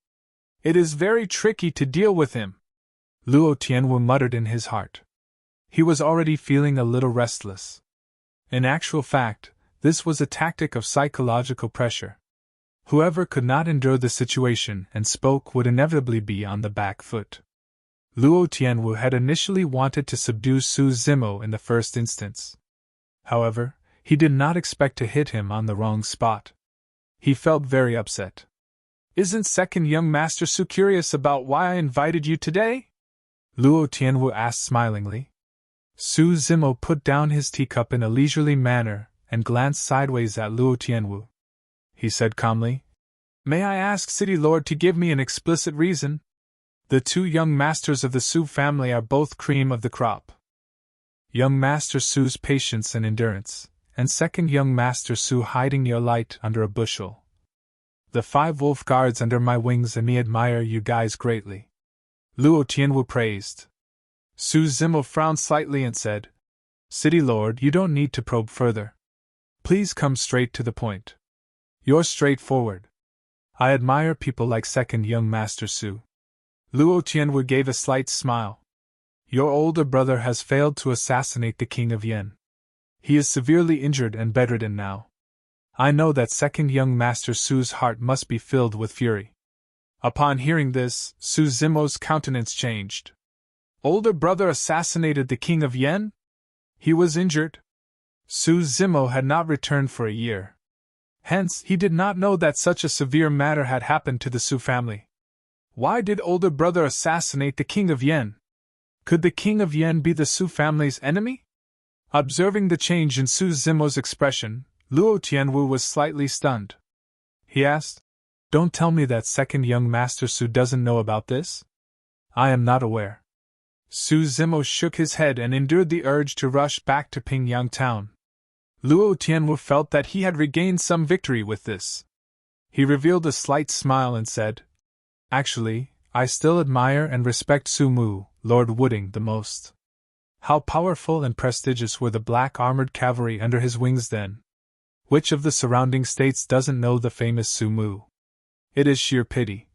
It is very tricky to deal with him, Luo Tianwu muttered in his heart. He was already feeling a little restless. In actual fact, this was a tactic of psychological pressure. Whoever could not endure the situation and spoke would inevitably be on the back foot. Luo Tianwu had initially wanted to subdue Su Zimo in the first instance. However, he did not expect to hit him on the wrong spot. He felt very upset. "Isn't second young Master Su curious about why I invited you today?" Luo Tianwu asked smilingly. Su Zimo put down his teacup in a leisurely manner and glanced sideways at Luo Tianwu. He said calmly, "May I ask City Lord to give me an explicit reason? The two young masters of the Su family are both cream of the crop. Young Master Su's patience and endurance, and second young Master Su hiding your light under a bushel. The 5 wolf guards under my wings and me admire you guys greatly," Luo Tianwu praised. Su Zimo frowned slightly and said, "City Lord, you don't need to probe further. Please come straight to the point. You're straightforward. I admire people like second young Master Su." Luo Tianwu gave a slight smile. "Your older brother has failed to assassinate the King of Yen. He is severely injured and bedridden now. I know that second young Master Su's heart must be filled with fury." Upon hearing this, Su Zimo's countenance changed. Older brother assassinated the King of Yen? He was injured? Su Zimo had not returned for a year. Hence, he did not know that such a severe matter had happened to the Su family. Why did older brother assassinate the King of Yen? Could the King of Yen be the Su family's enemy? Observing the change in Su Zimo's expression, Luo Tianwu was slightly stunned. He asked, "Don't tell me that second young Master Su doesn't know about this? I am not aware." Su Zimo shook his head and endured the urge to rush back to Pingyang town. Luo Tianwu felt that he had regained some victory with this. He revealed a slight smile and said, "Actually, I still admire and respect Su Mu, Lord Wooding, the most. How powerful and prestigious were the black-armored cavalry under his wings then. Which of the surrounding states doesn't know the famous Su Mu? It is sheer pity."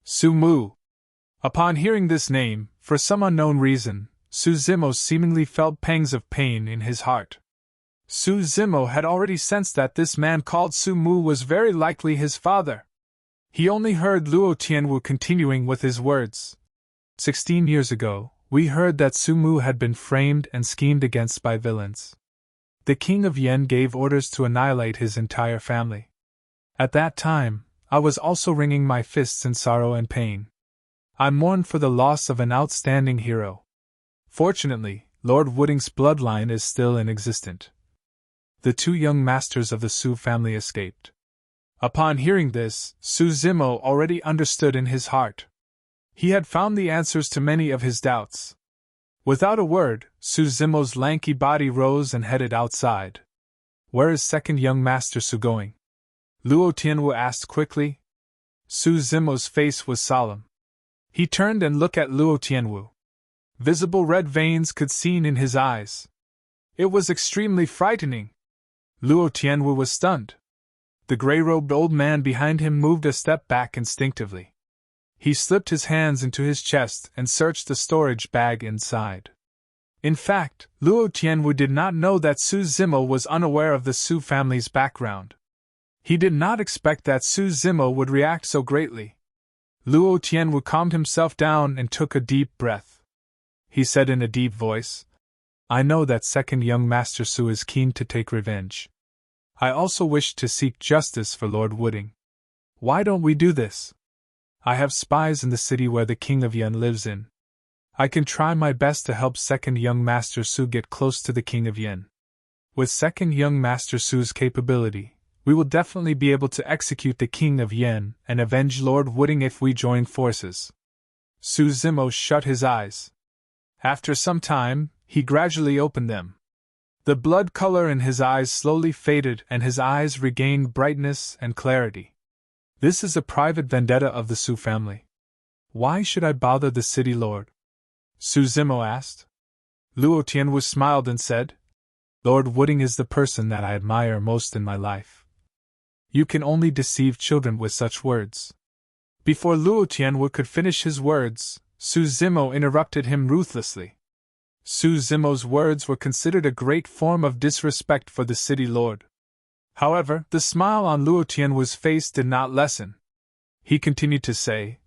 Su Mu. Upon hearing this name, for some unknown reason, Su Zimo seemingly felt pangs of pain in his heart. Su Zimo had already sensed that this man called Su Mu was very likely his father. He only heard Luo Tianwu continuing with his words. 16 years ago, we heard that Su Mu had been framed and schemed against by villains. The King of Yen gave orders to annihilate his entire family. At that time, I was also wringing my fists in sorrow and pain. I mourned for the loss of an outstanding hero. Fortunately, Lord Wooding's bloodline is still inexistent. The two young masters of the Su family escaped. Upon hearing this, Su Zimo already understood in his heart. He had found the answers to many of his doubts. Without a word, Su Zimo's lanky body rose and headed outside. "Where is second young Master Su going?" Luo Tianwu asked quickly. Su Zimo's face was solemn. He turned and looked at Luo Tianwu. Visible red veins could be seen in his eyes. It was extremely frightening. Luo Tianwu was stunned. The gray-robed old man behind him moved a step back instinctively. He slipped his hands into his chest and searched the storage bag inside. In fact, Luo Tianwu did not know that Su Zimo was unaware of the Su family's background. He did not expect that Su Zimo would react so greatly. Luo Tianwu calmed himself down and took a deep breath. He said in a deep voice, "I know that second young Master Su is keen to take revenge. I also wish to seek justice for Lord Wooding. Why don't we do this? I have spies in the city where the King of Yen lives in. I can try my best to help second young Master Su get close to the King of Yen. With second young Master Su's capability, we will definitely be able to execute the King of Yen and avenge Lord Wooding if we join forces." Su Zimo shut his eyes. After some time, he gradually opened them. The blood color in his eyes slowly faded and his eyes regained brightness and clarity. "This is a private vendetta of the Su family. Why should I bother the city lord?" Su Zimo asked. Luo Tianwu smiled and said, "Lord Wooding is the person that I admire most in my life. You can only deceive children with such words." Before Luo Tianwu could finish his words, Su Zimo interrupted him ruthlessly. Su Zimo's words were considered a great form of disrespect for the city lord. However, the smile on Luo Tianwu's face did not lessen. He continued to say,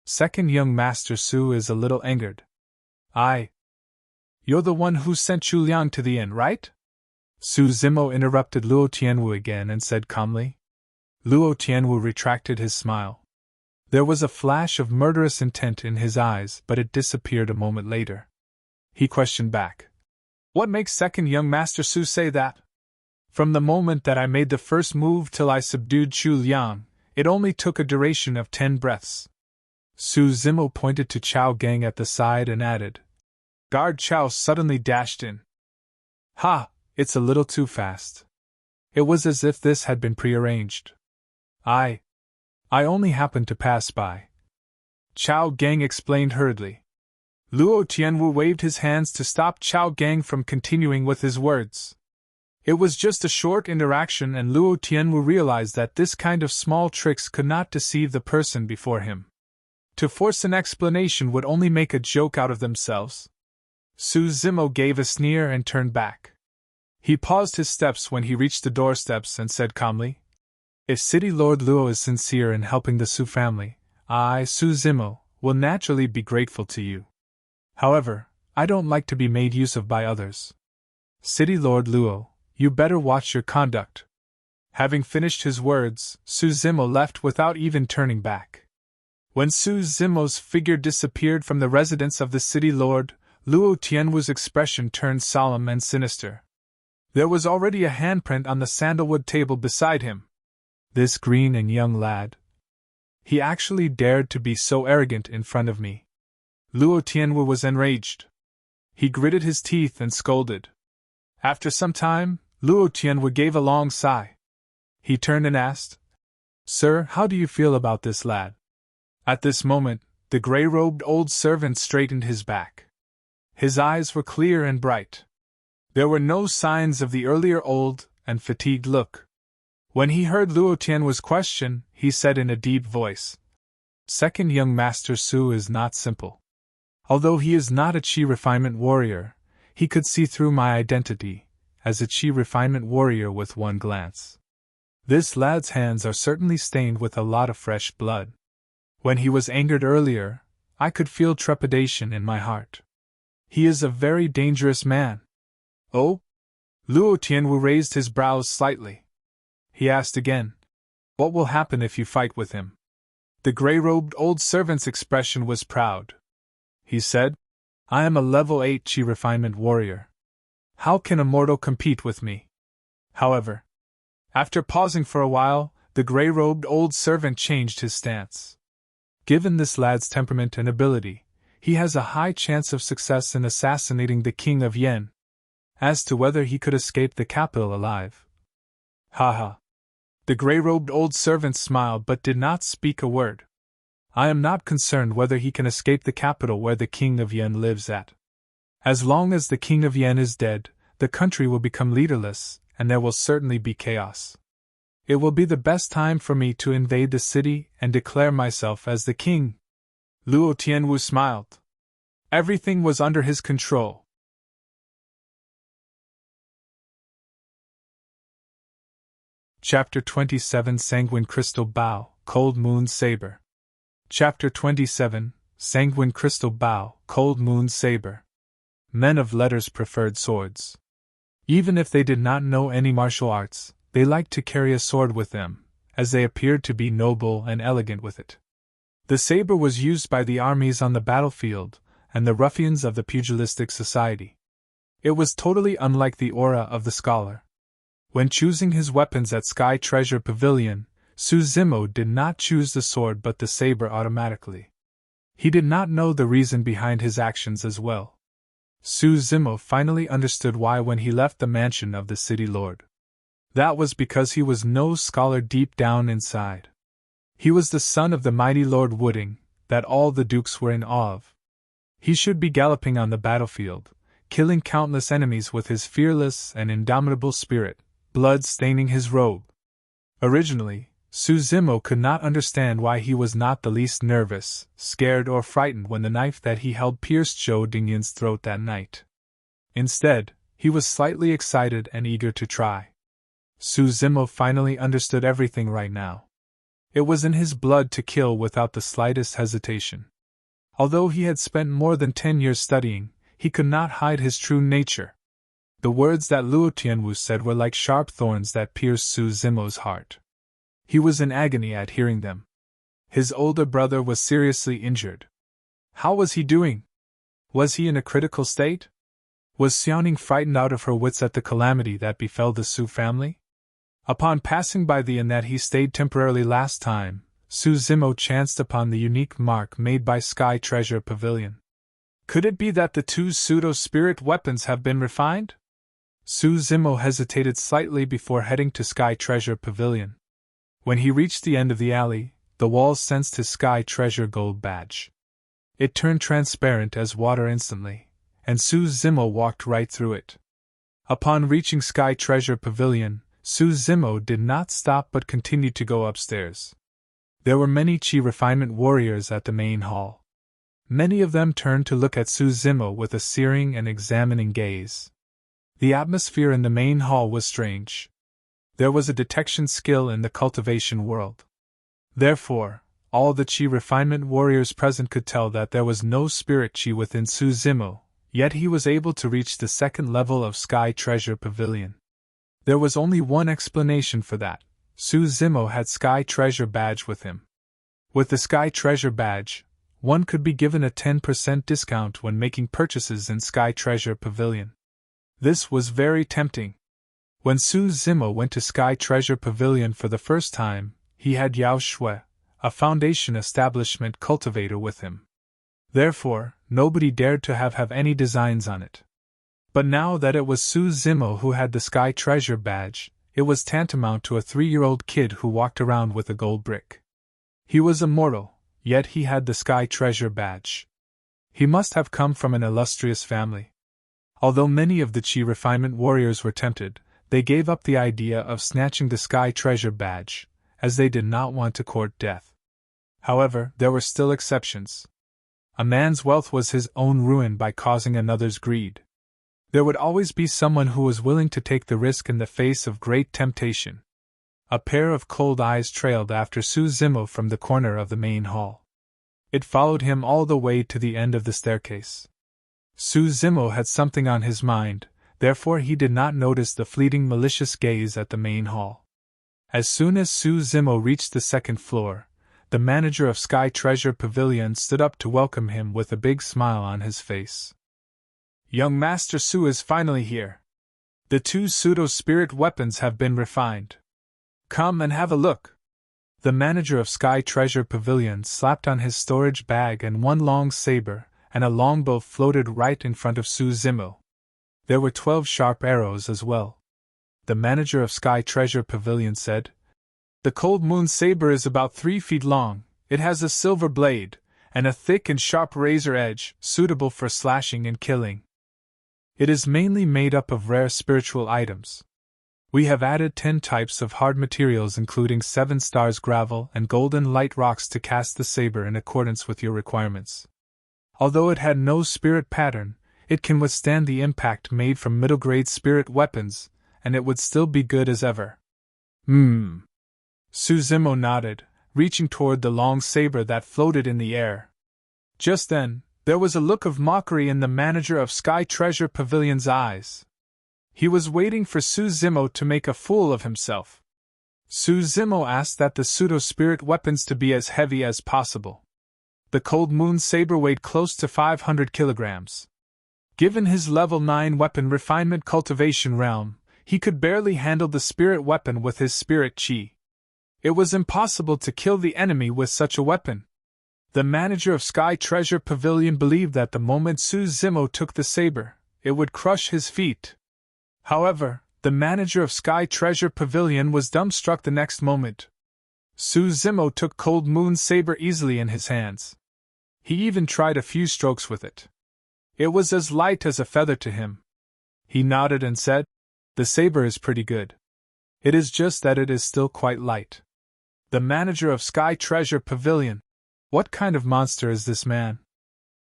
"Second young Master Su is a little angered. You're the one who sent Chu Liang to the inn, right?" Su Zimo interrupted Luo Tianwu again and said calmly. Luo Tianwu retracted his smile. There was a flash of murderous intent in his eyes, but it disappeared a moment later. He questioned back, "What makes second young Master Su say that? From the moment that I made the first move till I subdued Chu Liang, it only took a duration of 10 breaths. Su Zimo pointed to Chao Gang at the side and added. Guard Chao suddenly dashed in. "Ha! It's a little too fast." It was as if this had been prearranged. I only happened to pass by," Chao Gang explained hurriedly. Luo Tianwu waved his hands to stop Chao Gang from continuing with his words. It was just a short interaction, and Luo Tianwu realized that this kind of small tricks could not deceive the person before him. To force an explanation would only make a joke out of themselves. Su Zimo gave a sneer and turned back. He paused his steps when he reached the doorsteps and said calmly, "If City Lord Luo is sincere in helping the Su family, I, Su Zimo, will naturally be grateful to you. However, I don't like to be made use of by others. City Lord Luo, you better watch your conduct." Having finished his words, Su Zimo left without even turning back. When Su Zimo's figure disappeared from the residence of the city lord, Luo Tianwu's expression turned solemn and sinister. There was already a handprint on the sandalwood table beside him. This green and young lad. He actually dared to be so arrogant in front of me. Luo Tianwu was enraged. He gritted his teeth and scolded. After some time, Luo Tianwu gave a long sigh. He turned and asked, "Sir, how do you feel about this lad?" At this moment, the gray-robed old servant straightened his back. His eyes were clear and bright. There were no signs of the earlier old and fatigued look. When he heard Luo Tianwu's question, he said in a deep voice, "Second young Master Su is not simple. Although he is not a Qi refinement warrior, he could see through my identity as a Qi refinement warrior with one glance. This lad's hands are certainly stained with a lot of fresh blood. When he was angered earlier, I could feel trepidation in my heart. He is a very dangerous man." "Oh?" Luo Tianwu raised his brows slightly. He asked again, "What will happen if you fight with him?" The gray-robed old servant's expression was proud. He said, "I am a level 8 Qi refinement warrior. How can a mortal compete with me?" However, after pausing for a while, the gray-robed old servant changed his stance. Given this lad's temperament and ability, he has a high chance of success in assassinating the King of Yen. As to whether he could escape the capital alive. Ha! The gray-robed old servant smiled but did not speak a word. "I am not concerned whether he can escape the capital where the King of Yen lives at. As long as the King of Yen is dead, the country will become leaderless, and there will certainly be chaos. It will be the best time for me to invade the city and declare myself as the king." Luo Tianwu smiled. Everything was under his control. Chapter 27 Sanguine Crystal Bow, Cold Moon Saber. Chapter 27 Sanguine Crystal Bow, Cold Moon Saber. Men of letters preferred swords. Even if they did not know any martial arts, they liked to carry a sword with them, as they appeared to be noble and elegant with it. The saber was used by the armies on the battlefield and the ruffians of the pugilistic society. It was totally unlike the aura of the scholar. When choosing his weapons at Sky Treasure Pavilion, Suzimo did not choose the sword but the saber automatically. He did not know the reason behind his actions as well. Suzimo finally understood why when he left the mansion of the city lord. That was because he was no scholar deep down inside. He was the son of the mighty Lord Wooding, that all the dukes were in awe of. He should be galloping on the battlefield, killing countless enemies with his fearless and indomitable spirit, blood staining his robe. Originally, Suzimo could not understand why he was not the least nervous, scared or frightened when the knife that he held pierced Zhou Dingyin's throat that night. Instead, he was slightly excited and eager to try. Suzimo finally understood everything right now. It was in his blood to kill without the slightest hesitation. Although he had spent more than 10 years studying, he could not hide his true nature. The words that Luo Tianwu said were like sharp thorns that pierced Suzimo's heart. He was in agony at hearing them. His older brother was seriously injured. How was he doing? Was he in a critical state? Was Xiaoning frightened out of her wits at the calamity that befell the Su family? Upon passing by the inn that he stayed temporarily last time, Suzimo chanced upon the unique mark made by Sky Treasure Pavilion. Could it be that the two pseudo-spirit weapons have been refined? Suzimo hesitated slightly before heading to Sky Treasure Pavilion. When he reached the end of the alley, the walls sensed his Sky Treasure gold badge. It turned transparent as water instantly, and Suzimo walked right through it. Upon reaching Sky Treasure Pavilion, Suzimo did not stop but continued to go upstairs. There were many Qi refinement warriors at the main hall. Many of them turned to look at Suzimo with a searing and examining gaze. The atmosphere in the main hall was strange. There was a detection skill in the cultivation world. Therefore, all the Qi refinement warriors present could tell that there was no spirit Qi within Suzimo, yet he was able to reach the second level of Sky Treasure Pavilion. There was only one explanation for that. Suzimo had Sky Treasure Badge with him. With the Sky Treasure Badge, one could be given a 10% discount when making purchases in Sky Treasure Pavilion. This was very tempting. When Suzimo went to Sky Treasure Pavilion for the first time, he had Yao Xue, a foundation establishment cultivator, with him. Therefore, nobody dared to have any designs on it. But now that it was Suzimo who had the Sky Treasure Badge, it was tantamount to a 3-year-old kid who walked around with a gold brick. He was a mortal, yet he had the Sky Treasure Badge. He must have come from an illustrious family. Although many of the Qi refinement warriors were tempted, they gave up the idea of snatching the Sky Treasure Badge, as they did not want to court death. However, there were still exceptions. A man's wealth was his own ruin by causing another's greed. There would always be someone who was willing to take the risk in the face of great temptation. A pair of cold eyes trailed after Suzimo from the corner of the main hall. It followed him all the way to the end of the staircase. Suzimo had something on his mind, therefore he did not notice the fleeting malicious gaze at the main hall. As soon as Suzimo reached the second floor, the manager of Sky Treasure Pavilion stood up to welcome him with a big smile on his face. Young Master Su is finally here. The two pseudo-spirit weapons have been refined. Come and have a look. The manager of Sky Treasure Pavilion slapped on his storage bag, and one long saber and a longbow floated right in front of Suzimo. There were 12 sharp arrows as well. The manager of Sky Treasure Pavilion said, "The Cold Moon Saber is about 3 feet long, it has a silver blade, and a thick and sharp razor edge, suitable for slashing and killing. It is mainly made up of rare spiritual items. We have added 10 types of hard materials including 7 stars gravel and golden light rocks to cast the saber in accordance with your requirements. Although it had no spirit pattern, it can withstand the impact made from middle-grade spirit weapons, and it would still be good as ever." Su Zimo nodded, reaching toward the long saber that floated in the air. Just then, there was a look of mockery in the manager of Sky Treasure Pavilion's eyes. He was waiting for Su Zimo to make a fool of himself. Su Zimo asked that the pseudo-spirit weapons to be as heavy as possible. The Cold Moon Saber weighed close to 500 kilograms. Given his level 9 weapon refinement cultivation realm, he could barely handle the spirit weapon with his spirit chi. It was impossible to kill the enemy with such a weapon. The manager of Sky Treasure Pavilion believed that the moment Su Zimo took the saber, it would crush his feet. However, the manager of Sky Treasure Pavilion was dumbstruck the next moment. Su Zimo took Cold Moon's saber easily in his hands. He even tried a few strokes with it. It was as light as a feather to him. He nodded and said, "The saber is pretty good. It is just that it is still quite light." The manager of Sky Treasure Pavilion. What kind of monster is this man?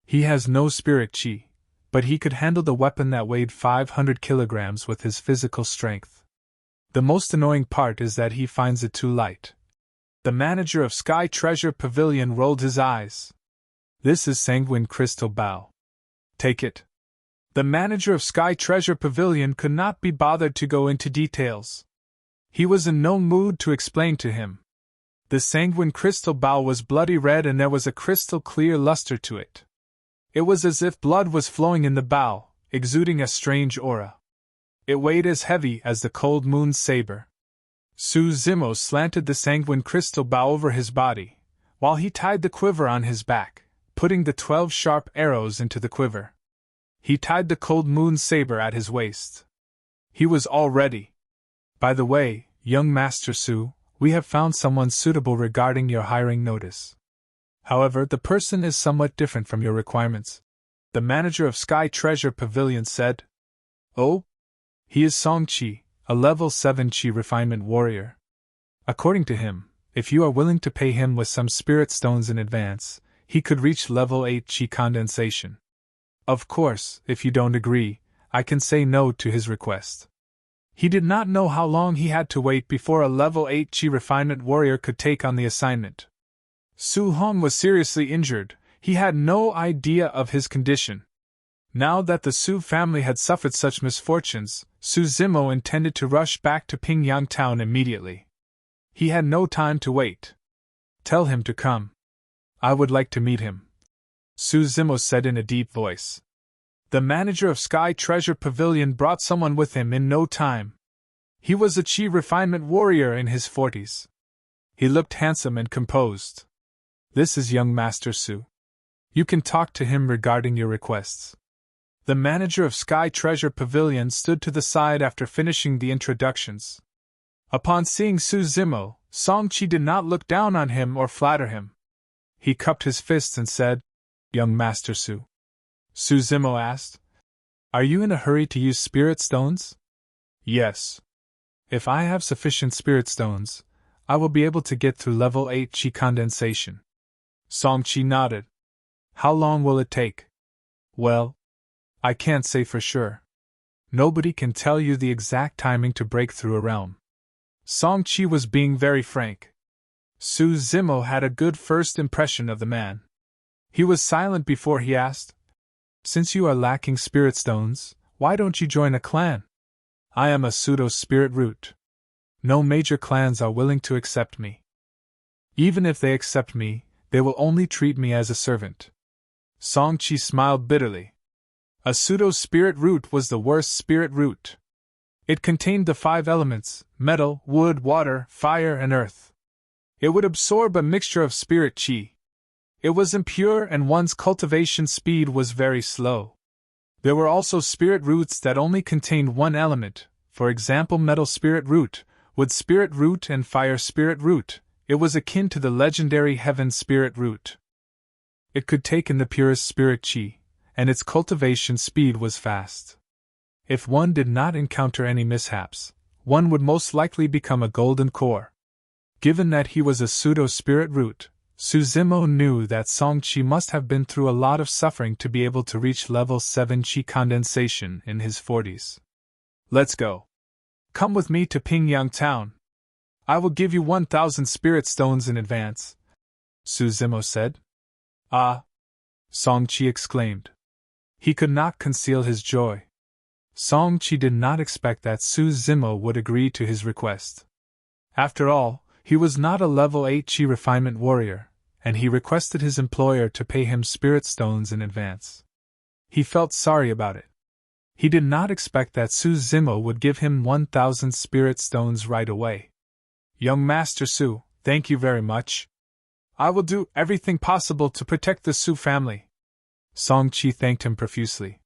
He has no spirit chi, but he could handle the weapon that weighed 500 kilograms with his physical strength. The most annoying part is that he finds it too light. The manager of Sky Treasure Pavilion rolled his eyes. This is Sanguine Crystal Bow. Take it. The manager of Sky Treasure Pavilion could not be bothered to go into details. He was in no mood to explain to him. The Sanguine Crystal Bow was bloody red and there was a crystal clear luster to it. It was as if blood was flowing in the bow, exuding a strange aura. It weighed as heavy as the Cold Moon Saber. Su Zimo slanted the Sanguine Crystal Bow over his body, while he tied the quiver on his back, putting the 12 sharp arrows into the quiver. He tied the Cold Moon Saber at his waist. He was all ready. By the way, young Master Su, we have found someone suitable regarding your hiring notice. However, the person is somewhat different from your requirements, the manager of Sky Treasure Pavilion said. Oh? He is Song Chi, a level 7 Chi refinement warrior. According to him, if you are willing to pay him with some spirit stones in advance, he could reach level 8 Chi condensation. Of course, if you don't agree, I can say no to his request. He did not know how long he had to wait before a level 8 Chi refinement warrior could take on the assignment. Su Hong was seriously injured. He had no idea of his condition. Now that the Su family had suffered such misfortunes, Su Zimo intended to rush back to Pingyang town immediately. He had no time to wait. Tell him to come. I would like to meet him, Su Zimo said in a deep voice. The manager of Sky Treasure Pavilion brought someone with him in no time. He was a Chi refinement warrior in his 40s. He looked handsome and composed. This is young Master Su. You can talk to him regarding your requests. The manager of Sky Treasure Pavilion stood to the side after finishing the introductions. Upon seeing Su Zimo, Song Chi did not look down on him or flatter him. He cupped his fists and said, "Young Master Su." Su Zimo asked, "Are you in a hurry to use spirit stones?" "Yes. If I have sufficient spirit stones, I will be able to get through level 8 Chi condensation." Song Chi nodded. "How long will it take?" "Well, I can't say for sure. Nobody can tell you the exact timing to break through a realm." Song Chi was being very frank. Su Zimo had a good first impression of the man. He was silent before he asked, "Since you are lacking spirit stones, why don't you join a clan? I am a pseudo-spirit root. No major clans are willing to accept me. Even if they accept me, they will only treat me as a servant." Song Chi smiled bitterly. A pseudo-spirit root was the worst spirit root. It contained the 5 elements: metal, wood, water, fire, and earth. It would absorb a mixture of spirit chi. It was impure and one's cultivation speed was very slow. There were also spirit roots that only contained one element, for example metal spirit root, wood spirit root and fire spirit root. It was akin to the legendary heaven spirit root. It could take in the purest spirit chi, and its cultivation speed was fast. If one did not encounter any mishaps, one would most likely become a golden core. Given that he was a pseudo-spirit root, Su Zimo knew that Song Chi must have been through a lot of suffering to be able to reach level 7 Chi condensation in his 40s. "Let's go. Come with me to Pingyang town." I will give you 1,000 spirit stones in advance, Su Zimo said. Ah! Song-Chi exclaimed. He could not conceal his joy. Song-Chi did not expect that Su Zimo would agree to his request. After all, he was not a level 8 Chi refinement warrior, and he requested his employer to pay him spirit stones in advance. He felt sorry about it. He did not expect that Su Zimo would give him 1,000 spirit stones right away. Young Master Su, thank you very much. I will do everything possible to protect the Su family. Song-Chi thanked him profusely.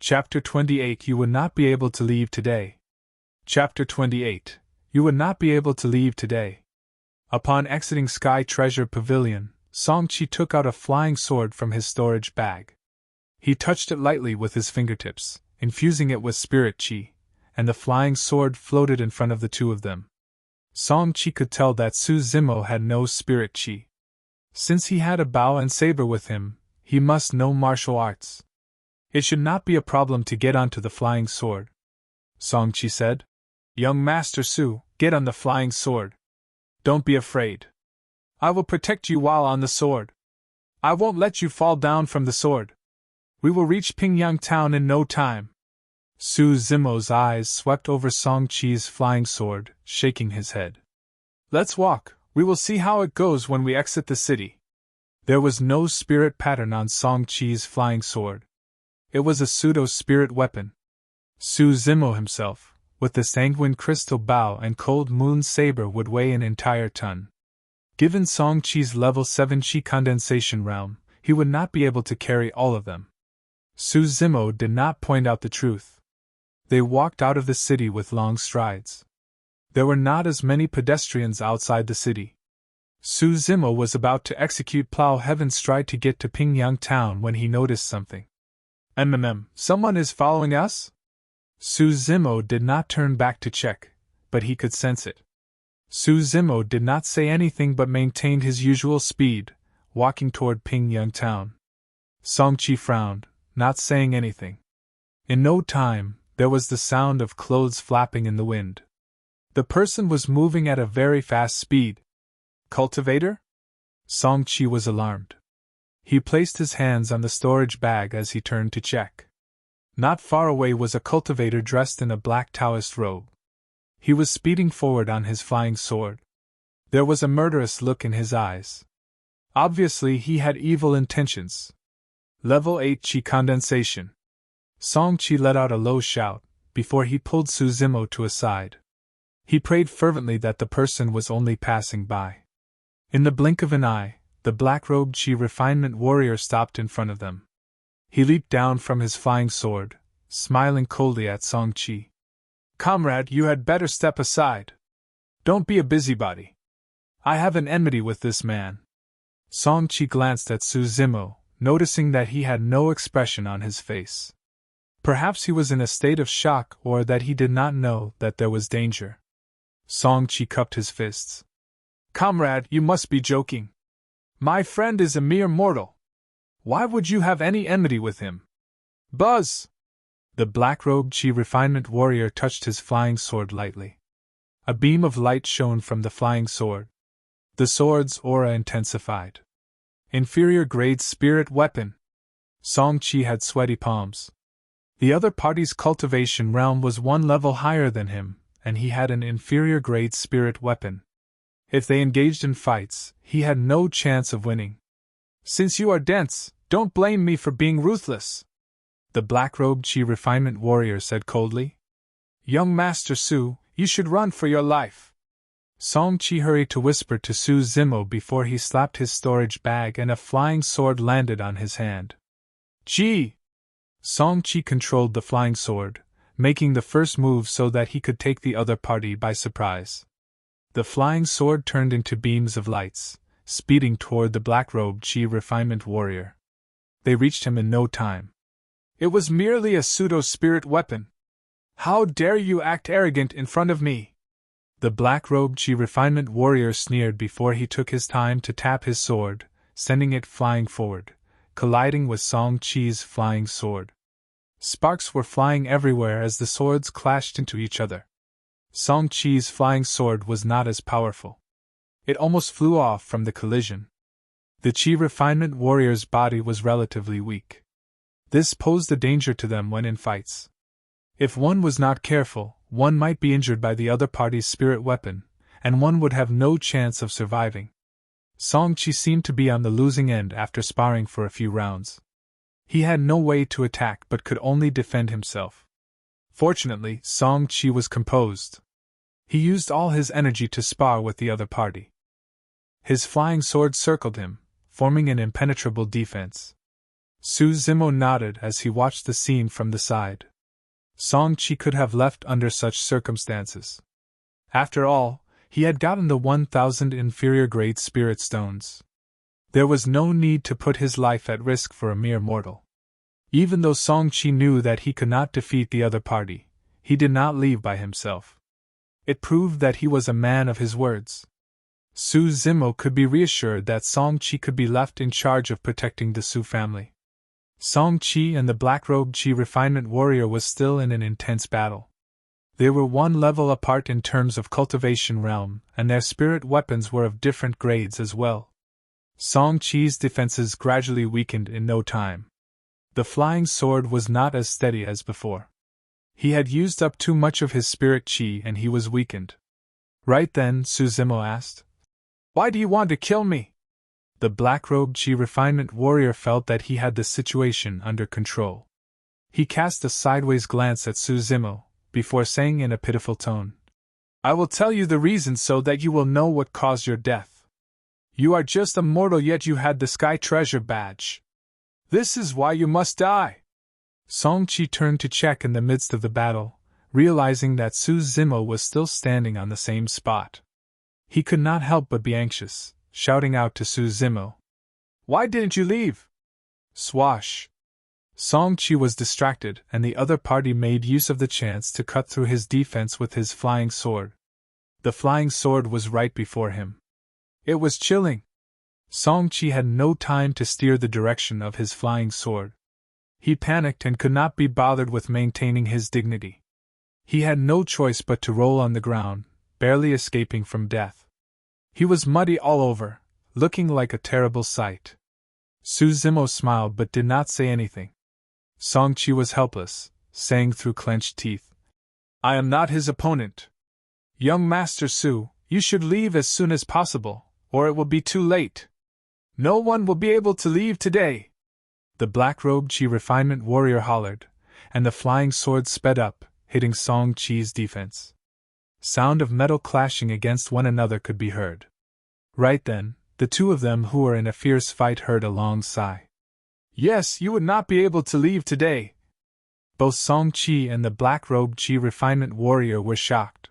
Chapter 28 You would not be able to leave today. Chapter 28 You would not be able to leave today. Upon exiting Sky Treasure Pavilion, Song-Chi took out a flying sword from his storage bag. He touched it lightly with his fingertips, infusing it with spirit chi, and the flying sword floated in front of the two of them. Song-Chi could tell that Su Zimo had no spirit chi. Since he had a bow and saber with him, he must know martial arts. It should not be a problem to get onto the flying sword. Song-Chi said, Young Master Su, get on the flying sword. Don't be afraid. I will protect you while on the sword. I won't let you fall down from the sword. We will reach Pingyang Town in no time. Su Zimo's eyes swept over Song-Chi's flying sword, shaking his head. Let's walk, we will see how it goes when we exit the city. There was no spirit pattern on Song-Chi's flying sword. It was a pseudo-spirit weapon. Su Zimo himself, with the Sanguine crystal bow and cold moon saber, would weigh an entire ton. Given Song-Chi's level 7 Chi condensation realm, he would not be able to carry all of them. Su Zimo did not point out the truth. They walked out of the city with long strides. There were not as many pedestrians outside the city. Su Zimo was about to execute Plow Heaven's stride to get to Pingyang Town when he noticed something. Someone is following us? Su Zimo did not turn back to check, but he could sense it. Su Zimo did not say anything but maintained his usual speed, walking toward Pingyang Town. Song-Chi frowned, not saying anything. In no time, there was the sound of clothes flapping in the wind. The person was moving at a very fast speed. Cultivator? Song-Chi was alarmed. He placed his hands on the storage bag as he turned to check. Not far away was a cultivator dressed in a black Taoist robe. He was speeding forward on his flying sword. There was a murderous look in his eyes. Obviously, he had evil intentions. Level 8 Chi condensation. Song-Chi let out a low shout, before he pulled Su Zimo to a side. He prayed fervently that the person was only passing by. In the blink of an eye, the black-robed Chi refinement warrior stopped in front of them. He leaped down from his flying sword, smiling coldly at Song-Chi. Comrade, you had better step aside. Don't be a busybody. I have an enmity with this man. Song-Chi glanced at Su Zimo, noticing that he had no expression on his face. Perhaps he was in a state of shock, or that he did not know that there was danger. Song-Chi cupped his fists. Comrade, you must be joking. My friend is a mere mortal. Why would you have any enmity with him? Buzz! The black-robed Chi refinement warrior touched his flying sword lightly. A beam of light shone from the flying sword. The sword's aura intensified. Inferior grade spirit weapon. Song-Chi had sweaty palms. The other party's cultivation realm was one level higher than him, and he had an inferior grade spirit weapon. If they engaged in fights, he had no chance of winning. Since you are dense, don't blame me for being ruthless, the black-robed Chi refinement warrior said coldly. Young Master Su, you should run for your life. Song-Chi hurried to whisper to Su Zimo before he slapped his storage bag and a flying sword landed on his hand. Chi! Song-Chi controlled the flying sword, making the first move so that he could take the other party by surprise. The flying sword turned into beams of lights, speeding toward the black-robed Chi refinement warrior. They reached him in no time. It was merely a pseudo-spirit weapon. How dare you act arrogant in front of me? The black-robed Chi refinement warrior sneered before he took his time to tap his sword, sending it flying forward, colliding with Song-Chi's flying sword. Sparks were flying everywhere as the swords clashed into each other. Song Qi's flying sword was not as powerful. It almost flew off from the collision. The Qi refinement warrior's body was relatively weak. This posed a danger to them when in fights. If one was not careful, one might be injured by the other party's spirit weapon, and one would have no chance of surviving. Song Qi seemed to be on the losing end after sparring for a few rounds. He had no way to attack but could only defend himself. Fortunately, Song Qi was composed. He used all his energy to spar with the other party. His flying sword circled him, forming an impenetrable defense. Su Zimo nodded as he watched the scene from the side. Song Qi could have left under such circumstances. After all, he had gotten the 1,000 inferior grade spirit stones. There was no need to put his life at risk for a mere mortal. Even though Song Qi knew that he could not defeat the other party, he did not leave by himself. It proved that he was a man of his words. Su Zimo could be reassured that Song Qi could be left in charge of protecting the Su family. Song Qi and the black-robed Qi refinement warrior was still in an intense battle. They were one level apart in terms of cultivation realm, and their spirit weapons were of different grades as well. Song Qi's defenses gradually weakened in no time. The flying sword was not as steady as before. He had used up too much of his spirit Qi and he was weakened. Right then, Su Zimo asked, "Why do you want to kill me?" The black-robed Qi refinement warrior felt that he had the situation under control. He cast a sideways glance at Su Zimo, before saying in a pitiful tone, "I will tell you the reason so that you will know what caused your death. You are just a mortal yet you had the Sky Treasure badge. This is why you must die." Song Qi turned to check in the midst of the battle, realizing that Su Zimo was still standing on the same spot. He could not help but be anxious, shouting out to Su Zimo, "Why didn't you leave?" Swash! Song Qi was distracted, and the other party made use of the chance to cut through his defense with his flying sword. The flying sword was right before him. It was chilling. Song Qi had no time to steer the direction of his flying sword. He panicked and could not be bothered with maintaining his dignity. He had no choice but to roll on the ground, barely escaping from death. He was muddy all over, looking like a terrible sight. Su Zimo smiled but did not say anything. Song Qi was helpless, saying through clenched teeth, "I am not his opponent. Young Master Su, you should leave as soon as possible, or it will be too late. No one will be able to leave today." The black-robed Qi refinement warrior hollered, and the flying sword sped up, hitting Song Qi's defense. Sound of metal clashing against one another could be heard. Right then, the two of them who were in a fierce fight heard a long sigh. "Yes, you would not be able to leave today." Both Song Qi and the black-robed Qi refinement warrior were shocked.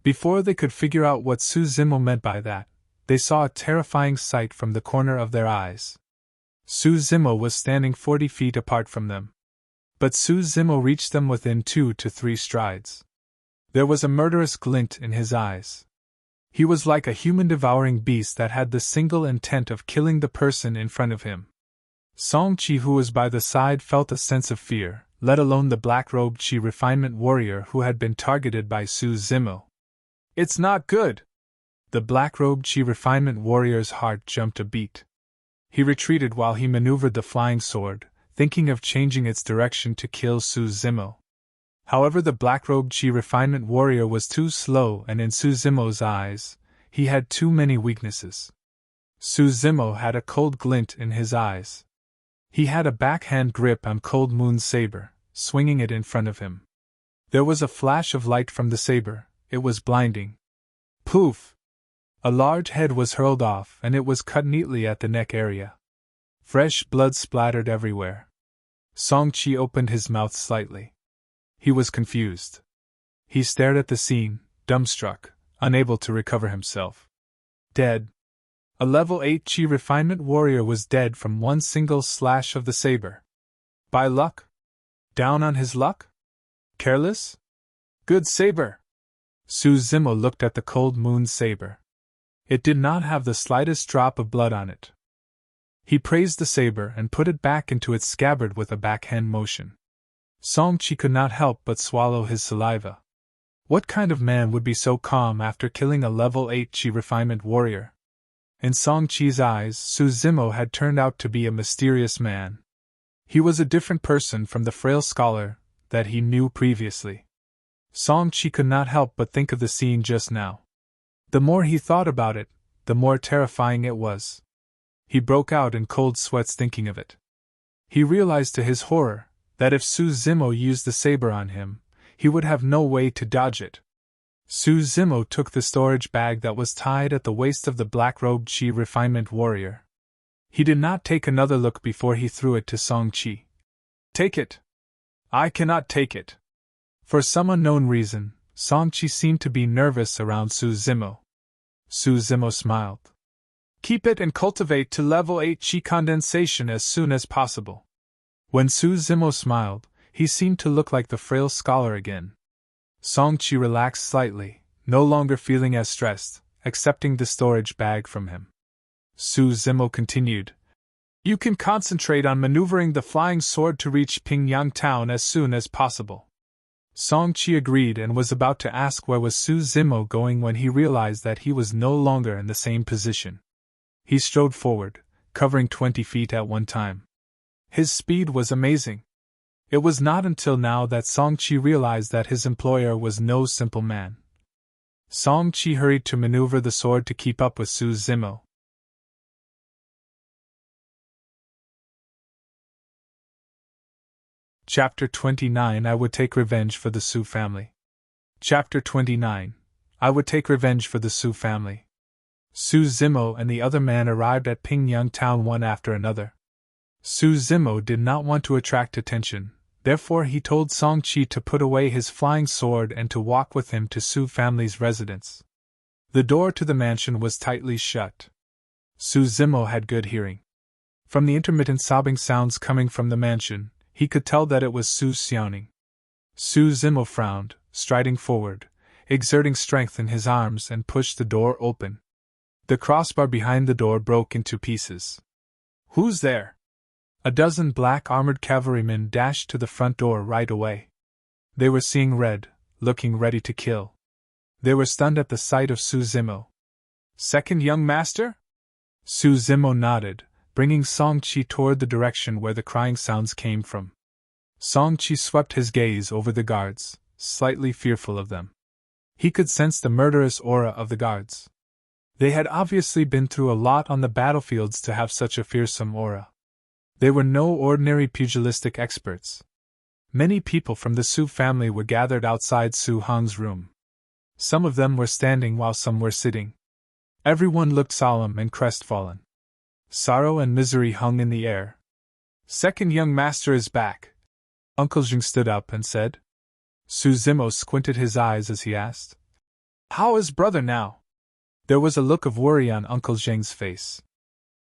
Before they could figure out what Su Zimo meant by that, they saw a terrifying sight from the corner of their eyes. Su Zimo was standing 40 feet apart from them. But Su Zimo reached them within 2 to 3 strides. There was a murderous glint in his eyes. He was like a human-devouring beast that had the single intent of killing the person in front of him. Song Qi, who was by the side, felt a sense of fear, let alone the black-robed Qi refinement warrior who had been targeted by Su Zimo. "It's not good!" The black-robed Qi refinement warrior's heart jumped a beat. He retreated while he maneuvered the flying sword, thinking of changing its direction to kill Su Zimo. However, the black-robed Qi refinement warrior was too slow, and in Su Zimo's eyes, he had too many weaknesses. Su Zimo had a cold glint in his eyes. He had a backhand grip on Cold Moon's saber, swinging it in front of him. There was a flash of light from the saber. It was blinding. Poof! A large head was hurled off, and it was cut neatly at the neck area. Fresh blood splattered everywhere. Song Qi opened his mouth slightly. He was confused. He stared at the scene, dumbstruck, unable to recover himself. Dead. A level 8 Qi refinement warrior was dead from one single slash of the saber. By luck? Down on his luck? Careless? Good saber! Su Zimo looked at the Cold Moon saber. It did not have the slightest drop of blood on it. He praised the saber and put it back into its scabbard with a backhand motion. Song-Chi could not help but swallow his saliva. What kind of man would be so calm after killing a level 8 Chi refinement warrior? In Song-Chi's eyes, Su Zimo had turned out to be a mysterious man. He was a different person from the frail scholar that he knew previously. Song-Chi could not help but think of the scene just now. The more he thought about it, the more terrifying it was. He broke out in cold sweats thinking of it. He realized to his horror that if Su Zimo used the saber on him, he would have no way to dodge it. Su Zimo took the storage bag that was tied at the waist of the black-robed Chi refinement warrior. He did not take another look before he threw it to Song-Chi. "Take it." "I cannot take it." For some unknown reason, Song-Chi seemed to be nervous around Su Zimo. Su Zimo smiled. "Keep it and cultivate to level 8 Chi condensation as soon as possible." When Su Zimo smiled, he seemed to look like the frail scholar again. Song-Chi relaxed slightly, no longer feeling as stressed, accepting the storage bag from him. Su Zimo continued, "You can concentrate on maneuvering the flying sword to reach Pingyang town as soon as possible." Song-Chi agreed and was about to ask where was Su Zimo going when he realized that he was no longer in the same position. He strode forward, covering 20 feet at one time. His speed was amazing. It was not until now that Song-Chi realized that his employer was no simple man. Song-Chi hurried to maneuver the sword to keep up with Su Zimo. Chapter 29 I Would Take Revenge for the Su Family. Chapter 29 I Would Take Revenge for the Su Family. Su Zimo and the other man arrived at Pingyang town one after another. Su Zimo did not want to attract attention, therefore he told Song-Chi to put away his flying sword and to walk with him to Su family's residence. The door to the mansion was tightly shut. Su Zimo had good hearing. From the intermittent sobbing sounds coming from the mansion, he could tell that it was Su Xiaoning. Su Zimo frowned, striding forward, exerting strength in his arms and pushed the door open. The crossbar behind the door broke into pieces. "Who's there?" A dozen black-armored cavalrymen dashed to the front door right away. They were seeing red, looking ready to kill. They were stunned at the sight of Su Zimo. "Second young master?" Su Zimo nodded, bringing Song-Chi toward the direction where the crying sounds came from. Song-Chi swept his gaze over the guards, slightly fearful of them. He could sense the murderous aura of the guards. They had obviously been through a lot on the battlefields to have such a fearsome aura. They were no ordinary pugilistic experts. Many people from the Su family were gathered outside Su Hong's room. Some of them were standing while some were sitting. Everyone looked solemn and crestfallen. Sorrow and misery hung in the air. "Second young master is back." Uncle Jing stood up and said. Su Zimo squinted his eyes as he asked, "How is brother now?" There was a look of worry on Uncle Zheng's face.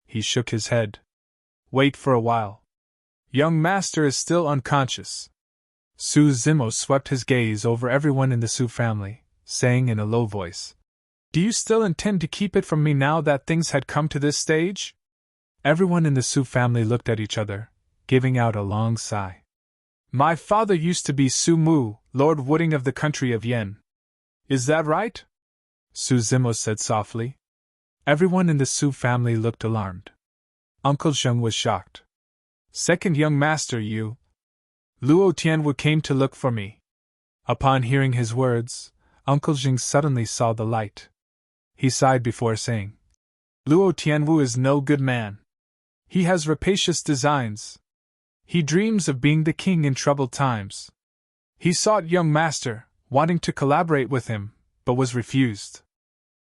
He shook his head. "Wait for a while. Young master is still unconscious." Su Zimo swept his gaze over everyone in the Su family, saying in a low voice, "Do you still intend to keep it from me now that things had come to this stage?" Everyone in the Su family looked at each other, giving out a long sigh. "My father used to be Su Mu, Lord Wooding of the country of Yen. Is that right?" Su Zimo said softly. Everyone in the Su family looked alarmed. Uncle Zheng was shocked. "Second young master, you..." "Luo Tianwu came to look for me." Upon hearing his words, Uncle Zheng suddenly saw the light. He sighed before saying, "Luo Tianwu is no good man. He has rapacious designs. He dreams of being the king in troubled times. He sought young master, wanting to collaborate with him, but was refused.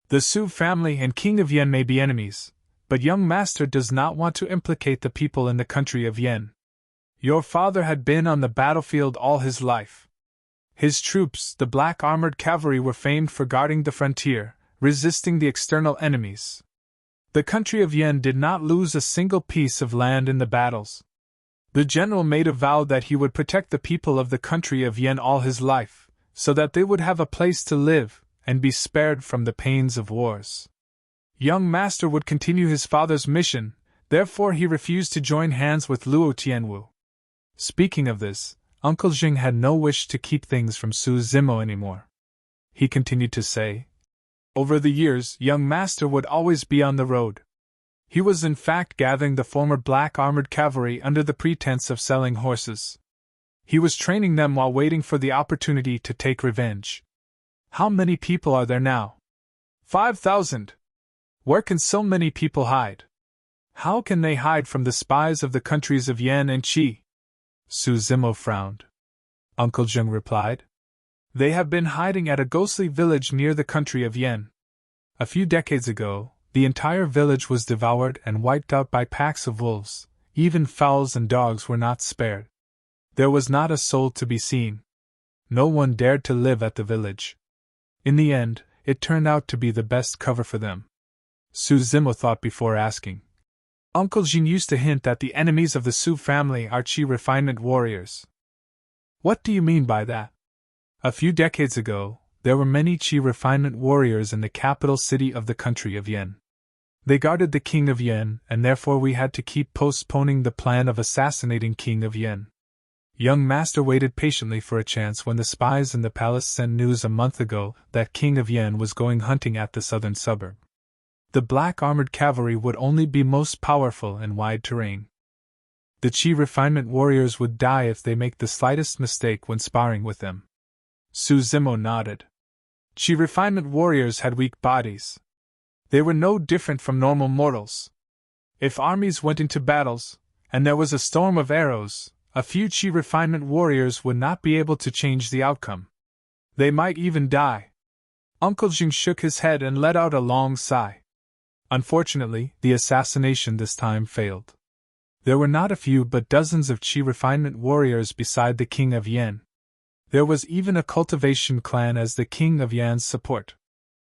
The Su family and king of Yen may be enemies, but young master does not want to implicate the people in the country of Yen. Your father had been on the battlefield all his life. His troops, the black-armored cavalry, were famed for guarding the frontier, resisting the external enemies. The country of Yen did not lose a single piece of land in the battles. The general made a vow that he would protect the people of the country of Yen all his life, so that they would have a place to live and be spared from the pains of wars. Young master would continue his father's mission, therefore he refused to join hands with Luo Tianwu." Speaking of this, Uncle Jing had no wish to keep things from Su Zimo anymore. He continued to say, "Over the years, young master would always be on the road. He was in fact gathering the former black armored cavalry under the pretense of selling horses. He was training them while waiting for the opportunity to take revenge. How many people are there now? 5,000. Where can so many people hide? How can they hide from the spies of the countries of Yan and Qi?" Su Zimo frowned. Uncle Jing replied, "They have been hiding at a ghostly village near the country of Yan. A few decades ago, the entire village was devoured and wiped out by packs of wolves. Even fowls and dogs were not spared. There was not a soul to be seen. No one dared to live at the village. In the end, it turned out to be the best cover for them." Su Zimo thought before asking. "Uncle Jin used to hint that the enemies of the Su family are Qi refinement warriors. What do you mean by that?" "A few decades ago, there were many Qi refinement warriors in the capital city of the country of Yan. They guarded the king of Yan, and therefore we had to keep postponing the plan of assassinating king of Yan. Young master waited patiently for a chance when the spies in the palace sent news a month ago that king of Yan was going hunting at the southern suburb. The black armored cavalry would only be most powerful in wide terrain. The Qi refinement warriors would die if they make the slightest mistake when sparring with them." Su Zimo nodded. Qi refinement warriors had weak bodies. They were no different from normal mortals. If armies went into battles, and there was a storm of arrows, a few Qi refinement warriors would not be able to change the outcome. They might even die. Uncle Jing shook his head and let out a long sigh. Unfortunately, the assassination this time failed. There were not a few but dozens of Qi refinement warriors beside the king of Yan. There was even a cultivation clan as the king of Yan's support.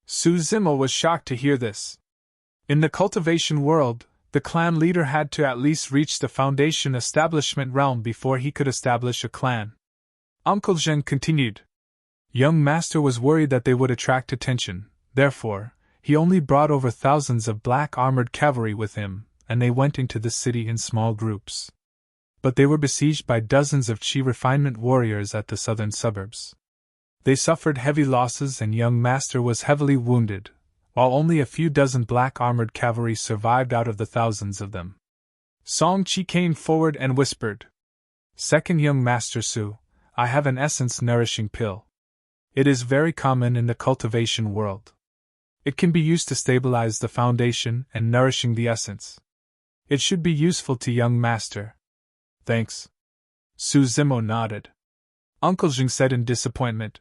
Su Zimo was shocked to hear this. In the cultivation world, the clan leader had to at least reach the foundation establishment realm before he could establish a clan. Uncle Zhen continued. Young master was worried that they would attract attention, therefore, he only brought over thousands of black armored cavalry with him, and they went into the city in small groups. But they were besieged by dozens of Qi refinement warriors at the southern suburbs. They suffered heavy losses and young master was heavily wounded, while only a few dozen black armored cavalry survived out of the thousands of them. Song Qi came forward and whispered, "Second young master Su, I have an essence nourishing pill. It is very common in the cultivation world. It can be used to stabilize the foundation and nourishing the essence. It should be useful to young master." "Thanks." Su Zimo nodded. Uncle Jing said in disappointment,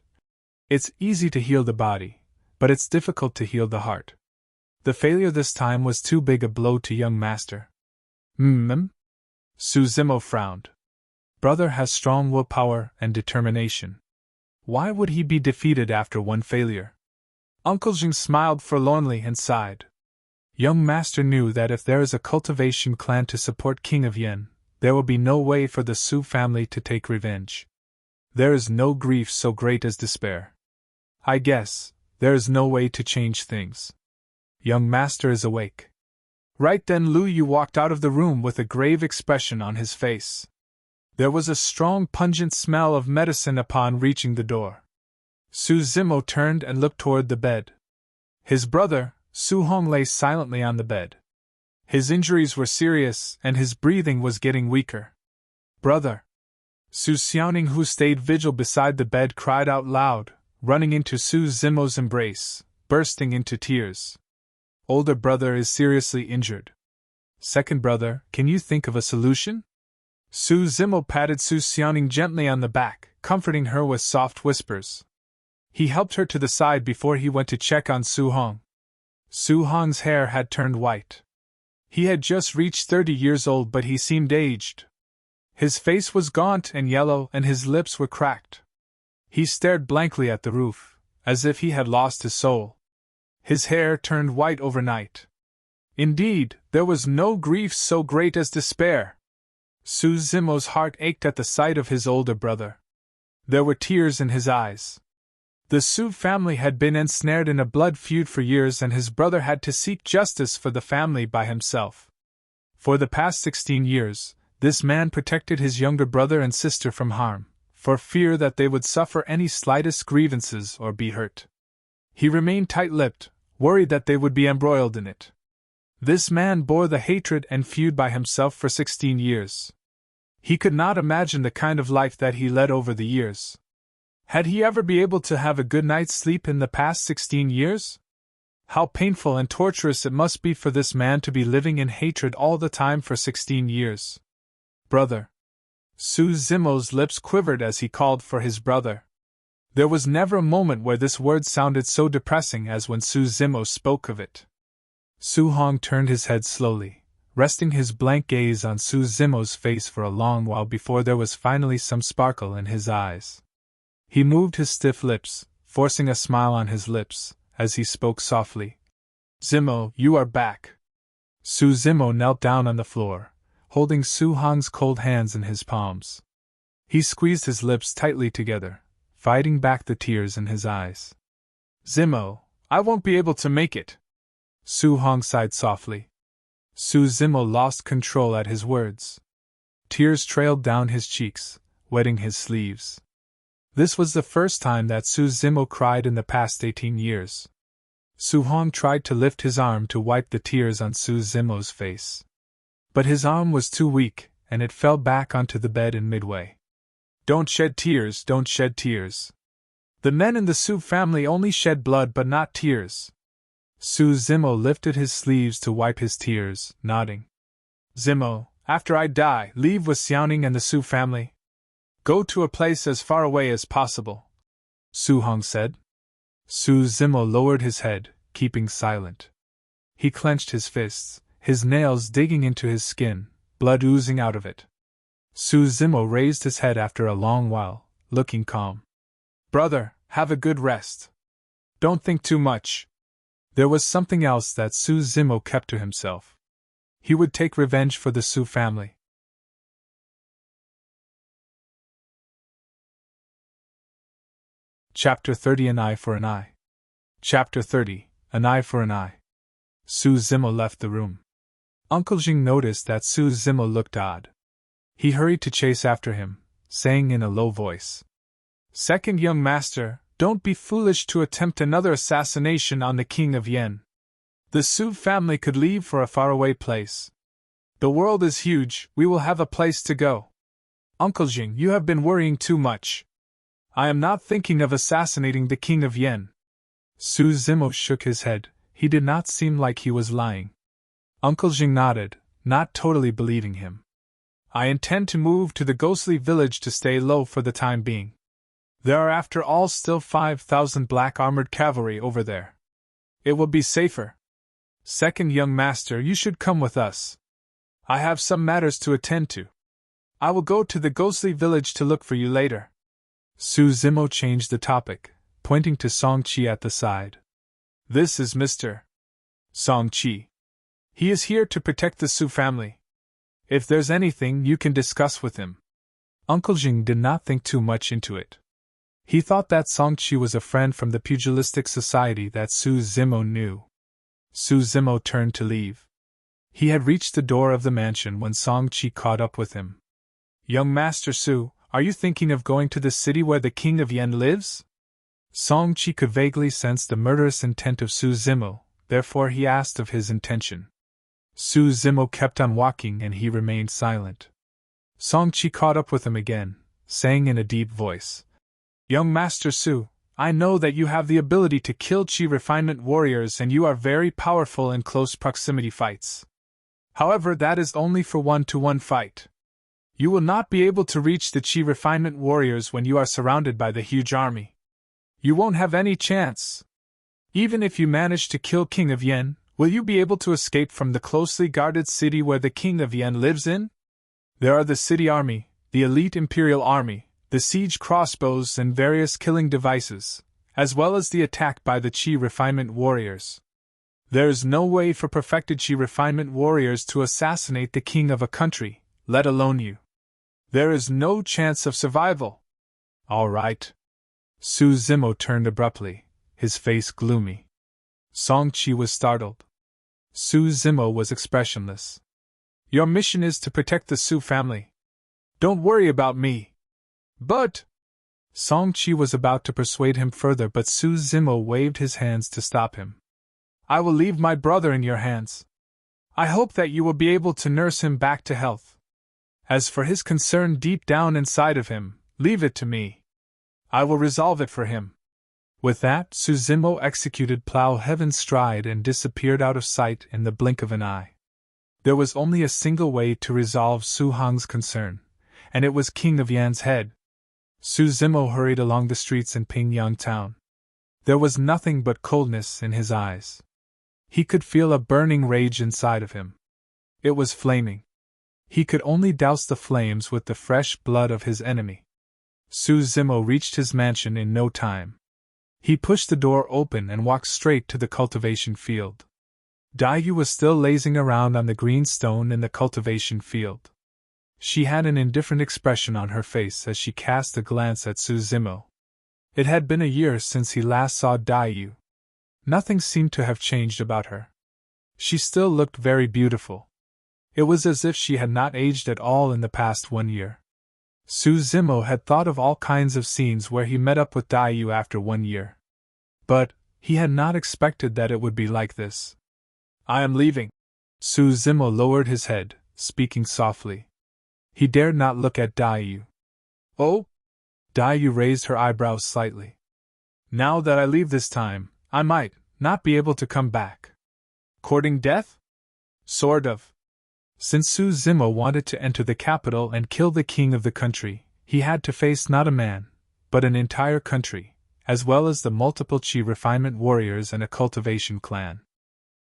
"It's easy to heal the body, but it's difficult to heal the heart. The failure this time was too big a blow to young master." Su Zimo frowned. Brother has strong willpower and determination. Why would he be defeated after one failure? Uncle Jing smiled forlornly and sighed. Young master knew that if there is a cultivation clan to support King of Yan, there will be no way for the Su family to take revenge. There is no grief so great as despair. I guess, there is no way to change things. Young master is awake. Right then Lu Yu walked out of the room with a grave expression on his face. There was a strong pungent smell of medicine upon reaching the door. Su Zimo turned and looked toward the bed. His brother, Su Hong, lay silently on the bed. His injuries were serious and his breathing was getting weaker. "Brother!" Su Xiaoning, who stayed vigil beside the bed, cried out loud, running into Su Zimo's embrace, bursting into tears. "Older brother is seriously injured. Second brother, can you think of a solution?" Su Zimo patted Su Xiaoning gently on the back, comforting her with soft whispers. He helped her to the side before he went to check on Su Hong. Su Hong's hair had turned white. He had just reached 30 years old, but he seemed aged. His face was gaunt and yellow and his lips were cracked. He stared blankly at the roof, as if he had lost his soul. His hair turned white overnight. Indeed, there was no grief so great as despair. Su Zimo's heart ached at the sight of his older brother. There were tears in his eyes. The Su family had been ensnared in a blood feud for years, and his brother had to seek justice for the family by himself. For the past 16 years, this man protected his younger brother and sister from harm, for fear that they would suffer any slightest grievances or be hurt. He remained tight-lipped, worried that they would be embroiled in it. This man bore the hatred and feud by himself for 16 years. He could not imagine the kind of life that he led over the years. Had he ever been able to have a good night's sleep in the past 16 years? How painful and torturous it must be for this man to be living in hatred all the time for 16 years. Brother. Su Zimo's lips quivered as he called for his brother. There was never a moment where this word sounded so depressing as when Su Zimo spoke of it. Su Hong turned his head slowly, resting his blank gaze on Su Zimo's face for a long while before there was finally some sparkle in his eyes. He moved his stiff lips, forcing a smile on his lips, as he spoke softly. Zimo, you are back. Su Zimo knelt down on the floor, holding Su Hong's cold hands in his palms. He squeezed his lips tightly together, fighting back the tears in his eyes. Zimo, I won't be able to make it. Su Hong sighed softly. Su Zimo lost control at his words. Tears trailed down his cheeks, wetting his sleeves. This was the first time that Su Zimo cried in the past 18 years. Su Hong tried to lift his arm to wipe the tears on Su Zimo's face. But his arm was too weak, and it fell back onto the bed in midway. Don't shed tears, don't shed tears. The men in the Su family only shed blood but not tears. Su Zimo lifted his sleeves to wipe his tears, nodding. Zimo, after I die, leave with Xiaoning and the Su family. Go to a place as far away as possible, Su Hong said. Su Zimo lowered his head, keeping silent. He clenched his fists, his nails digging into his skin, blood oozing out of it. Su Zimo raised his head after a long while, looking calm. Brother, have a good rest. Don't think too much. There was something else that Su Zimo kept to himself. He would take revenge for the Su family. Chapter 30 An Eye for an Eye. Chapter 30 An Eye for an Eye. Su Zimo left the room. Uncle Jing noticed that Su Zimo looked odd. He hurried to chase after him, saying in a low voice, Second young master, don't be foolish to attempt another assassination on the King of Yen. The Su family could leave for a faraway place. The world is huge, we will have a place to go. Uncle Jing, you have been worrying too much. I am not thinking of assassinating the King of Yen. Su Zimo shook his head. He did not seem like he was lying. Uncle Jing nodded, not totally believing him. I intend to move to the ghostly village to stay low for the time being. There are after all still 5,000 black armored cavalry over there. It will be safer. Second young master, you should come with us. I have some matters to attend to. I will go to the ghostly village to look for you later. Su Zimo changed the topic, pointing to Song Qi at the side. This is Mr. Song Qi. He is here to protect the Su family. If there's anything you can discuss with him. Uncle Jing did not think too much into it. He thought that Song Qi was a friend from the pugilistic society that Su Zimo knew. Su Zimo turned to leave. He had reached the door of the mansion when Song Qi caught up with him. Young Master Su, are you thinking of going to the city where the King of Yen lives? Song Qi could vaguely sense the murderous intent of Su Zimo, therefore he asked of his intention. Su Zimo kept on walking and he remained silent. Song Qi caught up with him again, saying in a deep voice, Young Master Su, I know that you have the ability to kill Qi refinement warriors and you are very powerful in close proximity fights. However, that is only for one-to-one fight. You will not be able to reach the Qi refinement warriors when you are surrounded by the huge army. You won't have any chance. Even if you manage to kill King of Yen, will you be able to escape from the closely guarded city where the King of Yen lives in? There are the city army, the elite imperial army, the siege crossbows and various killing devices, as well as the attack by the Qi refinement warriors. There is no way for perfected Qi refinement warriors to assassinate the king of a country, let alone you. There is no chance of survival. All right. Su Zimo turned abruptly, his face gloomy. Song Qi was startled. Su Zimo was expressionless. Your mission is to protect the Su family. Don't worry about me. But Song-Chi was about to persuade him further, but Su Zimo waved his hands to stop him. I will leave my brother in your hands. I hope that you will be able to nurse him back to health. As for his concern deep down inside of him, leave it to me. I will resolve it for him. With that, Su Zimo executed Plow Heaven's stride and disappeared out of sight in the blink of an eye. There was only a single way to resolve Su Hong's concern, and it was King of Yan's head. Su Zimo hurried along the streets in Pingyang town. There was nothing but coldness in his eyes. He could feel a burning rage inside of him. It was flaming. He could only douse the flames with the fresh blood of his enemy. Su Zimo reached his mansion in no time. He pushed the door open and walked straight to the cultivation field. Dai-Yu was still lazing around on the green stone in the cultivation field. She had an indifferent expression on her face as she cast a glance at Su Zimo. It had been a year since he last saw Dai-Yu. Nothing seemed to have changed about her. She still looked very beautiful. It was as if she had not aged at all in the past 1 year. Su Zimo had thought of all kinds of scenes where he met up with Dai-Yu after 1 year. But he had not expected that it would be like this. I am leaving. Su Zimo lowered his head, speaking softly. He dared not look at Dai-Yu. Oh? Dai-Yu raised her eyebrows slightly. Now that I leave this time, I might not be able to come back. Courting death? Sort of. Since Su Zimo wanted to enter the capital and kill the king of the country, he had to face not a man, but an entire country, as well as the multiple Qi refinement warriors and a cultivation clan.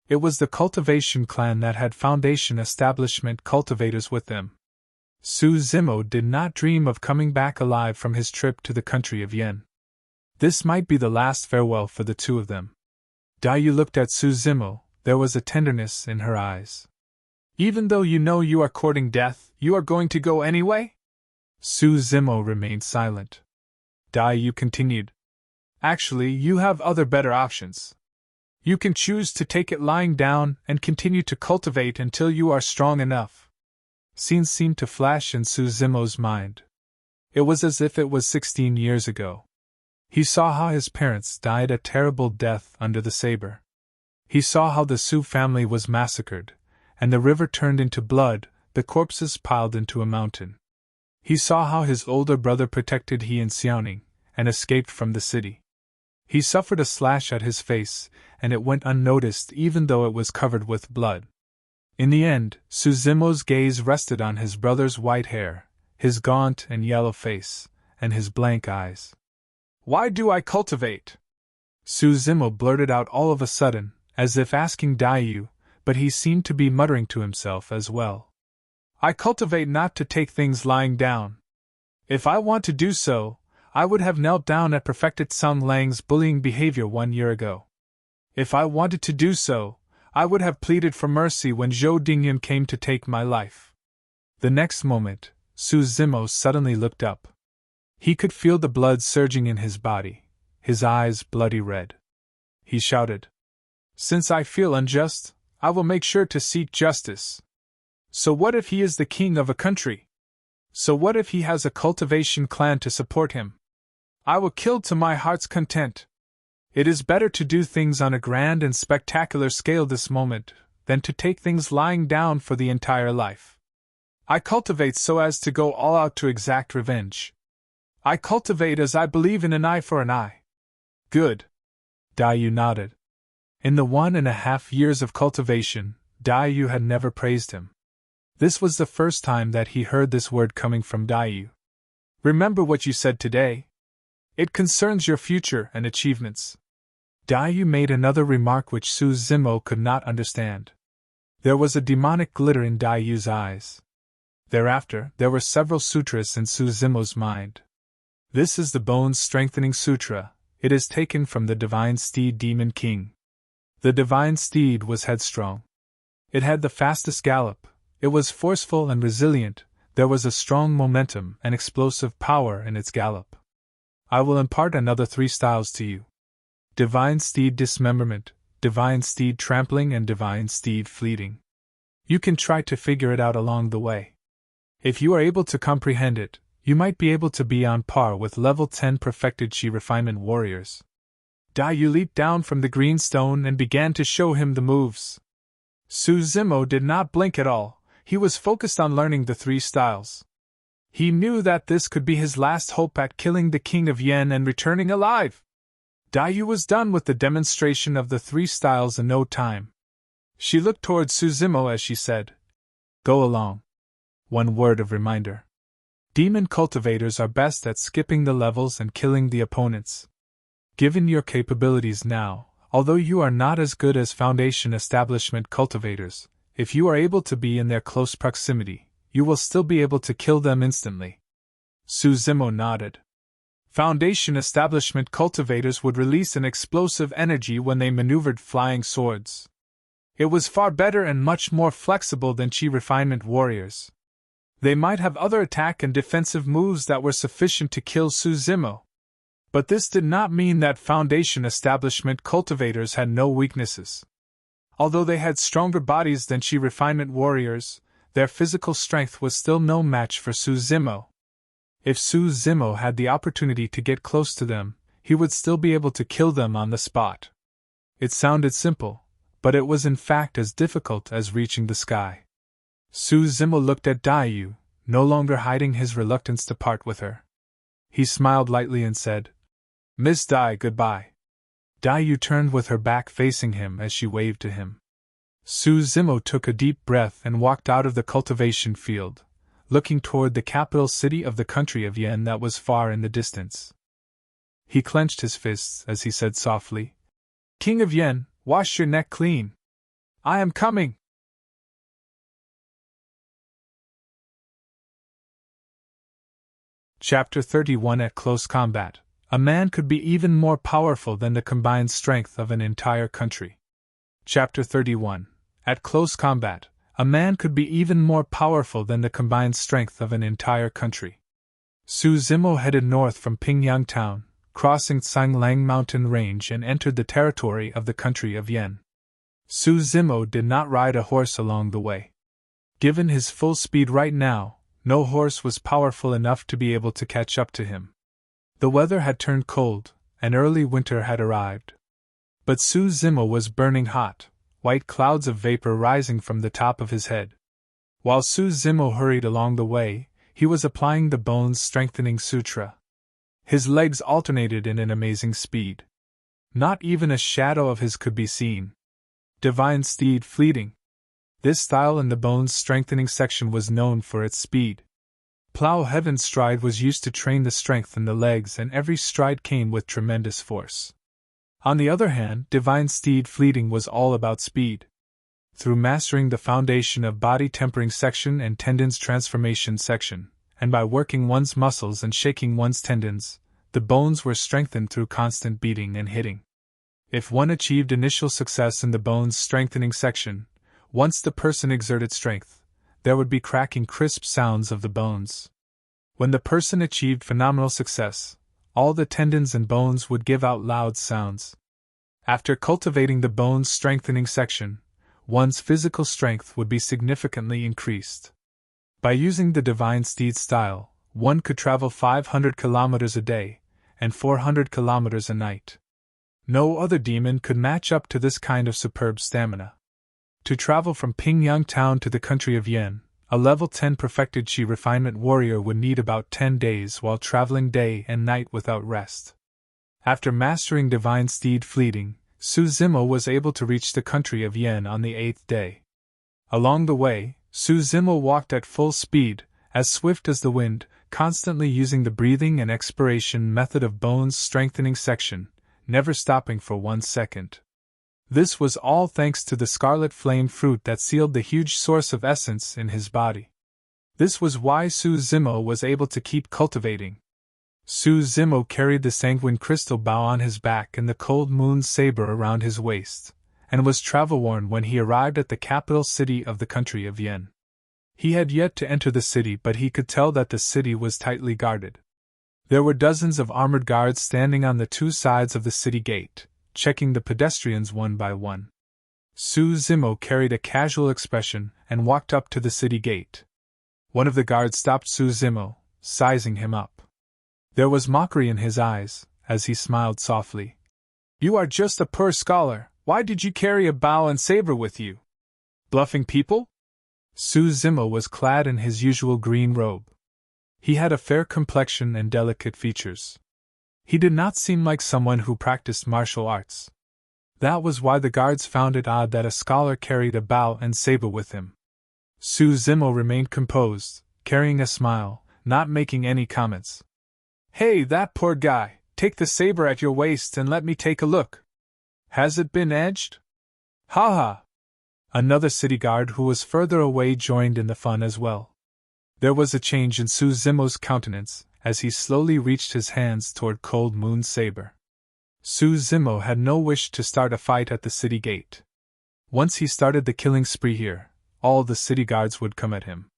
It was the cultivation clan that had foundation establishment cultivators with them. Su Zimo did not dream of coming back alive from his trip to the country of Yen. This might be the last farewell for the two of them. Dai-Yu looked at Su Zimo. There was a tenderness in her eyes. Even though you know you are courting death, you are going to go anyway? Su Zimo remained silent. Dai-Yu continued. Actually, you have other better options. You can choose to take it lying down and continue to cultivate until you are strong enough. Scenes seemed to flash in Su Zimo's mind. It was as if it was 16 years ago. He saw how his parents died a terrible death under the Saber. He saw how the Su family was massacred, and the river turned into blood, the corpses piled into a mountain. He saw how his older brother protected he in Xiaoning, and escaped from the city. He suffered a slash at his face, and it went unnoticed even though it was covered with blood. In the end, Su Zimo's gaze rested on his brother's white hair, his gaunt and yellow face, and his blank eyes. Why do I cultivate? Su Zimo blurted out all of a sudden, as if asking Dai-Yu, but he seemed to be muttering to himself as well. I cultivate not to take things lying down. If I want to do so, I would have knelt down at Prefect Sung Lang's bullying behavior 1 year ago. If I wanted to do so, I would have pleaded for mercy when Zhou Dingyun came to take my life. The next moment, Su Zimo suddenly looked up. He could feel the blood surging in his body, his eyes bloody red. He shouted, Since I feel unjust, I will make sure to seek justice. So what if he is the king of a country? So what if he has a cultivation clan to support him? I will kill to my heart's content. It is better to do things on a grand and spectacular scale this moment than to take things lying down for the entire life. I cultivate so as to go all out to exact revenge. I cultivate as I believe in an eye for an eye. Good. Dai-Yu nodded. In the 1.5 years of cultivation, Dai-Yu had never praised him. This was the first time that he heard this word coming from Dai-Yu. Remember what you said today? It concerns your future and achievements. Dai-Yu made another remark which Su Zimo could not understand. There was a demonic glitter in Dai-Yu's eyes. Thereafter, there were several sutras in Su Zimo's mind. This is the Bones Strengthening Sutra. It is taken from the Divine Steed Demon King. The Divine Steed was headstrong. It had the fastest gallop. It was forceful and resilient. There was a strong momentum and explosive power in its gallop. I will impart another 3 styles to you. Divine Steed Dismemberment, Divine Steed Trampling, and Divine Steed Fleeting. You can try to figure it out along the way. If you are able to comprehend it, You might be able to be on par with level 10 perfected Chi refinement warriors. Dai Yu leaped down from the green stone and began to show him the moves. Su Zimo did not blink at all, he was focused on learning the 3 styles. He knew that this could be his last hope at killing the King of Yen and returning alive. Dai Yu was done with the demonstration of the 3 styles in no time. She looked towards Su Zimo as she said, "Go along." One word of reminder. Demon cultivators are best at skipping the levels and killing the opponents. Given your capabilities now, although you are not as good as Foundation Establishment cultivators, if you are able to be in their close proximity, you will still be able to kill them instantly. Su Zimo nodded. Foundation Establishment cultivators would release an explosive energy when they maneuvered flying swords. It was far better and much more flexible than Chi refinement warriors. They might have other attack and defensive moves that were sufficient to kill Su Zimo. But this did not mean that Foundation Establishment cultivators had no weaknesses. Although they had stronger bodies than Chi refinement warriors, their physical strength was still no match for Su Zimo. If Su Zimo had the opportunity to get close to them, he would still be able to kill them on the spot. It sounded simple, but it was in fact as difficult as reaching the sky. Su Zimo looked at Dai Yu, no longer hiding his reluctance to part with her. He smiled lightly and said, "Miss Dai, goodbye." Dai Yu turned with her back facing him as she waved to him. Su Zimo took a deep breath and walked out of the cultivation field, looking toward the capital city of the country of Yen that was far in the distance. He clenched his fists as he said softly, "King of Yen, wash your neck clean. I am coming." Chapter 31 At Close Combat, a man could be even more powerful than the combined strength of an entire country. Chapter 31 At Close Combat, a man could be even more powerful than the combined strength of an entire country. Su Zimo headed north from Pingyang Town, crossing Sanglang Mountain Range and entered the territory of the country of Yen. Su Zimo did not ride a horse along the way. Given his full speed right now, no horse was powerful enough to be able to catch up to him. The weather had turned cold, and early winter had arrived. But Su Zimo was burning hot, white clouds of vapor rising from the top of his head. While Su Zimo hurried along the way, he was applying the bones-strengthening sutra. His legs alternated in an amazing speed. Not even a shadow of his could be seen. Divine Steed Fleeting. This style in the bones-strengthening section was known for its speed. Plow Heaven Stride was used to train the strength in the legs, and every stride came with tremendous force. On the other hand, Divine Steed Fleeting was all about speed. Through mastering the foundation of body tempering section and tendons transformation section, and by working one's muscles and shaking one's tendons, the bones were strengthened through constant beating and hitting. If one achieved initial success in the bones strengthening section, once the person exerted strength, there would be cracking crisp sounds of the bones. When the person achieved phenomenal success, all the tendons and bones would give out loud sounds. After cultivating the bones strengthening section, one's physical strength would be significantly increased. By using the Divine Steed style, one could travel 500 kilometers a day, and 400 kilometers a night. No other demon could match up to this kind of superb stamina. To travel from Pingyang Town to the country of Yen, a level 10 perfected Chi refinement warrior would need about 10 days while traveling day and night without rest. After mastering Divine Steed Fleeting, Su Zimo was able to reach the country of Yen on the 8th day. Along the way, Su Zimo walked at full speed, as swift as the wind, constantly using the breathing and expiration method of bones strengthening section, never stopping for 1 second. This was all thanks to the scarlet flame fruit that sealed the huge source of essence in his body. This was why Su Zimo was able to keep cultivating. Su Zimo carried the Sanguine crystal bow on his back and the cold moon saber around his waist, and was travel-worn when he arrived at the capital city of the country of Yen. He had yet to enter the city, but he could tell that the city was tightly guarded. There were dozens of armored guards standing on the 2 sides of the city gate, checking the pedestrians one by one. Su Zimo carried a casual expression and walked up to the city gate. One of the guards stopped Su Zimo, sizing him up. There was mockery in his eyes, as he smiled softly. "You are just a poor scholar, why did you carry a bow and saber with you? Bluffing people?" Su Zimo was clad in his usual green robe. He had a fair complexion and delicate features. He did not seem like someone who practiced martial arts. That was why the guards found it odd that a scholar carried a bow and saber with him. Su Zimo remained composed, carrying a smile, not making any comments. "Hey, that poor guy, take the saber at your waist and let me take a look. Has it been edged?" "Ha ha!" Another city guard who was further away joined in the fun as well. There was a change in Su Zimo's countenance as he slowly reached his hands toward Cold Moon's saber. Su Zimo had no wish to start a fight at the city gate. Once he started the killing spree here, all the city guards would come at him.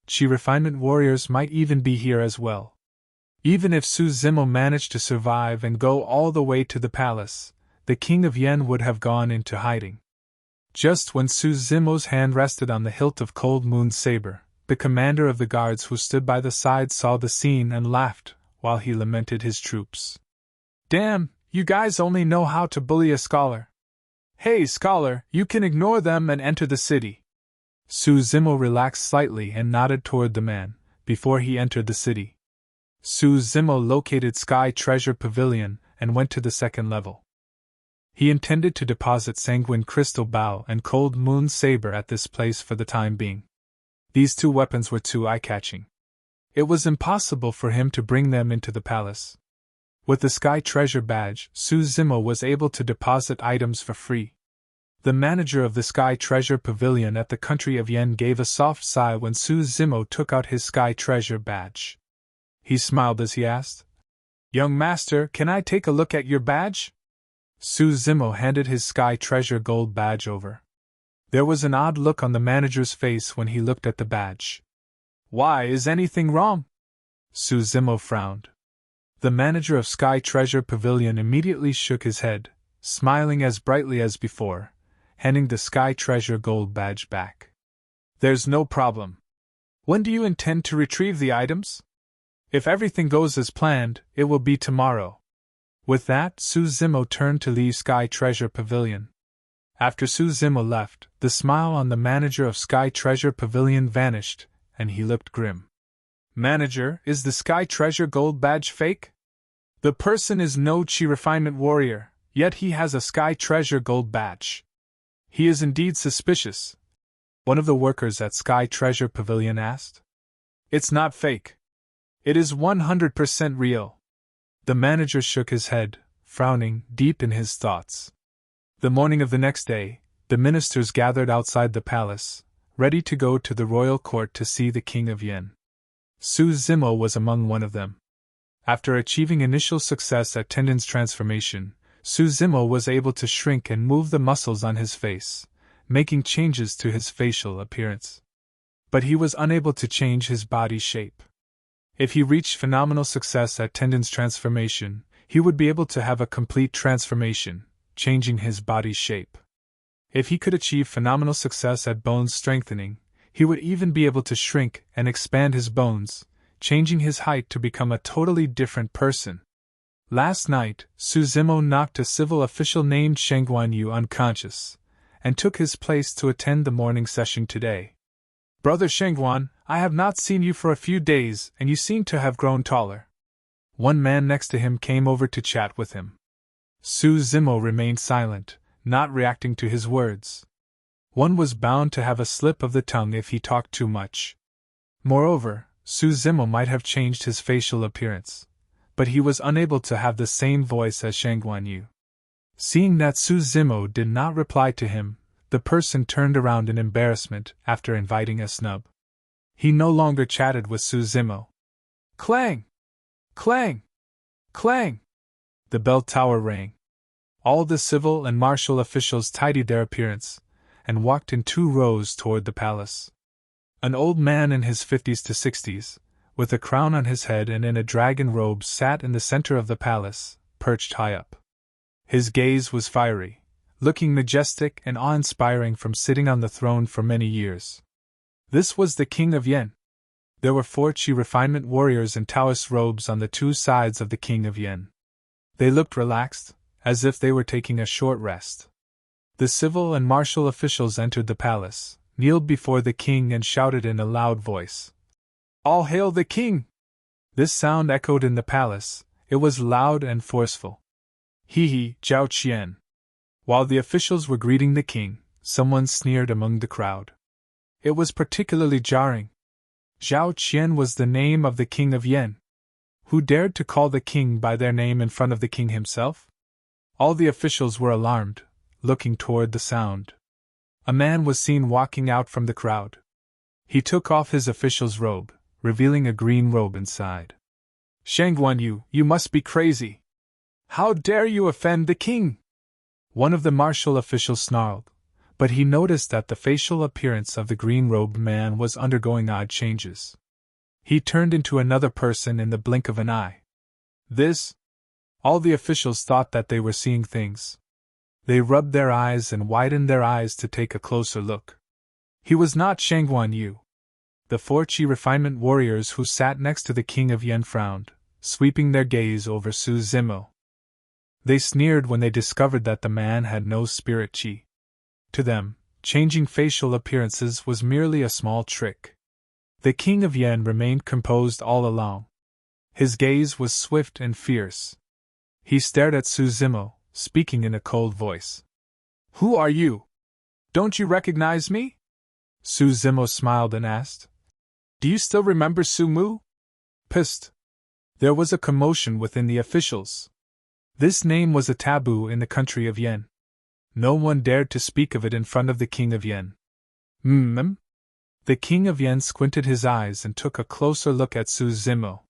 Chi refinement warriors might even be here as well. Even if Su Zimo managed to survive and go all the way to the palace, the king of Yen would have gone into hiding. Just when Su Zimo's hand rested on the hilt of Cold Moon's saber, the commander of the guards who stood by the side saw the scene and laughed, while he lamented his troops. "Damn, you guys only know how to bully a scholar. Hey, scholar, you can ignore them and enter the city." Su Zimo relaxed slightly and nodded toward the man, before he entered the city. Su Zimo located Sky Treasure Pavilion and went to the second level. He intended to deposit Sanguine Crystal Bow and Cold Moon Saber at this place for the time being. These two weapons were too eye-catching. It was impossible for him to bring them into the palace. With the Sky Treasure Badge, Su Zimo was able to deposit items for free. The manager of the Sky Treasure Pavilion at the country of Yen gave a soft sigh when Su Zimo took out his Sky Treasure Badge. He smiled as he asked, "Young master, can I take a look at your badge?" Su Zimo handed his Sky Treasure Gold Badge over. There was an odd look on the manager's face when he looked at the badge. "Why, is anything wrong?" Su Zimo frowned. The manager of Sky Treasure Pavilion immediately shook his head, smiling as brightly as before, handing the Sky Treasure Gold Badge back. "There's no problem. When do you intend to retrieve the items?" "If everything goes as planned, it will be tomorrow." With that, Su Zimo turned to leave Sky Treasure Pavilion. After Su Zimo left, the smile on the manager of Sky Treasure Pavilion vanished, and he looked grim. "Manager, is the Sky Treasure Gold Badge fake? The person is no Chi Refinement Warrior, yet he has a Sky Treasure Gold Badge. He is indeed suspicious," one of the workers at Sky Treasure Pavilion asked. "It's not fake. It is 100% real." The manager shook his head, frowning, deep in his thoughts. The morning of the next day, the ministers gathered outside the palace, ready to go to the royal court to see the king of Yen. Su Zimo was among one of them. After achieving initial success at Tendon's transformation, Su Zimo was able to shrink and move the muscles on his face, making changes to his facial appearance. But he was unable to change his body shape. If he reached phenomenal success at Tendon's transformation, he would be able to have a complete transformation, changing his body shape. If he could achieve phenomenal success at Bones Strengthening, he would even be able to shrink and expand his bones, changing his height to become a totally different person. Last night, Su Zimo knocked a civil official named Shengguan Yu unconscious, and took his place to attend the morning session today. "Brother Shengguan, I have not seen you for a few days, and you seem to have grown taller." One man next to him came over to chat with him. Su Zimo remained silent, not reacting to his words. One was bound to have a slip of the tongue if he talked too much. Moreover, Su Zimo might have changed his facial appearance, but he was unable to have the same voice as Shengguan Yu. Seeing that Su Zimo did not reply to him, the person turned around in embarrassment after inviting a snub. He no longer chatted with Su Zimo. Clang! Clang! Clang! The bell tower rang. All the civil and martial officials tidied their appearance, and walked in 2 rows toward the palace. An old man in his 50s to 60s, with a crown on his head and in a dragon robe, sat in the center of the palace, perched high up. His gaze was fiery, looking majestic and awe-inspiring from sitting on the throne for many years. This was the king of Yen. There were 4 Qi refinement warriors in Taoist robes on the 2 sides of the King of Yen. They looked relaxed, as if they were taking a short rest. The civil and martial officials entered the palace, kneeled before the king and shouted in a loud voice, "All hail the king!" This sound echoed in the palace. It was loud and forceful. He, Zhao Qian. While the officials were greeting the king, someone sneered among the crowd. It was particularly jarring. Zhao Qian was the name of the king of Yen. Who dared to call the king by their name in front of the king himself? All the officials were alarmed, looking toward the sound. A man was seen walking out from the crowd. He took off his official's robe, revealing a green robe inside. "Sanguine, you must be crazy! How dare you offend the king?" One of the martial officials snarled, but he noticed that the facial appearance of the green-robed man was undergoing odd changes. He turned into another person in the blink of an eye. All the officials thought that they were seeing things. They rubbed their eyes and widened their eyes to take a closer look. He was not Sanguine. The 4 Qi refinement warriors who sat next to the king of Yen frowned, sweeping their gaze over Su Zimo. They sneered when they discovered that the man had no spirit qi. To them, changing facial appearances was merely a small trick. The king of Yen remained composed all along. His gaze was swift and fierce. He stared at Su Zimo, speaking in a cold voice. "Who are you? Don't you recognize me?" Su Zimo smiled and asked. "Do you still remember Su Mu?" Psst. There was a commotion within the officials. This name was a taboo in the country of Yen. No one dared to speak of it in front of the king of Yen. The king of Yen squinted his eyes and took a closer look at Su Zimo.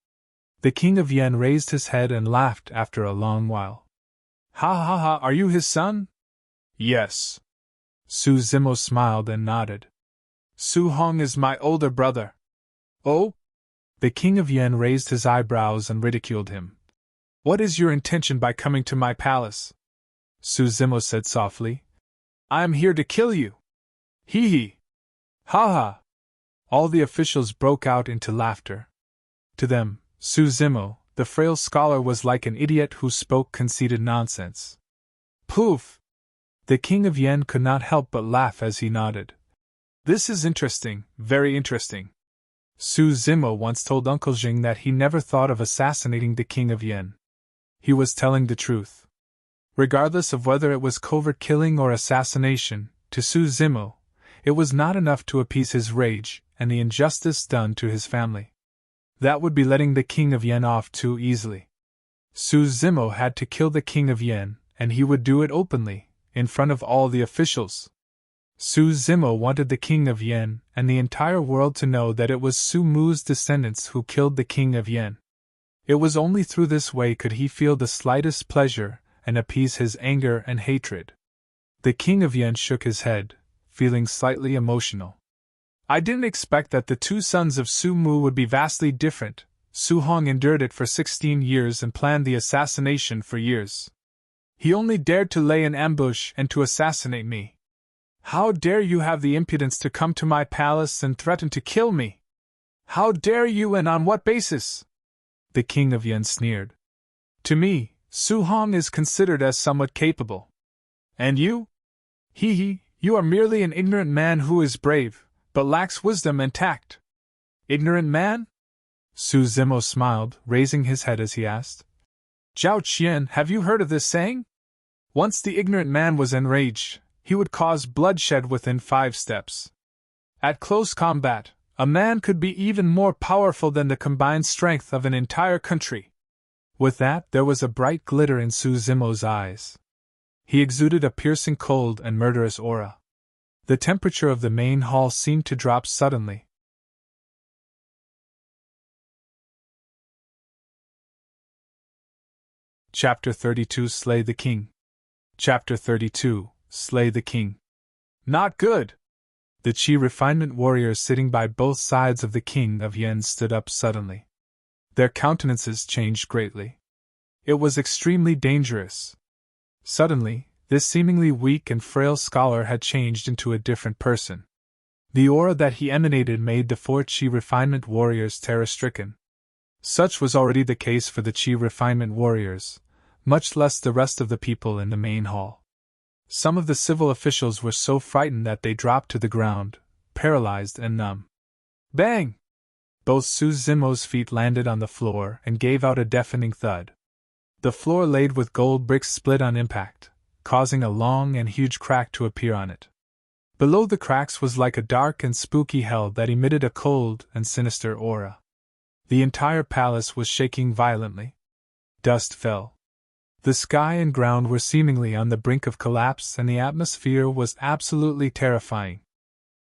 The king of Yen raised his head and laughed after a long while. "Ha ha ha, are you his son?" "Yes." Su Zimo smiled and nodded. "Su Hong is my older brother." "Oh?" The king of Yen raised his eyebrows and ridiculed him. "What is your intention by coming to my palace?" Su Zimo said softly. "I am here to kill you." Hee. Ha ha. All the officials broke out into laughter. To them, Su Zimo, the frail scholar, was like an idiot who spoke conceited nonsense. Poof! The king of Yen could not help but laugh as he nodded. "This is interesting, very interesting." Su Zimo once told Uncle Jing that he never thought of assassinating the king of Yen. He was telling the truth. Regardless of whether it was covert killing or assassination, to Su Zimo, it was not enough to appease his rage and the injustice done to his family. That would be letting the king of Yen off too easily. Su Zimo had to kill the king of Yen, and he would do it openly, in front of all the officials. Su Zimo wanted the king of Yen and the entire world to know that it was Su Mu's descendants who killed the king of Yen. It was only through this way could he feel the slightest pleasure and appease his anger and hatred. The king of Yen shook his head, feeling slightly emotional. "I didn't expect that the 2 sons of Su Mu would be vastly different. Su Hong endured it for 16 years and planned the assassination for years. He only dared to lay an ambush and to assassinate me. How dare you have the impudence to come to my palace and threaten to kill me? How dare you, and on what basis?" The king of Yen sneered. "To me, Su Hong is considered as somewhat capable. And you? You are merely an ignorant man who is brave, but lacks wisdom and tact." "Ignorant man?" Su Zimo smiled, raising his head as he asked. "Zhao Qian, have you heard of this saying? Once the ignorant man was enraged, he would cause bloodshed within 5 steps. At close combat, a man could be even more powerful than the combined strength of an entire country." With that, there was a bright glitter in Su Zimo's eyes. He exuded a piercing cold and murderous aura. The temperature of the main hall seemed to drop suddenly. Chapter 32 Slay the King. Chapter 32 Slay the King. "Not good!" The Qi refinement warriors sitting by both sides of the king of Yen stood up suddenly. Their countenances changed greatly. It was extremely dangerous. Suddenly, this seemingly weak and frail scholar had changed into a different person. The aura that he emanated made the 4 Qi Refinement warriors terror-stricken. Such was already the case for the Qi Refinement warriors, much less the rest of the people in the main hall. Some of the civil officials were so frightened that they dropped to the ground, paralyzed and numb. Bang! Both Su Zimo's feet landed on the floor and gave out a deafening thud. The floor laid with gold bricks split on impact, causing a long and huge crack to appear on it. Below the cracks was like a dark and spooky hell that emitted a cold and sinister aura. The entire palace was shaking violently. Dust fell. The sky and ground were seemingly on the brink of collapse, and the atmosphere was absolutely terrifying.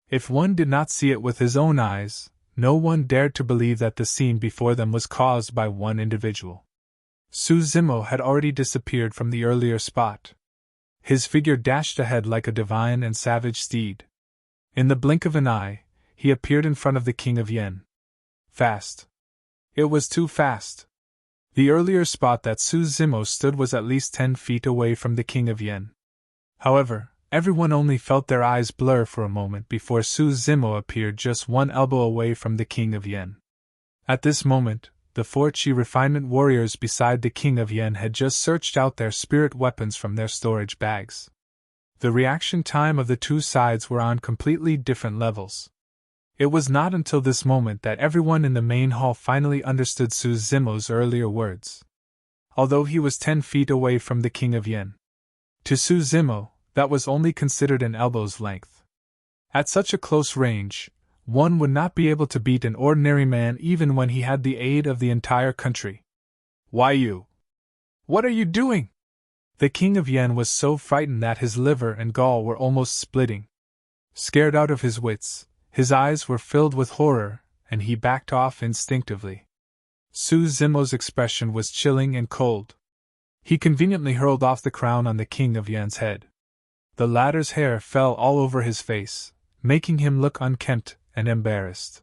If one did not see it with his own eyes, no one dared to believe that the scene before them was caused by one individual. Su Zimo had already disappeared from the earlier spot. His figure dashed ahead like a divine and savage steed. In the blink of an eye, he appeared in front of the King of Yen. Fast. It was too fast. The earlier spot that Su Zimo stood was at least 10 feet away from the King of Yen. However, everyone only felt their eyes blur for a moment before Su Zimo appeared just 1 elbow away from the King of Yen. At this moment, the 4 Qi Refinement warriors beside the King of Yen had just searched out their spirit weapons from their storage bags. The reaction time of the two sides were on completely different levels. It was not until this moment that everyone in the main hall finally understood Su Zimo's earlier words. Although he was 10 feet away from the King of Yen, to Su Zimo, that was only considered an elbow's length. At such a close range, one would not be able to beat an ordinary man even when he had the aid of the entire country. Why you? What are you doing? The King of Yen was so frightened that his liver and gall were almost splitting. Scared out of his wits, his eyes were filled with horror, and he backed off instinctively. Su Zimo's expression was chilling and cold. He conveniently hurled off the crown on the King of Yen's head. The latter's hair fell all over his face, making him look unkempt and embarrassed.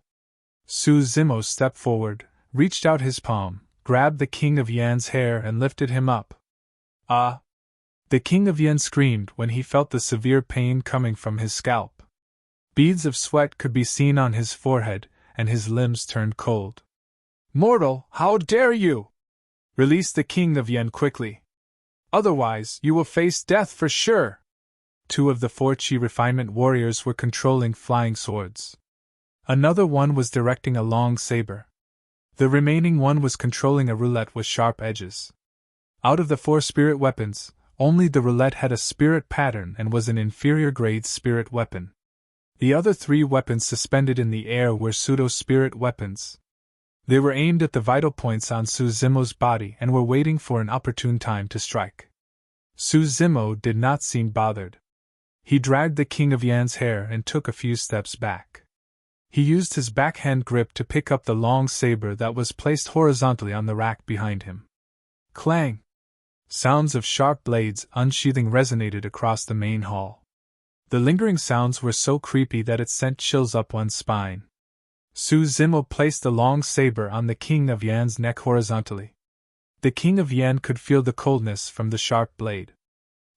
Su Zimo stepped forward, reached out his palm, grabbed the King of Yen's hair and lifted him up. Ah! The King of Yen screamed when he felt the severe pain coming from his scalp. Beads of sweat could be seen on his forehead, and his limbs turned cold. Mortal, how dare you! Release the King of Yen quickly. Otherwise, you will face death for sure. 2 of the 4 Qi Refinement warriors were controlling flying swords. Another one was directing a long saber. The remaining one was controlling a roulette with sharp edges. Out of the 4 spirit weapons, only the roulette had a spirit pattern and was an inferior grade spirit weapon. The other 3 weapons suspended in the air were pseudo-spirit weapons. They were aimed at the vital points on Su Zimo's body and were waiting for an opportune time to strike. Su Zimo did not seem bothered. He dragged the King of Yan's hair and took a few steps back. He used his backhand grip to pick up the long saber that was placed horizontally on the rack behind him. Clang! Sounds of sharp blades unsheathing resonated across the main hall. The lingering sounds were so creepy that it sent chills up one's spine. Su Zimo placed the long saber on the King of Yan's neck horizontally. The King of Yan could feel the coldness from the sharp blade.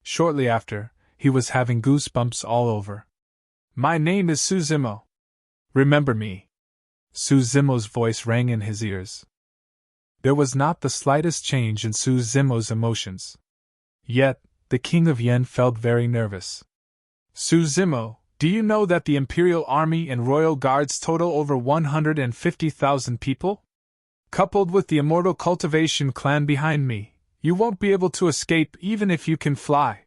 Shortly after, he was having goosebumps all over. My name is Su Zimo. Remember me. Su Zimo's voice rang in his ears. There was not the slightest change in Su Zimo's emotions. Yet, the King of Yen felt very nervous. Su Zimo, do you know that the Imperial Army and Royal Guards total over 150,000 people? Coupled with the Immortal Cultivation clan behind me, you won't be able to escape even if you can fly.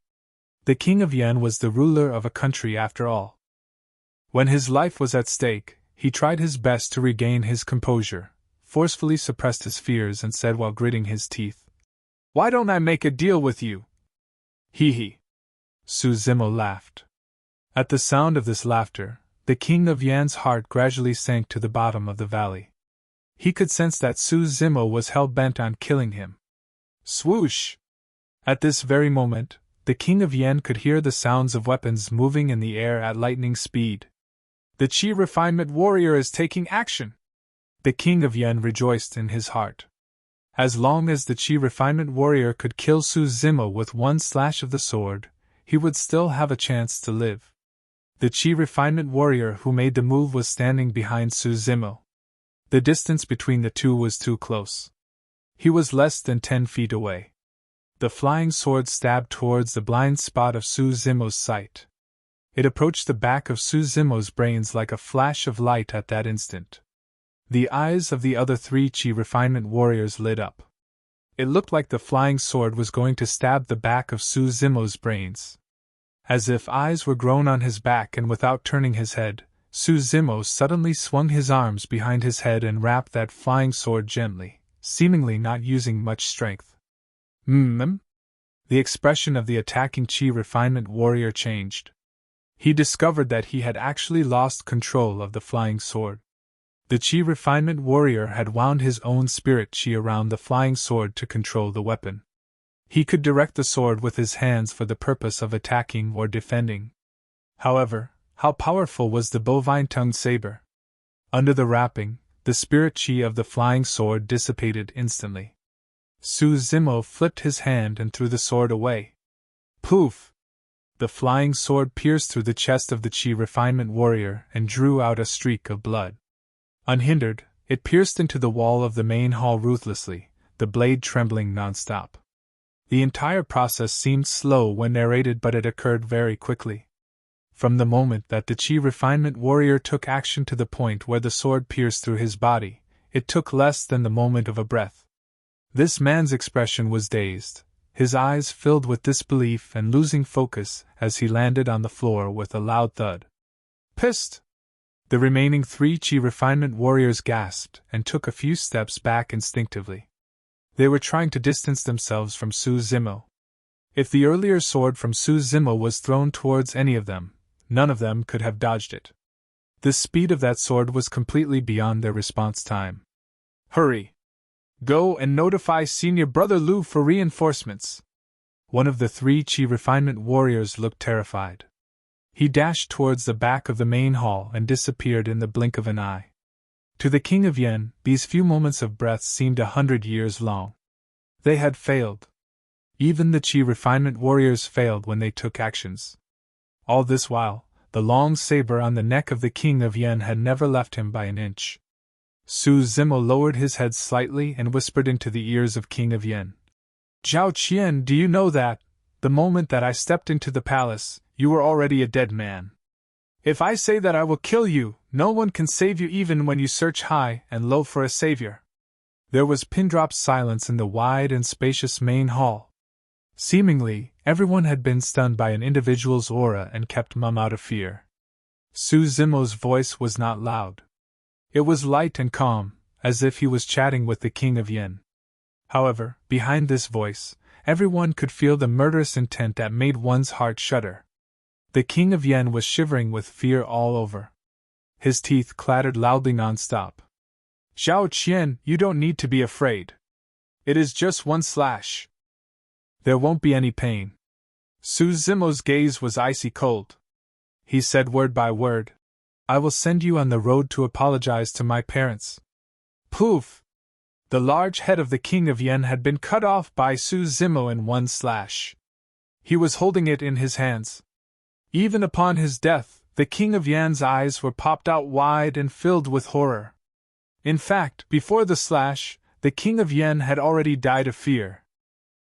The King of Yen was the ruler of a country after all. When his life was at stake, he tried his best to regain his composure, forcefully suppressed his fears and said while gritting his teeth, Why don't I make a deal with you? Hee hee. Su Zimo laughed. At the sound of this laughter, the King of Yan's heart gradually sank to the bottom of the valley. He could sense that Su Zimo was hell-bent on killing him. Swoosh! At this very moment, the King of Yen could hear the sounds of weapons moving in the air at lightning speed. The Qi Refinement warrior is taking action! The King of Yen rejoiced in his heart. As long as the Qi Refinement warrior could kill Su Zimo with one slash of the sword, he would still have a chance to live. The Qi refinement warrior who made the move was standing behind Su Zimo. The distance between the two was too close. He was less than 10 feet away. The flying sword stabbed towards the blind spot of Su Zimo's sight. It approached the back of Su Zimo's brains like a flash of light at that instant. The eyes of the other 3 Qi refinement warriors lit up. It looked like the flying sword was going to stab the back of Su Zimo's brains. As if eyes were grown on his back, and without turning his head, Su Zimo suddenly swung his arms behind his head and rapped that flying sword gently, seemingly not using much strength. The expression of the attacking Qi refinement warrior changed. He discovered that he had actually lost control of the flying sword. The Qi refinement warrior had wound his own spirit Qi around the flying sword to control the weapon. He could direct the sword with his hands for the purpose of attacking or defending. However, how powerful was the bovine-tongued saber? Under the wrapping, the spirit Qi of the flying sword dissipated instantly. Su Zimo flipped his hand and threw the sword away. Poof! The flying sword pierced through the chest of the Qi refinement warrior and drew out a streak of blood. Unhindered, it pierced into the wall of the main hall ruthlessly, the blade trembling non-stop. The entire process seemed slow when narrated, but it occurred very quickly. From the moment that the Qi refinement warrior took action to the point where the sword pierced through his body, it took less than the moment of a breath. This man's expression was dazed, his eyes filled with disbelief and losing focus as he landed on the floor with a loud thud. Pissed! The remaining 3 Qi refinement warriors gasped and took a few steps back instinctively. They were trying to distance themselves from Su Zimo. If the earlier sword from Su Zimo was thrown towards any of them, none of them could have dodged it. The speed of that sword was completely beyond their response time. Hurry! Go and notify Senior Brother Lu for reinforcements. One of the 3 Qi refinement warriors looked terrified. He dashed towards the back of the main hall and disappeared in the blink of an eye. To the King of Yen, these few moments of breath seemed 100 years long. They had failed. Even the Qi refinement warriors failed when they took actions. All this while, the long saber on the neck of the King of Yen had never left him by an inch. Su Zimo lowered his head slightly and whispered into the ears of King of Yen. Zhao Qian, do you know that, the moment that I stepped into the palace, you were already a dead man? If I say that I will kill you, no one can save you even when you search high and low for a savior. There was pin-drop silence in the wide and spacious main hall. Seemingly, everyone had been stunned by an individual's aura and kept mum out of fear. Su Zimo's voice was not loud. It was light and calm, as if he was chatting with the King of Yen. However, behind this voice, everyone could feel the murderous intent that made one's heart shudder. The King of Yen was shivering with fear all over. His teeth clattered loudly non-stop. Zhao Qian, you don't need to be afraid. It is just one slash. There won't be any pain. Su Zimo's gaze was icy cold. He said word by word, I will send you on the road to apologize to my parents. Poof! The large head of the King of Yen had been cut off by Su Zimo in one slash. He was holding it in his hands. Even upon his death, the King of Yan's eyes were popped out wide and filled with horror. In fact, before the slash, the King of Yen had already died of fear.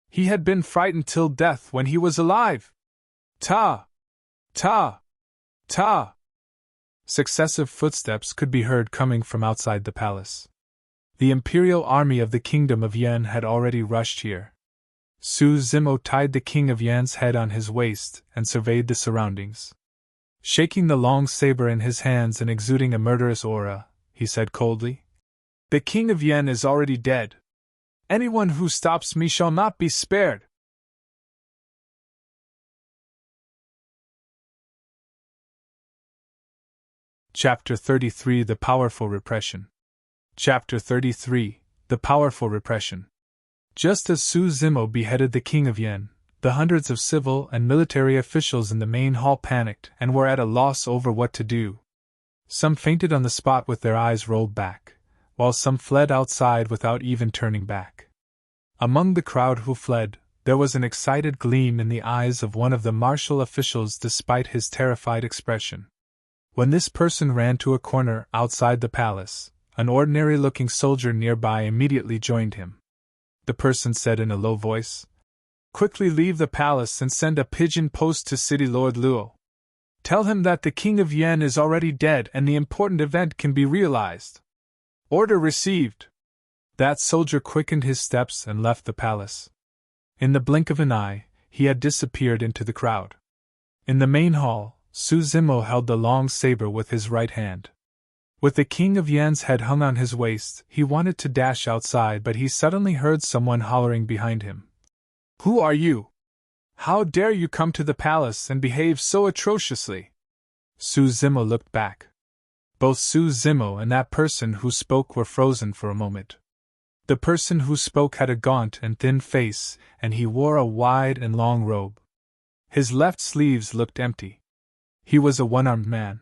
He had been frightened till death when he was alive. Ta! Ta! Ta! Successive footsteps could be heard coming from outside the palace. The imperial army of the Kingdom of Yen had already rushed here. Su Zimo tied the King of Yan's head on his waist and surveyed the surroundings. Shaking the long saber in his hands and exuding a murderous aura, he said coldly, The King of Yen is already dead. Anyone who stops me shall not be spared. Chapter 33 The Powerful Repression. Chapter 33 The Powerful Repression. Just as Su Zimo beheaded the King of Yen, the hundreds of civil and military officials in the main hall panicked and were at a loss over what to do. Some fainted on the spot with their eyes rolled back, while some fled outside without even turning back. Among the crowd who fled, There was an excited gleam in the eyes of one of the martial officials despite his terrified expression. When this person ran to a corner outside the palace, an ordinary-looking soldier nearby immediately joined him. The person said in a low voice, "Quickly leave the palace and send a pigeon post to City Lord Luo. Tell him that the King of Yen is already dead and the important event can be realized." "Order received." That soldier quickened his steps and left the palace. In the blink of an eye, he had disappeared into the crowd. In the main hall, Su Zimo held the long saber with his right hand. With the King of Yan's head hung on his waist, he wanted to dash outside, but he suddenly heard someone hollering behind him. "Who are you? How dare you come to the palace and behave so atrociously?" Su Zimo looked back. Both Su Zimo and that person who spoke were frozen for a moment. The person who spoke had a gaunt and thin face, and he wore a wide and long robe. His left sleeves looked empty. He was a one-armed man.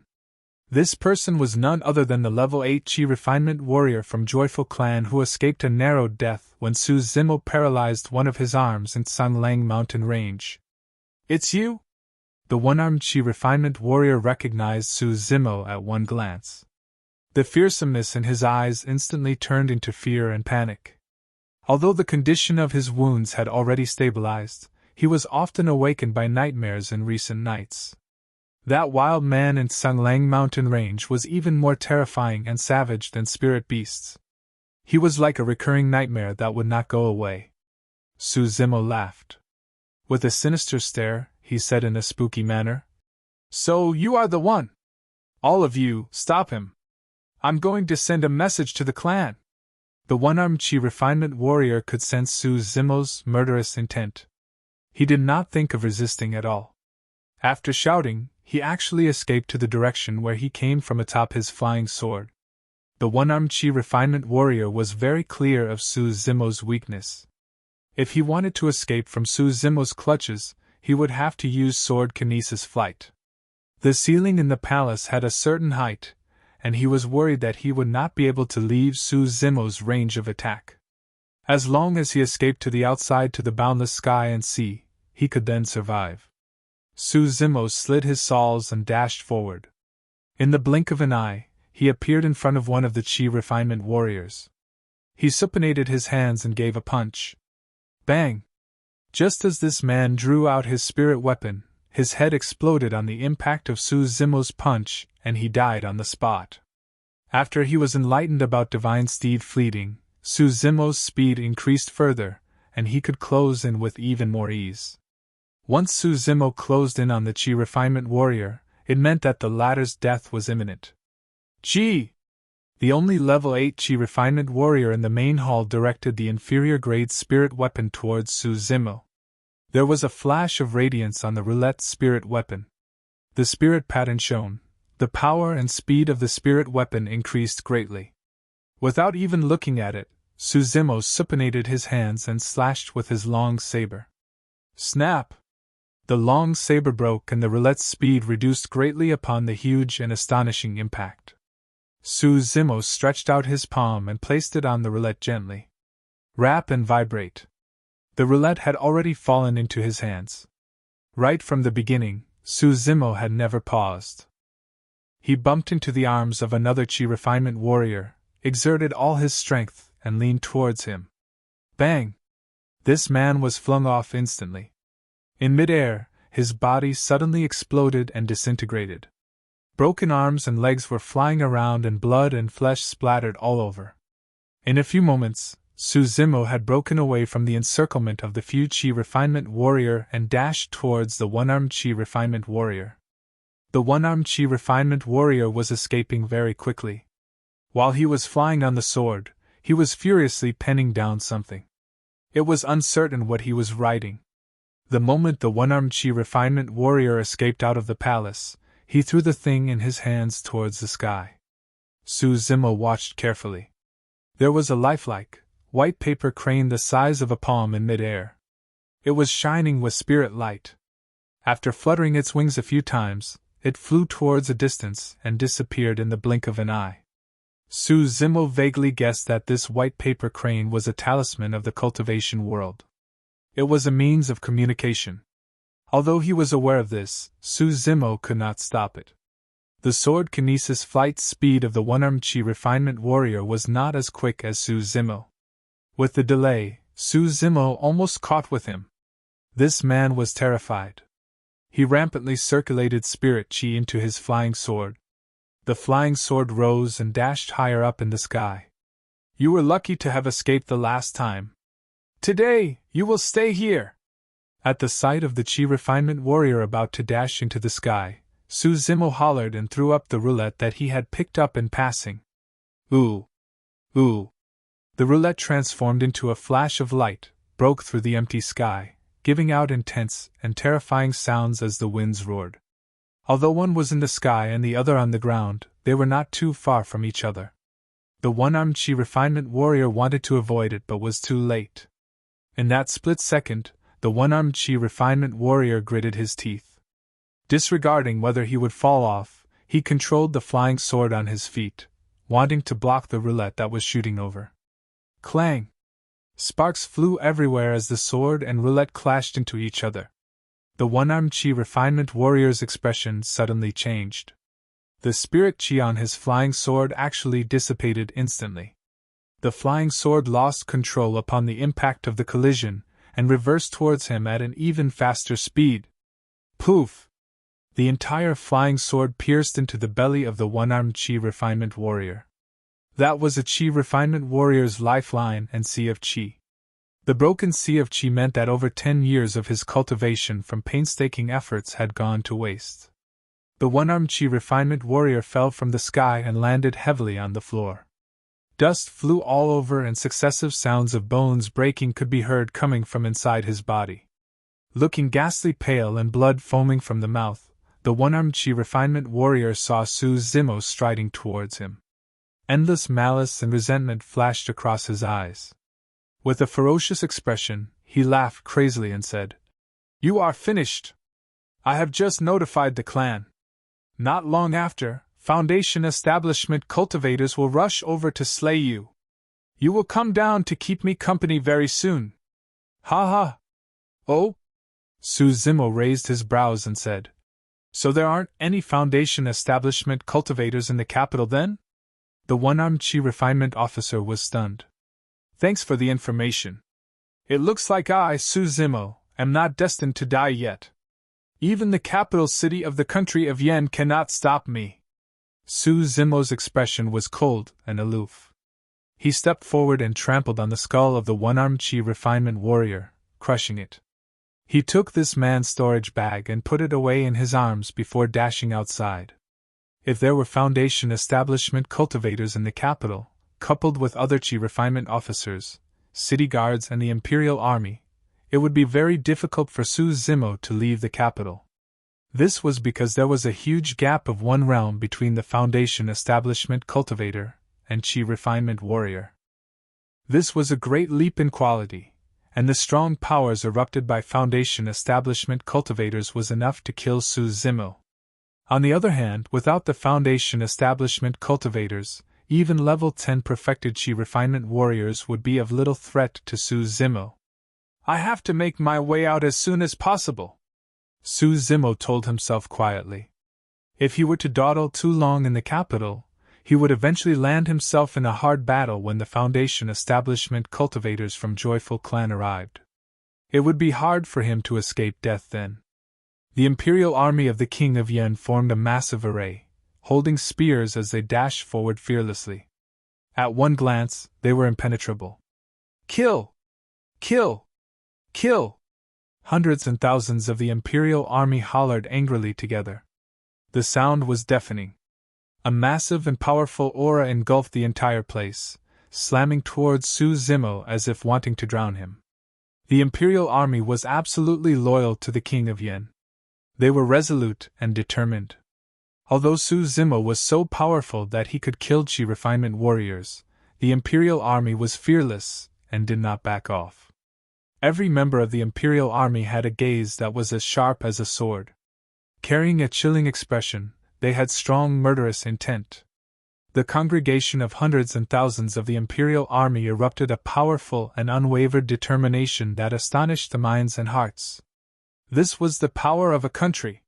This person was none other than the level 8 Chi refinement warrior from Joyful Clan who escaped a narrow death when Su Zimo paralyzed one of his arms in Sanglang mountain range. "It's you?" The one-armed Chi refinement warrior recognized Su Zimo at one glance. The fearsomeness in his eyes instantly turned into fear and panic. Although the condition of his wounds had already stabilized, he was often awakened by nightmares in recent nights. That wild man in Sanglang mountain range was even more terrifying and savage than spirit beasts. He was like a recurring nightmare that would not go away. Su Zimo laughed. With a sinister stare, he said in a spooky manner, "So you are the one! All of you, stop him! I'm going to send a message to the clan." The one-armed Chi refinement warrior could sense Su Zimo's murderous intent. He did not think of resisting at all. After shouting, he actually escaped to the direction where he came from atop his flying sword. The one-armed Chi refinement warrior was very clear of Su Zimo's weakness. If he wanted to escape from Su Zimo's clutches, he would have to use sword kinesis flight. The ceiling in the palace had a certain height, and he was worried that he would not be able to leave Su Zimo's range of attack. As long as he escaped to the outside to the boundless sky and sea, he could then survive. Su Zimo slid his saws and dashed forward. In the blink of an eye, he appeared in front of one of the Chi refinement warriors. He supinated his hands and gave a punch. Bang! Just as this man drew out his spirit weapon, his head exploded on the impact of Su Zimo's punch, and he died on the spot. After he was enlightened about Divine Steed fleeting, Su Zimo's speed increased further, and he could close in with even more ease. Once Su Zimo closed in on the Chi refinement warrior, it meant that the latter's death was imminent. Chi! The only level 8 Chi refinement warrior in the main hall directed the inferior grade spirit weapon towards Su Zimo. There was a flash of radiance on the roulette spirit weapon. The spirit pattern shone. The power and speed of the spirit weapon increased greatly. Without even looking at it, Su Zimo supinated his hands and slashed with his long saber. Snap! The long saber broke and the roulette's speed reduced greatly upon the huge and astonishing impact. Su Zimo stretched out his palm and placed it on the roulette gently. Rap and vibrate. The roulette had already fallen into his hands. Right from the beginning, Su Zimo had never paused. He bumped into the arms of another Chi refinement warrior, exerted all his strength, and leaned towards him. Bang! This man was flung off instantly. In midair, his body suddenly exploded and disintegrated. Broken arms and legs were flying around and blood and flesh splattered all over. In a few moments, Su Zimo had broken away from the encirclement of the few Chi refinement warrior and dashed towards the one-armed Chi refinement warrior. The one-armed Chi refinement warrior was escaping very quickly. While he was flying on the sword, he was furiously penning down something. It was uncertain what he was writing. The moment the one-armed Chi refinement warrior escaped out of the palace, he threw the thing in his hands towards the sky. Su Zimo watched carefully. There was a lifelike, white paper crane the size of a palm in midair. It was shining with spirit light. After fluttering its wings a few times, it flew towards a distance and disappeared in the blink of an eye. Su Zimo vaguely guessed that this white paper crane was a talisman of the cultivation world. It was a means of communication. Although he was aware of this, Su Zimo could not stop it. The sword kinesis flight speed of the one-armed Chi refinement warrior was not as quick as Su Zimo. With the delay, Su Zimo almost caught with him. This man was terrified. He rampantly circulated spirit chi into his flying sword. The flying sword rose and dashed higher up in the sky. You were lucky to have escaped the last time. Today, you will stay here. At the sight of the Chi refinement warrior about to dash into the sky, Su Zimo hollered and threw up the roulette that he had picked up in passing. Ooh! Ooh! The roulette transformed into a flash of light, broke through the empty sky, giving out intense and terrifying sounds as the winds roared. Although one was in the sky and the other on the ground, they were not too far from each other. The one-armed Chi refinement warrior wanted to avoid it but was too late. In that split second, the one-armed Chi refinement warrior gritted his teeth. Disregarding whether he would fall off, he controlled the flying sword on his feet, wanting to block the roulette that was shooting over. Clang! Sparks flew everywhere as the sword and roulette clashed into each other. The one-armed Chi refinement warrior's expression suddenly changed. The spirit chi on his flying sword actually dissipated instantly. The flying sword lost control upon the impact of the collision, and reversed towards him at an even faster speed. Poof! The entire flying sword pierced into the belly of the one-armed Chi refinement warrior. That was a Chi refinement warrior's lifeline and sea of Chi. The broken sea of Chi meant that over 10 years of his cultivation from painstaking efforts had gone to waste. The one-armed Chi refinement warrior fell from the sky and landed heavily on the floor. Dust flew all over and successive sounds of bones breaking could be heard coming from inside his body. Looking ghastly pale and blood foaming from the mouth, the one-armed Chi refinement warrior saw Su Zimo striding towards him. Endless malice and resentment flashed across his eyes. With a ferocious expression, he laughed crazily and said, "You are finished. I have just notified the clan. Not long after, Foundation establishment cultivators will rush over to slay you. You will come down to keep me company very soon. Ha ha! Oh?" Su Zimo raised his brows and said, "So there aren't any Foundation establishment cultivators in the capital then?" The one-armed Chi refinement officer was stunned. "Thanks for the information. It looks like I, Su Zimo, am not destined to die yet. Even the capital city of the country of Yen cannot stop me." Su Zimo's expression was cold and aloof. He stepped forward and trampled on the skull of the one-armed Chi refinement warrior, crushing it. He took this man's storage bag and put it away in his arms before dashing outside. If there were Foundation establishment cultivators in the capital, coupled with other Chi refinement officers, city guards and the Imperial Army, it would be very difficult for Su Zimo to leave the capital. This was because there was a huge gap of one realm between the Foundation establishment cultivator and Chi refinement warrior. This was a great leap in quality, and the strong powers erupted by Foundation establishment cultivators was enough to kill Su Zimo. On the other hand, without the Foundation establishment cultivators, even level 10 perfected Chi refinement warriors would be of little threat to Su Zimo. "I have to make my way out as soon as possible," Su Zimo told himself quietly. If he were to dawdle too long in the capital, he would eventually land himself in a hard battle when the Foundation establishment cultivators from Joyful Clan arrived. It would be hard for him to escape death then. The Imperial Army of the King of Yen formed a massive array, holding spears as they dashed forward fearlessly. At one glance, they were impenetrable. "Kill! Kill! Kill!" Hundreds and thousands of the Imperial Army hollered angrily together. The sound was deafening. A massive and powerful aura engulfed the entire place, slamming towards Su Zimo as if wanting to drown him. The Imperial Army was absolutely loyal to the King of Yen. They were resolute and determined. Although Su Zimo was so powerful that he could kill Chi refinement warriors, the Imperial Army was fearless and did not back off. Every member of the Imperial Army had a gaze that was as sharp as a sword. Carrying a chilling expression, they had strong murderous intent. The congregation of hundreds and thousands of the Imperial army erupted a powerful and unwavered determination that astonished the minds and hearts. This was the power of a country.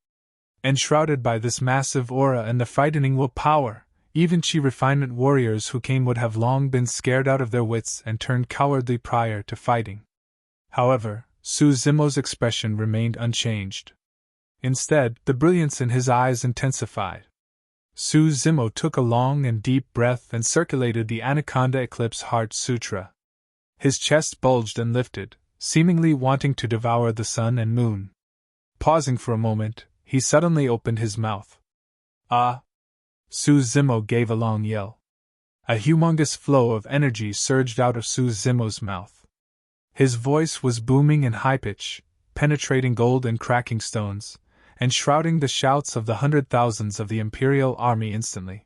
Enshrouded by this massive aura and the frightening willpower, even Chi refinement warriors who came would have long been scared out of their wits and turned cowardly prior to fighting. However, Su Zimo's expression remained unchanged. Instead, the brilliance in his eyes intensified. Su Zimo took a long and deep breath and circulated the Anaconda Eclipse Heart Sutra. His chest bulged and lifted, seemingly wanting to devour the sun and moon. Pausing for a moment, he suddenly opened his mouth. Ah! Su Zimo gave a long yell. A humongous flow of energy surged out of Su Zimo's mouth. His voice was booming and high-pitched, penetrating gold and cracking stones, and shrouding the shouts of the 100,000s of the Imperial army instantly.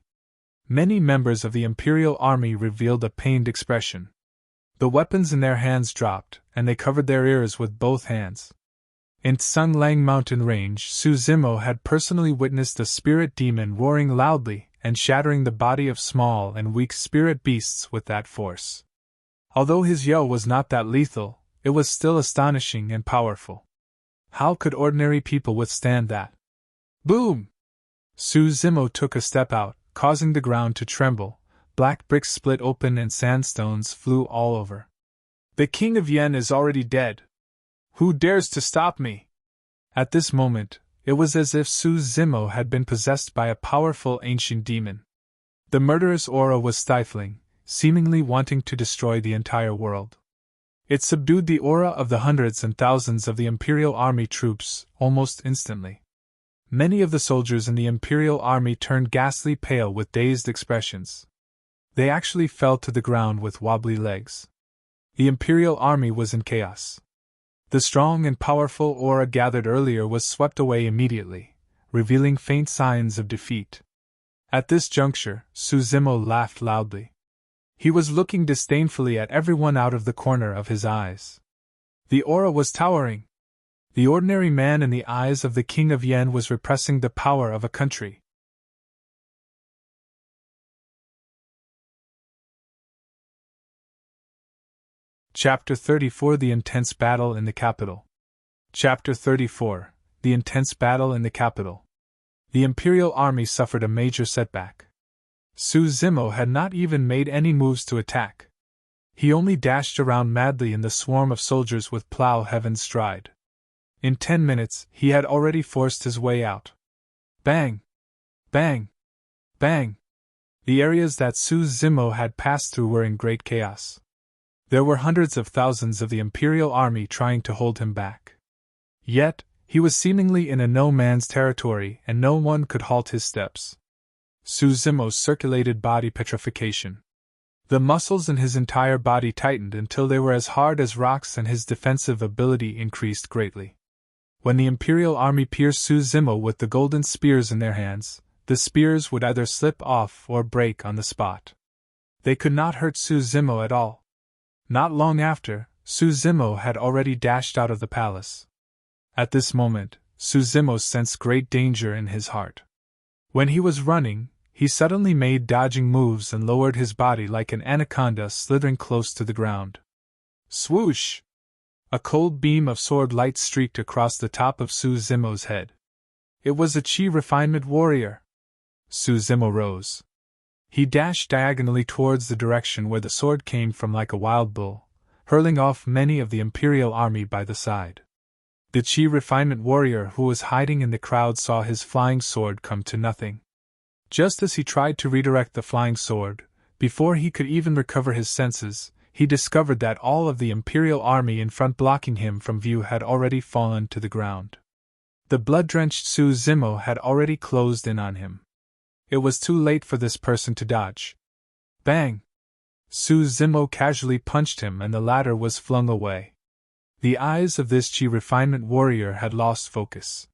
Many members of the Imperial army revealed a pained expression. The weapons in their hands dropped, and they covered their ears with both hands. In Tsunglang mountain range, Su Zimo had personally witnessed a spirit demon roaring loudly and shattering the body of small and weak spirit beasts with that force. Although his yo was not that lethal, it was still astonishing and powerful. How could ordinary people withstand that? Boom! Su Zimo took a step out, causing the ground to tremble. Black bricks split open and sandstones flew all over. The King of Yen is already dead. Who dares to stop me? At this moment, it was as if Su Zimo had been possessed by a powerful ancient demon. The murderous aura was stifling, seemingly wanting to destroy the entire world. It subdued the aura of the hundreds and thousands of the Imperial army troops almost instantly. Many of the soldiers in the Imperial army turned ghastly pale with dazed expressions. They actually fell to the ground with wobbly legs. The Imperial army was in chaos. The strong and powerful aura gathered earlier was swept away immediately, revealing faint signs of defeat. At this juncture, Su Zimo laughed loudly. He was looking disdainfully at everyone out of the corner of his eyes. The aura was towering. The ordinary man in the eyes of the King of Yen was repressing the power of a country. Chapter 34 The Intense Battle in the Capital. Chapter 34 The Intense Battle in the Capital. The Imperial army suffered a major setback. Su Zimo had not even made any moves to attack. He only dashed around madly in the swarm of soldiers with plow heaven's stride. In 10 minutes, he had already forced his way out. Bang! Bang! Bang! The areas that Su Zimo had passed through were in great chaos. There were hundreds of thousands of the Imperial army trying to hold him back. Yet, he was seemingly in a no-man's territory and no one could halt his steps. Su Zimo's circulated body petrification. The muscles in his entire body tightened until they were as hard as rocks and his defensive ability increased greatly. When the Imperial army pierced Su Zimo with the golden spears in their hands, the spears would either slip off or break on the spot. They could not hurt Su Zimo at all. Not long after, Su Zimo had already dashed out of the palace. At this moment, Su Zimo sensed great danger in his heart. When he was running, he suddenly made dodging moves and lowered his body like an anaconda slithering close to the ground. Swoosh! A cold beam of sword light streaked across the top of Su Zimo's head. It was a Chi refinement warrior. Su Zimo rose. He dashed diagonally towards the direction where the sword came from like a wild bull, hurling off many of the Imperial army by the side. The Chi refinement warrior who was hiding in the crowd saw his flying sword come to nothing. Just as he tried to redirect the flying sword, before he could even recover his senses, he discovered that all of the Imperial army in front blocking him from view had already fallen to the ground. The blood-drenched Su Zimo had already closed in on him. It was too late for this person to dodge. Bang! Su Zimo casually punched him and the latter was flung away. The eyes of this Chi refinement warrior had lost focus.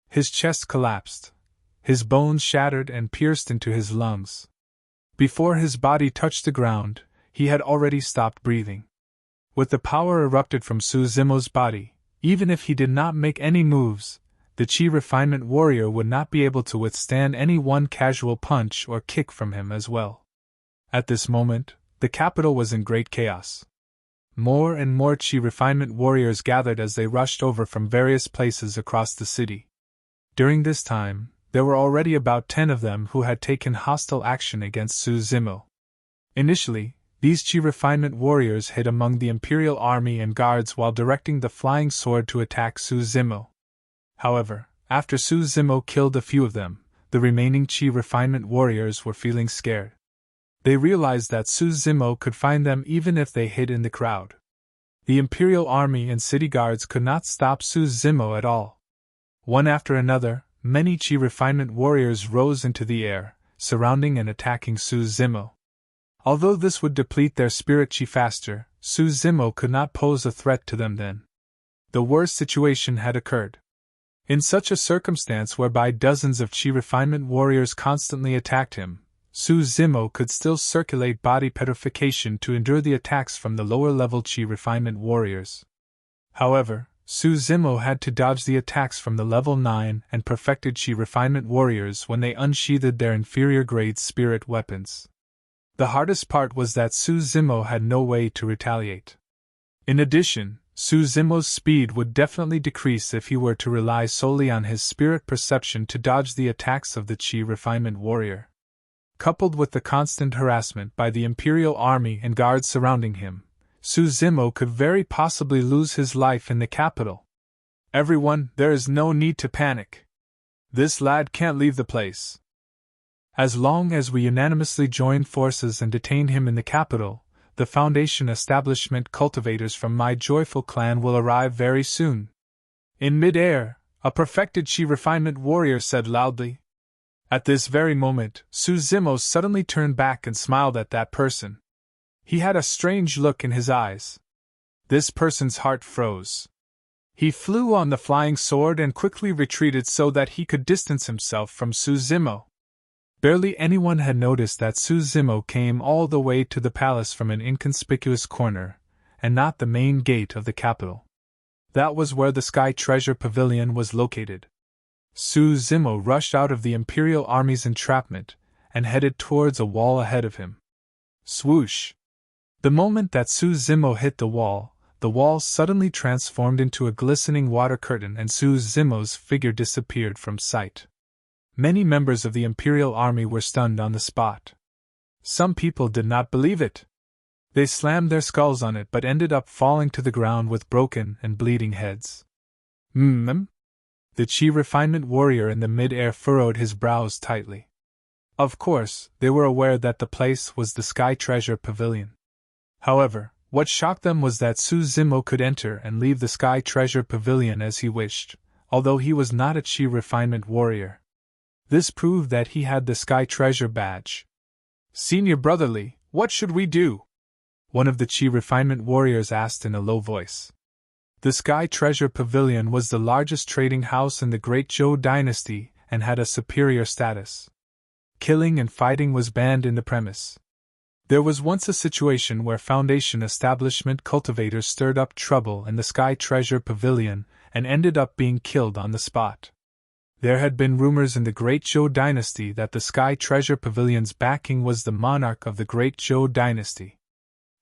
His chest collapsed. His bones shattered and pierced into his lungs. Before his body touched the ground, he had already stopped breathing. With the power erupted from Su Zimo's body, even if he did not make any moves, the Chi Refinement Warrior would not be able to withstand any one casual punch or kick from him as well. At this moment, the capital was in great chaos. More and more Chi Refinement Warriors gathered as they rushed over from various places across the city. During this time, there were already about 10 of them who had taken hostile action against Su Zimo. Initially, these Chi Refinement Warriors hid among the Imperial Army and guards while directing the flying sword to attack Su Zimo. However, after Su Zimo killed a few of them, the remaining Chi Refinement Warriors were feeling scared. They realized that Su Zimo could find them even if they hid in the crowd. The Imperial Army and city guards could not stop Su Zimo at all. One after another, many Chi Refinement Warriors rose into the air, surrounding and attacking Su Zimo. Although this would deplete their spirit chi faster, Su Zimo could not pose a threat to them then. The worst situation had occurred. In such a circumstance whereby dozens of Chi Refinement Warriors constantly attacked him, Su Zimo could still circulate body petrification to endure the attacks from the lower-level Chi Refinement Warriors. However, Su Zimo had to dodge the attacks from the level 9 and perfected Chi Refinement Warriors when they unsheathed their inferior-grade spirit weapons. The hardest part was that Su Zimo had no way to retaliate. In addition, Su Zimo's speed would definitely decrease if he were to rely solely on his spirit perception to dodge the attacks of the Chi Refinement Warrior. Coupled with the constant harassment by the Imperial Army and guards surrounding him, Su Zimo could very possibly lose his life in the capital. Everyone, there is no need to panic. This lad can't leave the place. As long as we unanimously join forces and detain him in the capital, the Foundation establishment cultivators from my joyful clan will arrive very soon. In mid-air, a perfected Chi Refinement Warrior said loudly. At this very moment, Su Zimo suddenly turned back and smiled at that person. He had a strange look in his eyes. This person's heart froze. He flew on the flying sword and quickly retreated so that he could distance himself from Su Zimo. Barely anyone had noticed that Su Zimo came all the way to the palace from an inconspicuous corner, and not the main gate of the capital. That was where the Sky Treasure Pavilion was located. Su Zimo rushed out of the Imperial Army's entrapment, and headed towards a wall ahead of him. Swoosh! The moment that Su Zimo hit the wall suddenly transformed into a glistening water curtain and Su Zimo's figure disappeared from sight. Many members of the Imperial Army were stunned on the spot. Some people did not believe it. They slammed their skulls on it but ended up falling to the ground with broken and bleeding heads. The Chi Refinement Warrior in the mid-air furrowed his brows tightly. Of course, they were aware that the place was the Sky Treasure Pavilion. However, what shocked them was that Su Zimo could enter and leave the Sky Treasure Pavilion as he wished, although he was not a Chi Refinement Warrior. This proved that he had the Sky Treasure badge. Senior Brotherly, what should we do? One of the Chi Refinement Warriors asked in a low voice. The Sky Treasure Pavilion was the largest trading house in the Great Zhou dynasty and had a superior status. Killing and fighting was banned in the premise. There was once a situation where Foundation establishment cultivators stirred up trouble in the Sky Treasure Pavilion and ended up being killed on the spot. There had been rumors in the Great Zhou dynasty that the Sky Treasure Pavilion's backing was the monarch of the Great Zhou dynasty.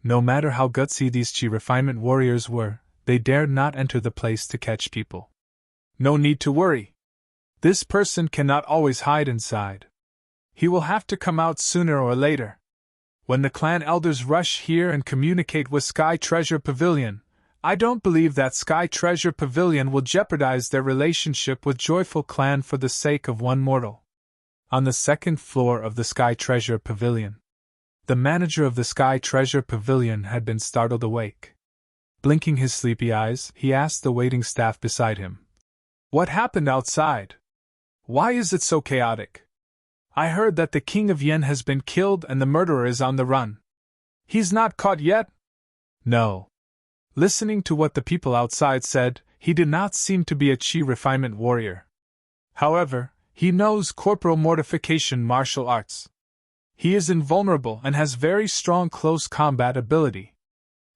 No matter how gutsy these Chi Refinement Warriors were, they dared not enter the place to catch people. No need to worry. This person cannot always hide inside. He will have to come out sooner or later. When the clan elders rush here and communicate with Sky Treasure Pavilion, I don't believe that Sky Treasure Pavilion will jeopardize their relationship with Joyful Clan for the sake of one mortal. On the second floor of the Sky Treasure Pavilion, the manager of the Sky Treasure Pavilion had been startled awake. Blinking his sleepy eyes, he asked the waiting staff beside him, "What happened outside? Why is it so chaotic? I heard that the King of Yen has been killed and the murderer is on the run. He's not caught yet?" No. Listening to what the people outside said, he did not seem to be a Chi Refinement Warrior. However, he knows corporal mortification martial arts. He is invulnerable and has very strong close combat ability.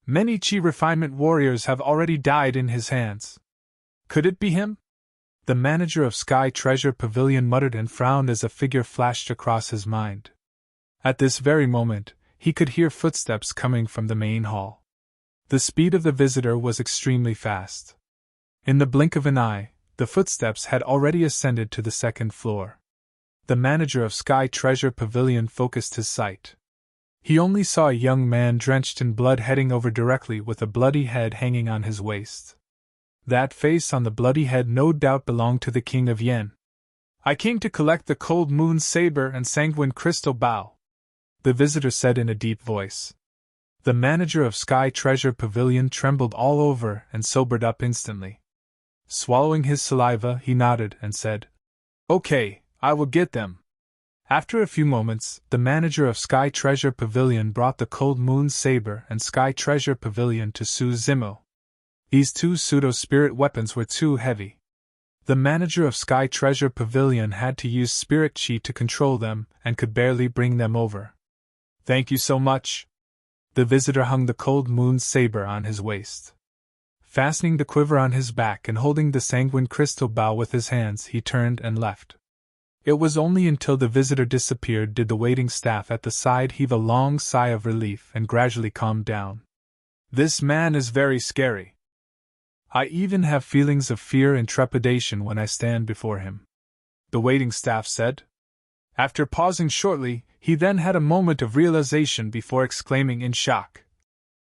Many Chi Refinement Warriors have already died in his hands. Could it be him? The manager of Sky Treasure Pavilion muttered and frowned as a figure flashed across his mind. At this very moment, he could hear footsteps coming from the main hall. The speed of the visitor was extremely fast. In the blink of an eye, the footsteps had already ascended to the second floor. The manager of Sky Treasure Pavilion focused his sight. He only saw a young man drenched in blood heading over directly with a bloody head hanging on his waist. That face on the bloody head no doubt belonged to the King of Yen. "I came to collect the Cold Moon Saber and Sanguine Crystal Bow," the visitor said in a deep voice. The manager of Sky Treasure Pavilion trembled all over and sobered up instantly. Swallowing his saliva, he nodded and said, "Okay, I will get them." After a few moments, the manager of Sky Treasure Pavilion brought the Cold Moon Saber and Sky Treasure Pavilion to Su Zimo. These two pseudo-spirit weapons were too heavy. The manager of Sky Treasure Pavilion had to use spirit chi to control them and could barely bring them over. "Thank you so much." The visitor hung the Cold Moon Saber on his waist. Fastening the quiver on his back and holding the Sanguine Crystal Bow with his hands, he turned and left. It was only until the visitor disappeared did the waiting staff at the side heave a long sigh of relief and gradually calm down. "This man is very scary. I even have feelings of fear and trepidation when I stand before him," the waiting staff said. After pausing shortly, he then had a moment of realization before exclaiming in shock,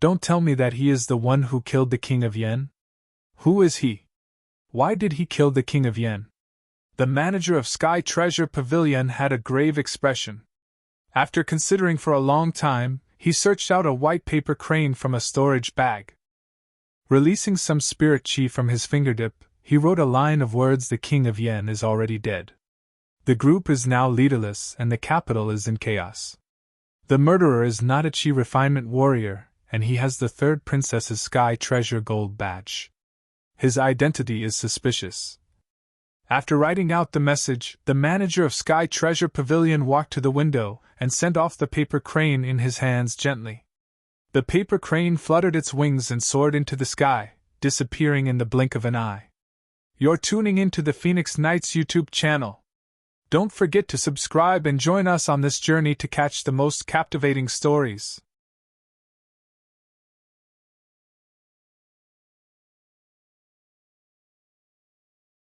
"Don't tell me that he is the one who killed the King of Yen? Who is he? Why did he kill the King of Yen?" The manager of Sky Treasure Pavilion had a grave expression. After considering for a long time, he searched out a white paper crane from a storage bag. Releasing some spirit chi from his fingertip, he wrote a line of words: "The King of Yen is already dead. The group is now leaderless and the capital is in chaos. The murderer is not a chi refinement warrior, and he has the third princess's Sky Treasure gold badge. His identity is suspicious." After writing out the message, the manager of Sky Treasure Pavilion walked to the window and sent off the paper crane in his hands gently. The paper crane fluttered its wings and soared into the sky, disappearing in the blink of an eye. You're tuning into the Phoenix Knights YouTube channel. Don't forget to subscribe and join us on this journey to catch the most captivating stories.